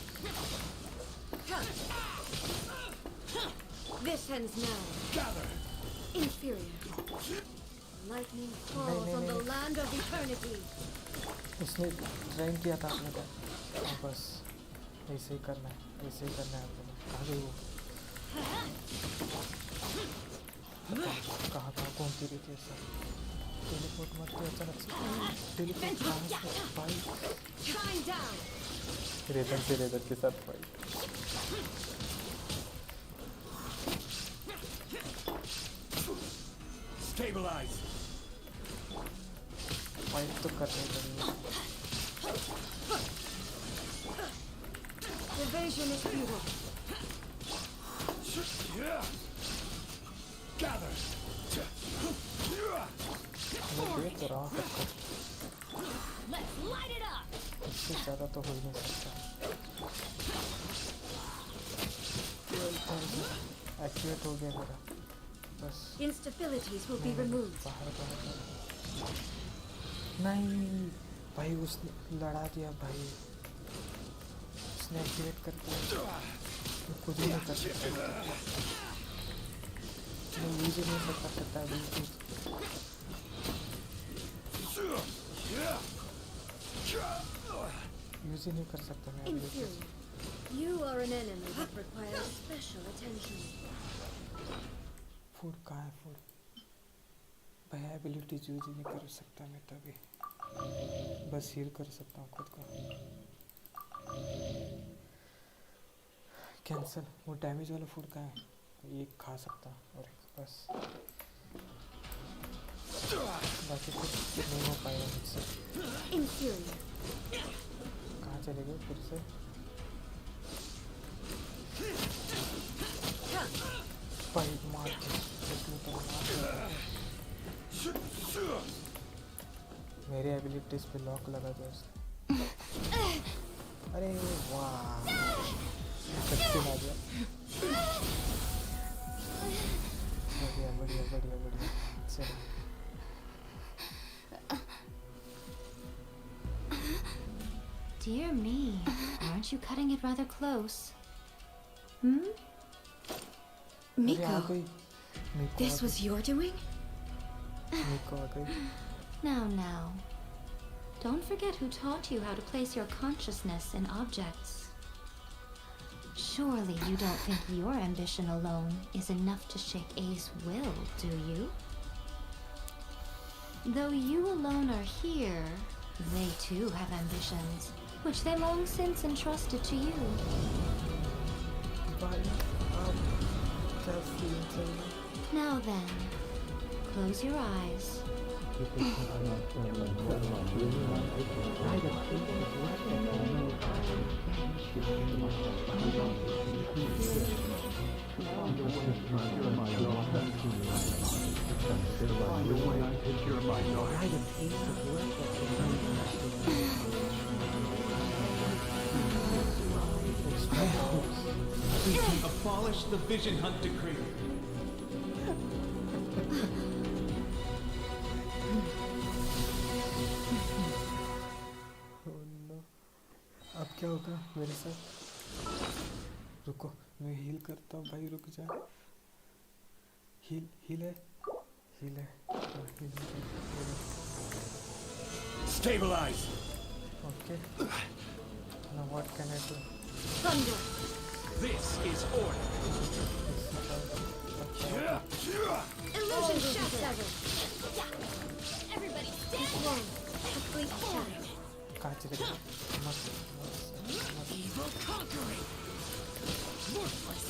This ends now. Gather. Inferior. Lightning falls on the land of eternity. उसने ट्रेन किया था अपने को। हाँ बस ऐसे ही करना है, ऐसे ही करना है अपने। कहाँ गई वो? कहाँ कहाँ घूमती रही थी ऐसा? टेलीपोर्ट मत किया अचानक से। टेलीपोर्ट कहाँ से? भाई रेदर के साथ फाइट। Stabilize. फाइट तो करनी पड़ेगी। Evasion is futile. Gather. मैं देख रहा हूँ सबको। Let's light it up. इससे ज़्यादा तो हो ही नहीं सकता। एक्टिवेट हो गया मेरा, बस। Instabilities will be removed. नहीं भाई, उसने लड़ा दिया भाई, उसने एक्टिवेट कर दिया। मैं कुछ नहीं कर सकता, मैं यूज ही नहीं कर सकता बिल्कुल। यूज ही नहीं कर सकता मैं Inferior. You are an enemy that requires special attention. Food कहाँ है? फूड भाई, एबिलिटीज यूज ही नहीं कर सकता मैं तभी, बस हील कर सकता हूँ खुद को। कैंसल। वो डैमेज वाला फूड कहाँ है? ये खा सकता हूँ और बस। बाकी कुछ नहीं हो पाएगा मुझसे। Inferior. कहाँ चले गए फिर से? भाई मार मेरे एबिलिटीज पे लॉक लगा दो। अरे वाह सक्सेस आ गया। बढ़िया बढ़िया बढ़िया बढ़िया चलो। Dear me, aren't you cutting it rather close? Hmm? अरे आ Miko, गई। Miko this uh was your doing? गई। Miko आ गई। Now. Don't forget who taught you how to place your consciousness in objects. Surely you don't think your ambition alone is enough to shake A's will, do you? Though you alone are here, they too have ambitions, which they long since entrusted to you. भाई अब क्या scene चल रहा है? Now then, close your eyes. Abolish the Vision Hunt Decree. अब क्या होगा मेरे साथ? रुको मैं हील करता हूँ भाई, रुक जा। हील हील है हील है Stabilize. Okay now what can I do? Thunder. This is order. Illusion shatter. Everybody stand. Complete shadow. कहाँ चले गए? मस्त Evil conquering. Worthless.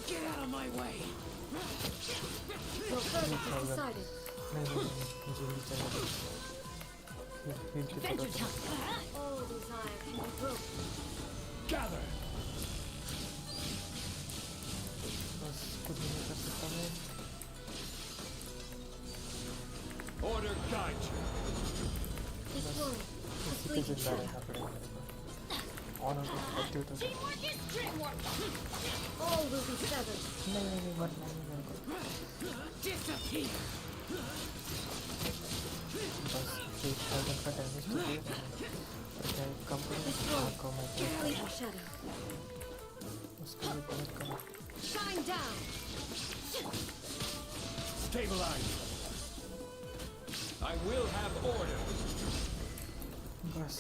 Get out of my way. Your verdict is decided. नहीं मुझे heal चाहिए। Heal की Venture जरूरत है। time. All desire can be broken. Gather. बस कुछ नहीं कर सकता मैं। Order guide you. This world. इसी पे जिंदा रहना पड़ेगा मेरे को। ऑन हो गया एक्टिवेट हो गया। All will be severed. नहीं मरना नहीं मेरे को। Disappear. बस 3000 का डैमेज तो दिया था। क्या कम को मैं Complete shadow. उसको भी बहुत कम। Shine down. Stabilize. I will have order. बस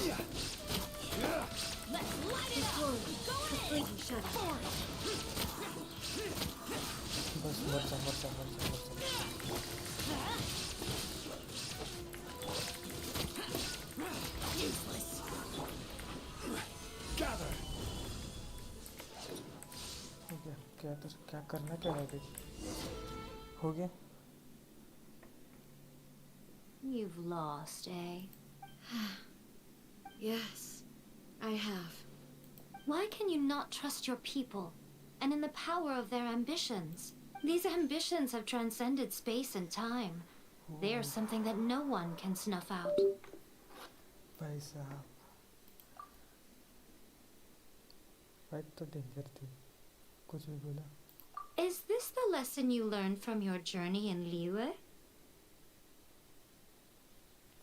Let's light it up. Complete shadow. बस मर जा। Useless. Gather. हो गया क्या तो क्या करना क्या है अभी? हो गया? You've lost, eh? Yes, I have. Why can you not trust your people and in the power of their ambitions? These ambitions have transcended space and time. They are something that no one can snuff out. भाई साहब fight तो danger थी, कुछ भी बोला। Is this the lesson you learned from your journey in Liyue?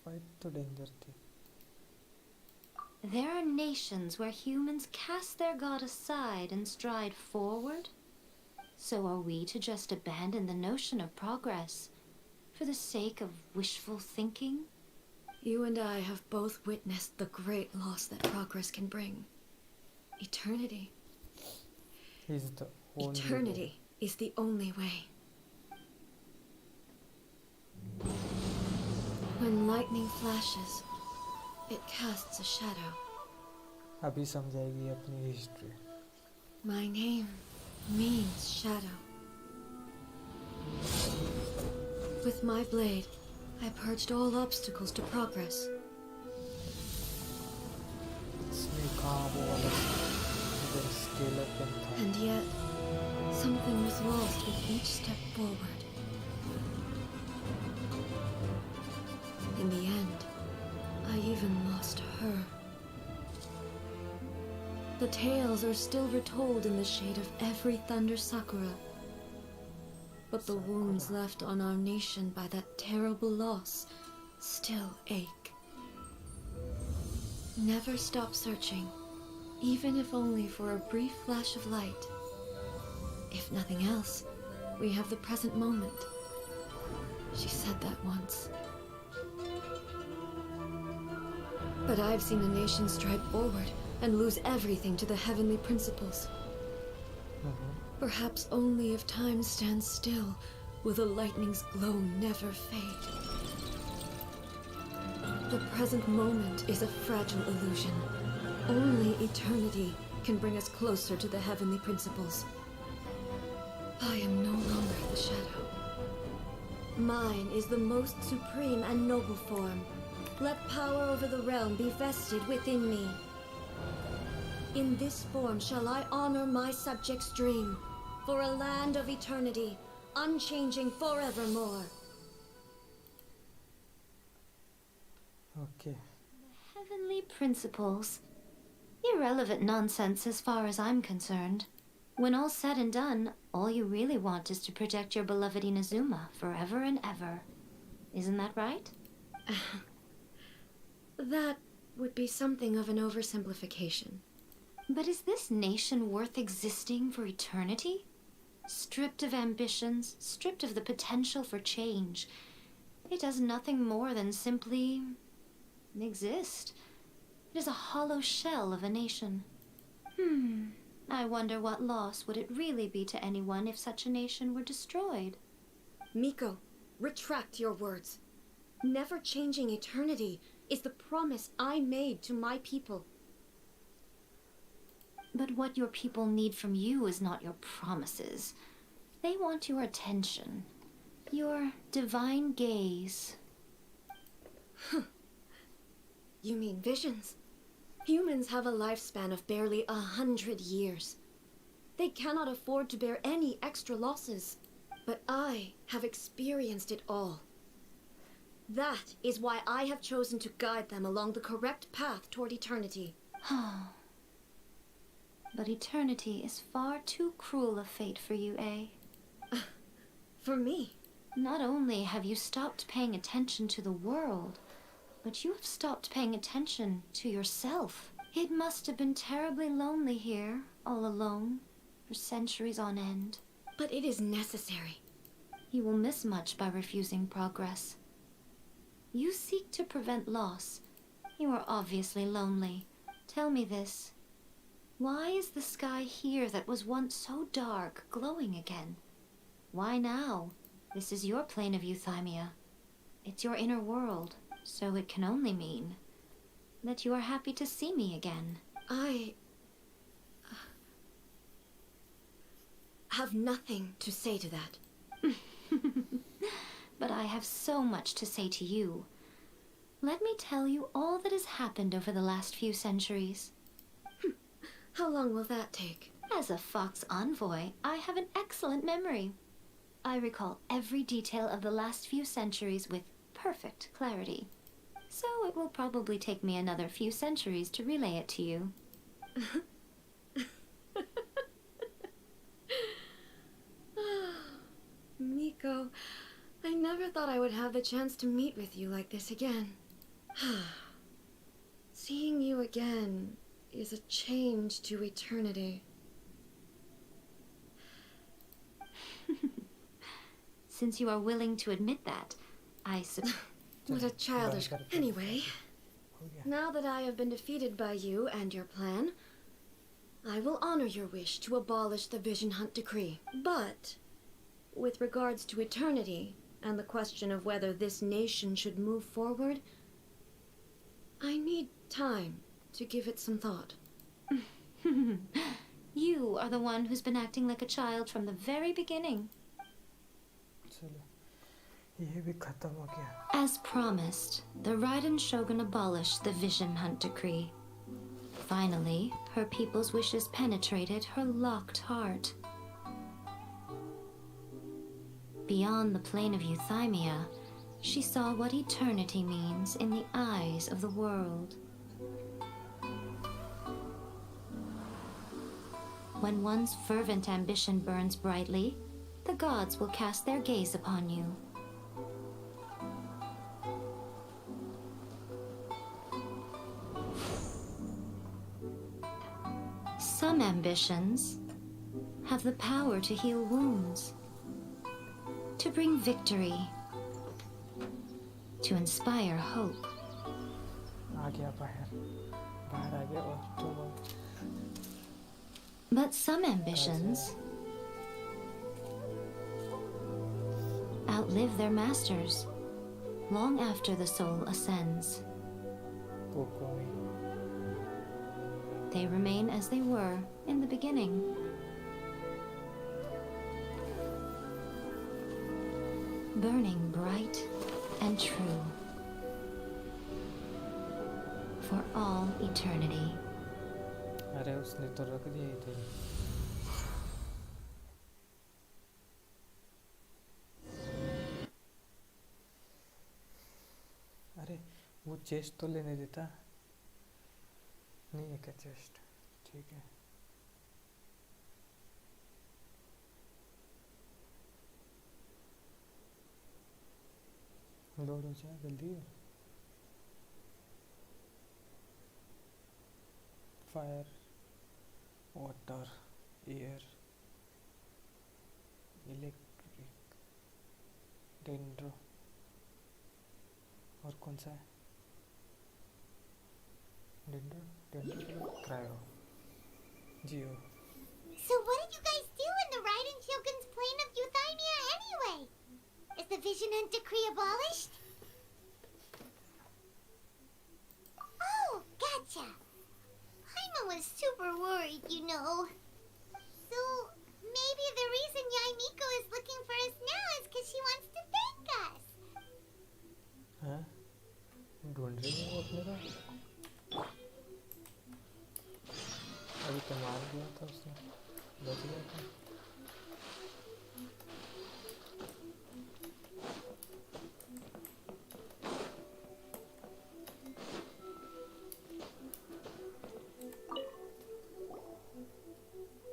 Fight तो danger थी। There are nations where humans cast their god aside and stride forward. So are we to just abandon the notion of progress for the sake of wishful thinking? You and I have both witnessed the great loss that progress can bring. Eternity. He's the only Eternity is the only way. When lightning flashes, it casts a shadow. अभी समझाएगी अपनी history. My name means shadow. With my blade, I purged all obstacles to progress. इसमें कहाँ वो वाला इधर scale up था. And yet, something was lost with each step forward. In the end, I even lost her. The tales are still retold in the shade of every Thunder Sakura. But the wounds left on our nation by that terrible loss still ache. Never stop searching, even if only for a brief flash of light. If nothing else, we have the present moment. She said that once. But I've seen a nation stride forward and lose everything to the heavenly principles. Perhaps only if time stands still will the lightning's glow never fade. The present moment is a fragile illusion. Only eternity can bring us closer to the heavenly principles. I am no longer the shadow. Mine is the most supreme and noble form. Let power over the realm be vested within me. In this form shall I honor my subjects' dream, for a land of eternity, unchanging forevermore. Okay. Heavenly principles. Irrelevant nonsense as far as I'm concerned. When all's said and done, all you really want is to protect your beloved Inazuma forever and ever. Isn't that right? That would be something of an oversimplification. But is this nation worth existing for eternity? Stripped of ambitions, stripped of the potential for change, it does nothing more than simply exist. It is a hollow shell of a nation. I wonder what loss would it really be to anyone if such a nation were destroyed? Miko, retract your words. Never changing eternity is the promise I made to my people. But what your people need from you is not your promises. They want your attention. Your divine gaze. You mean visions? Humans have a lifespan of barely 100 years. They cannot afford to bear any extra losses. But I have experienced it all. That is why I have chosen to guide them along the correct path toward eternity. But eternity is far too cruel a fate for you, eh? For me? Not only have you stopped paying attention to the world, but you have stopped paying attention to yourself. It must have been terribly lonely here, all alone, for centuries on end. But it is necessary. You will miss much by refusing progress. You seek to prevent loss. You are obviously lonely. Tell me this. Why is the sky here that was once so dark glowing again? Why now? This is your plane of euthymia. It's your inner world, so it can only mean that you are happy to see me again. I have nothing to say to that. But I have so much to say to you. Let me tell you all that has happened over the last few centuries. How long will that take? As a Fox envoy, I have an excellent memory. I recall every detail of the last few centuries with perfect clarity. So it will probably take me another few centuries to relay it to you. Miko, I never thought I would have the chance to meet with you like this again. Seeing you again is a change to eternity. Since you are willing to admit that, I suppose... What a childish... Anyway, now that I have been defeated by you and your plan, I will honor your wish to abolish the Vision Hunt Decree. But, with regards to eternity, and the question of whether this nation should move forward, I need time to give it some thought. You are the one who's been acting like a child from the very beginning. ये भी खत्म हो गया. As promised, the Raiden Shogun abolished the Vision Hunt Decree. Finally, her people's wishes penetrated her locked heart. Beyond the plane of Euthymia, she saw what eternity means in the eyes of the world. When one's fervent ambition burns brightly, the gods will cast their gaze upon you. Some ambitions have the power to heal wounds, to bring victory, to inspire hope. आ गया बाहर आ गया और तो But some ambitions outlive their masters long after the soul ascends. They remain as they were in the beginning. Burning bright and true for all eternity. अरे उसने तो रख दिया इधर. अरे वो चेस्ट तो लेने देता. नहीं है क्या चेस्ट? ठीक है. लोड हो जाए जल्दी. Fire, water, air, electric, dendro और कौन सा है? Dendro, cryo, Jio. So what did you guys do in the Raiden Shogun's plane of Euthymia anyway? Is the Vision Hunt Decree abolished? Oh, gotcha. Paimon was super worried, you know. So maybe the reason Yaimiko is looking for us now is because she wants to thank us. हाँ? ढूंढ रही है वो अपने को. अभी तो मार दिया था उसने. बच गया था.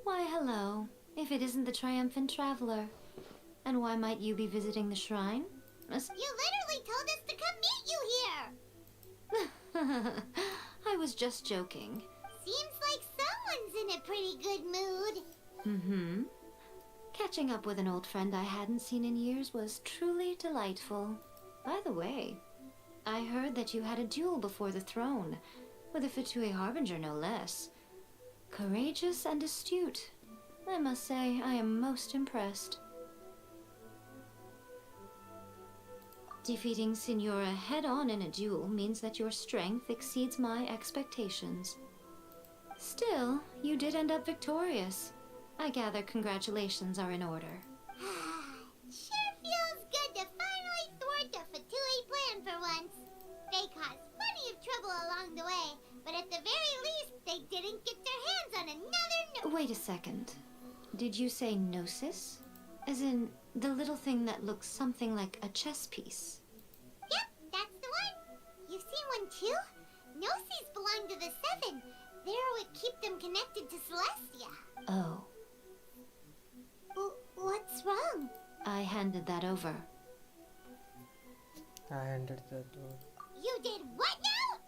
Why, hello, if it isn't the triumphant traveler. And why might you be visiting the shrine? You literally told us to come meet you here. I was just joking. Seems like someone's in a pretty good mood. Mm-hmm. Catching up with an old friend I hadn't seen in years was truly delightful. By the way, I heard that you had a duel before the throne, with a Fatui Harbinger no less. Courageous and astute. I must say, I am most impressed. Defeating Signora head-on in a duel means that your strength exceeds my expectations. Still, you did end up victorious. I gather congratulations are in order. Sure feels good to finally thwart the Fatui plan for once. They caused plenty of trouble along the way, but at the very least, they didn't get their hands on another Wait a second. Did you say gnosis? As in, the little thing that looks something like a chess piece? Yep, that's the one. You see one too? Gnosis belong to the Seven. They're what keep them connected to Celestia. Oh. What's wrong? I handed that over. I handed that over. You did what now?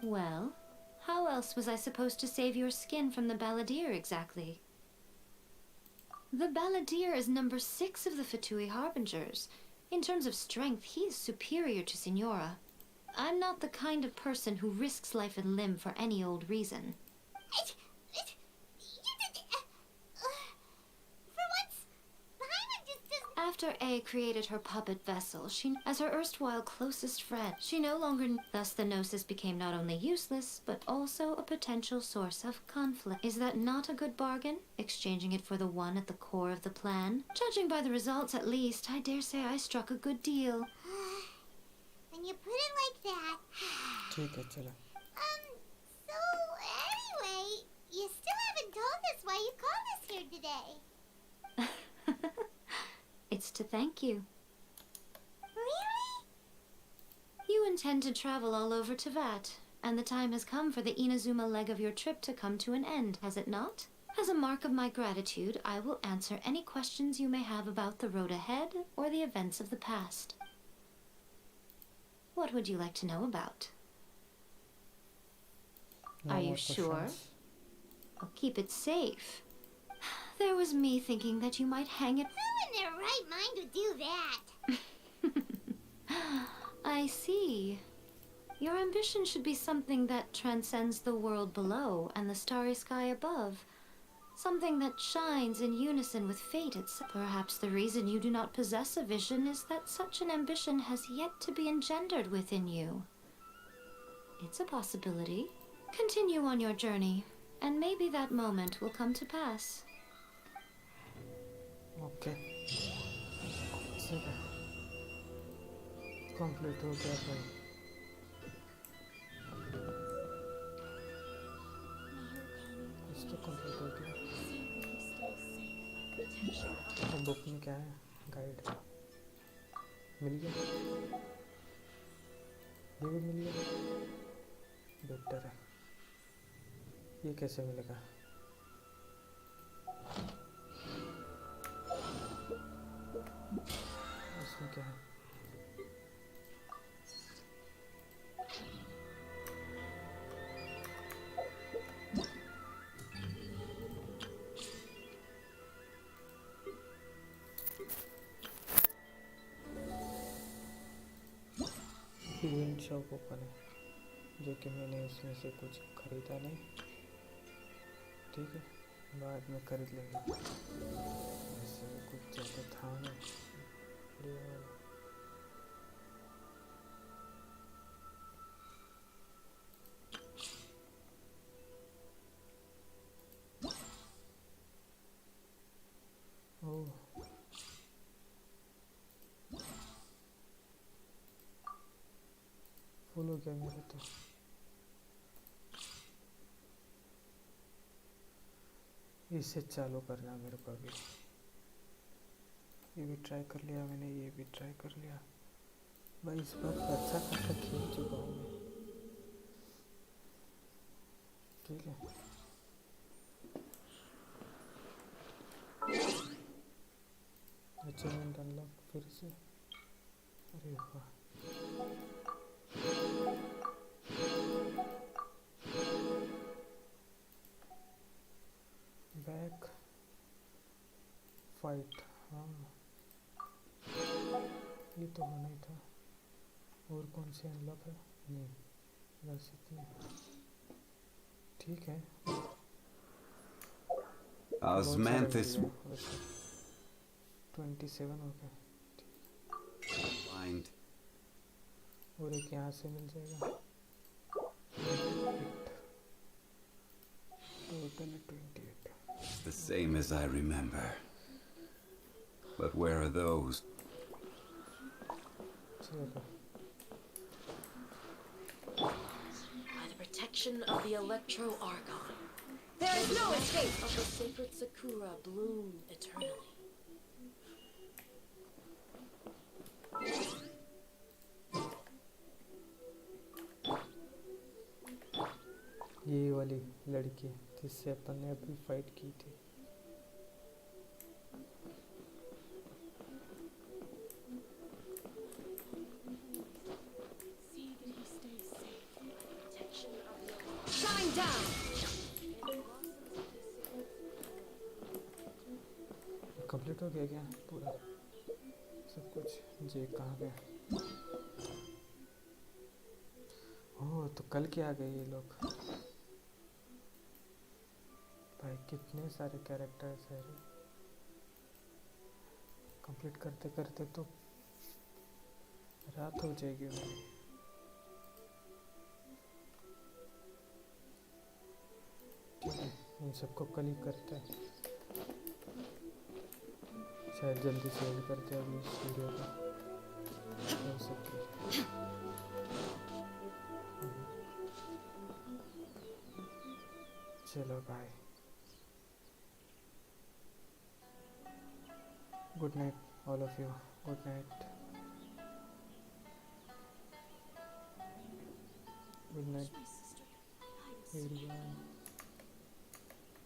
Well, how else was I supposed to save your skin from the Balladeer exactly? The Balladeer is number 6 of the Fatui Harbingers. In terms of strength, he is superior to Signora. I'm not the kind of person who risks life and limb for any old reason. After A created her puppet vessel, as her erstwhile closest friend, she no longer. Thus, the Gnosis became not only useless, but also a potential source of conflict. Is that not a good bargain? Exchanging it for the one at the core of the plan? Judging by the results, at least, I dare say I struck a good deal. When you put it like that. ठीक है चलो. So anyway, you still haven't told us why you called us here today. It's to thank you. Really? You intend to travel all over Teyvat, and the time has come for the Inazuma leg of your trip to come to an end, has it not? As a mark of my gratitude, I will answer any questions you may have about the road ahead or the events of the past. What would you like to know about? No Are you more sure? questions. I'll keep it safe. There was me thinking that you might hang it. Who in their right mind would do that? I see. Your ambition should be something that transcends the world below and the starry sky above. Something that shines in unison with fate itself. Perhaps the reason you do not possess a vision is that such an ambition has yet to be engendered within you. It's a possibility. Continue on your journey, and maybe that moment will come to pass. Okay ठीक है complete हो गया भाई. कुछ तो complete हो गया. तो बुक में क्या है? गाइड मिल गया. ये भी मिल गया. बेटर है. ये कैसे मिलेगा? इसमें क्या है? इवेंट शॉप ओपन है, जो कि मैंने इसमें से कुछ खरीदा नहीं. ठीक है, बाद में खरीद लेंगे. ऐसे कुछ ज़्यादा था नहीं. ओह फुल हो गया मेरा तो. इसे चालू करना मेरे को अभी. ये भी ट्राई कर लिया मैंने, ये भी ट्राई कर लिया भाई. इस बार अच्छा खासा खेल चुका हूँ मैं. ठीक है, अचीवमेंट अनलॉक फिर से. अरे वाह, बैक फाइट. हाँ ये तो होना ही था. और कौन से अनलॉक है? नहीं, बस इतने. ठीक है. Osmanthus 27 हो गया. blind. और एक यहाँ से मिल जाएगा. Total 28. The same as I remember. But where are those? चलो. By the protection of the Electro Archon, There is no escape. of the sacred Sakura bloom eternally. ये वाली लड़की जिससे अपन ने अभी फाइट की थी. See that he stays safe. Protection of the Shine down. Complete हो गया क्या पूरा सब कुछ? जे कहाँ गया? ओह तो कल के आ गए ये लोग. भाई कितने सारे कैरेक्टर्स हैं. कंप्लीट करते करते तो रात हो जाएगी भाई। ठीक है, इन सबको कल ही करते हैं, शायद जल्दी से एंड करते हैं अभी इस वीडियो को हो सके। चलो bye, good night all of you, good night, good night everyone.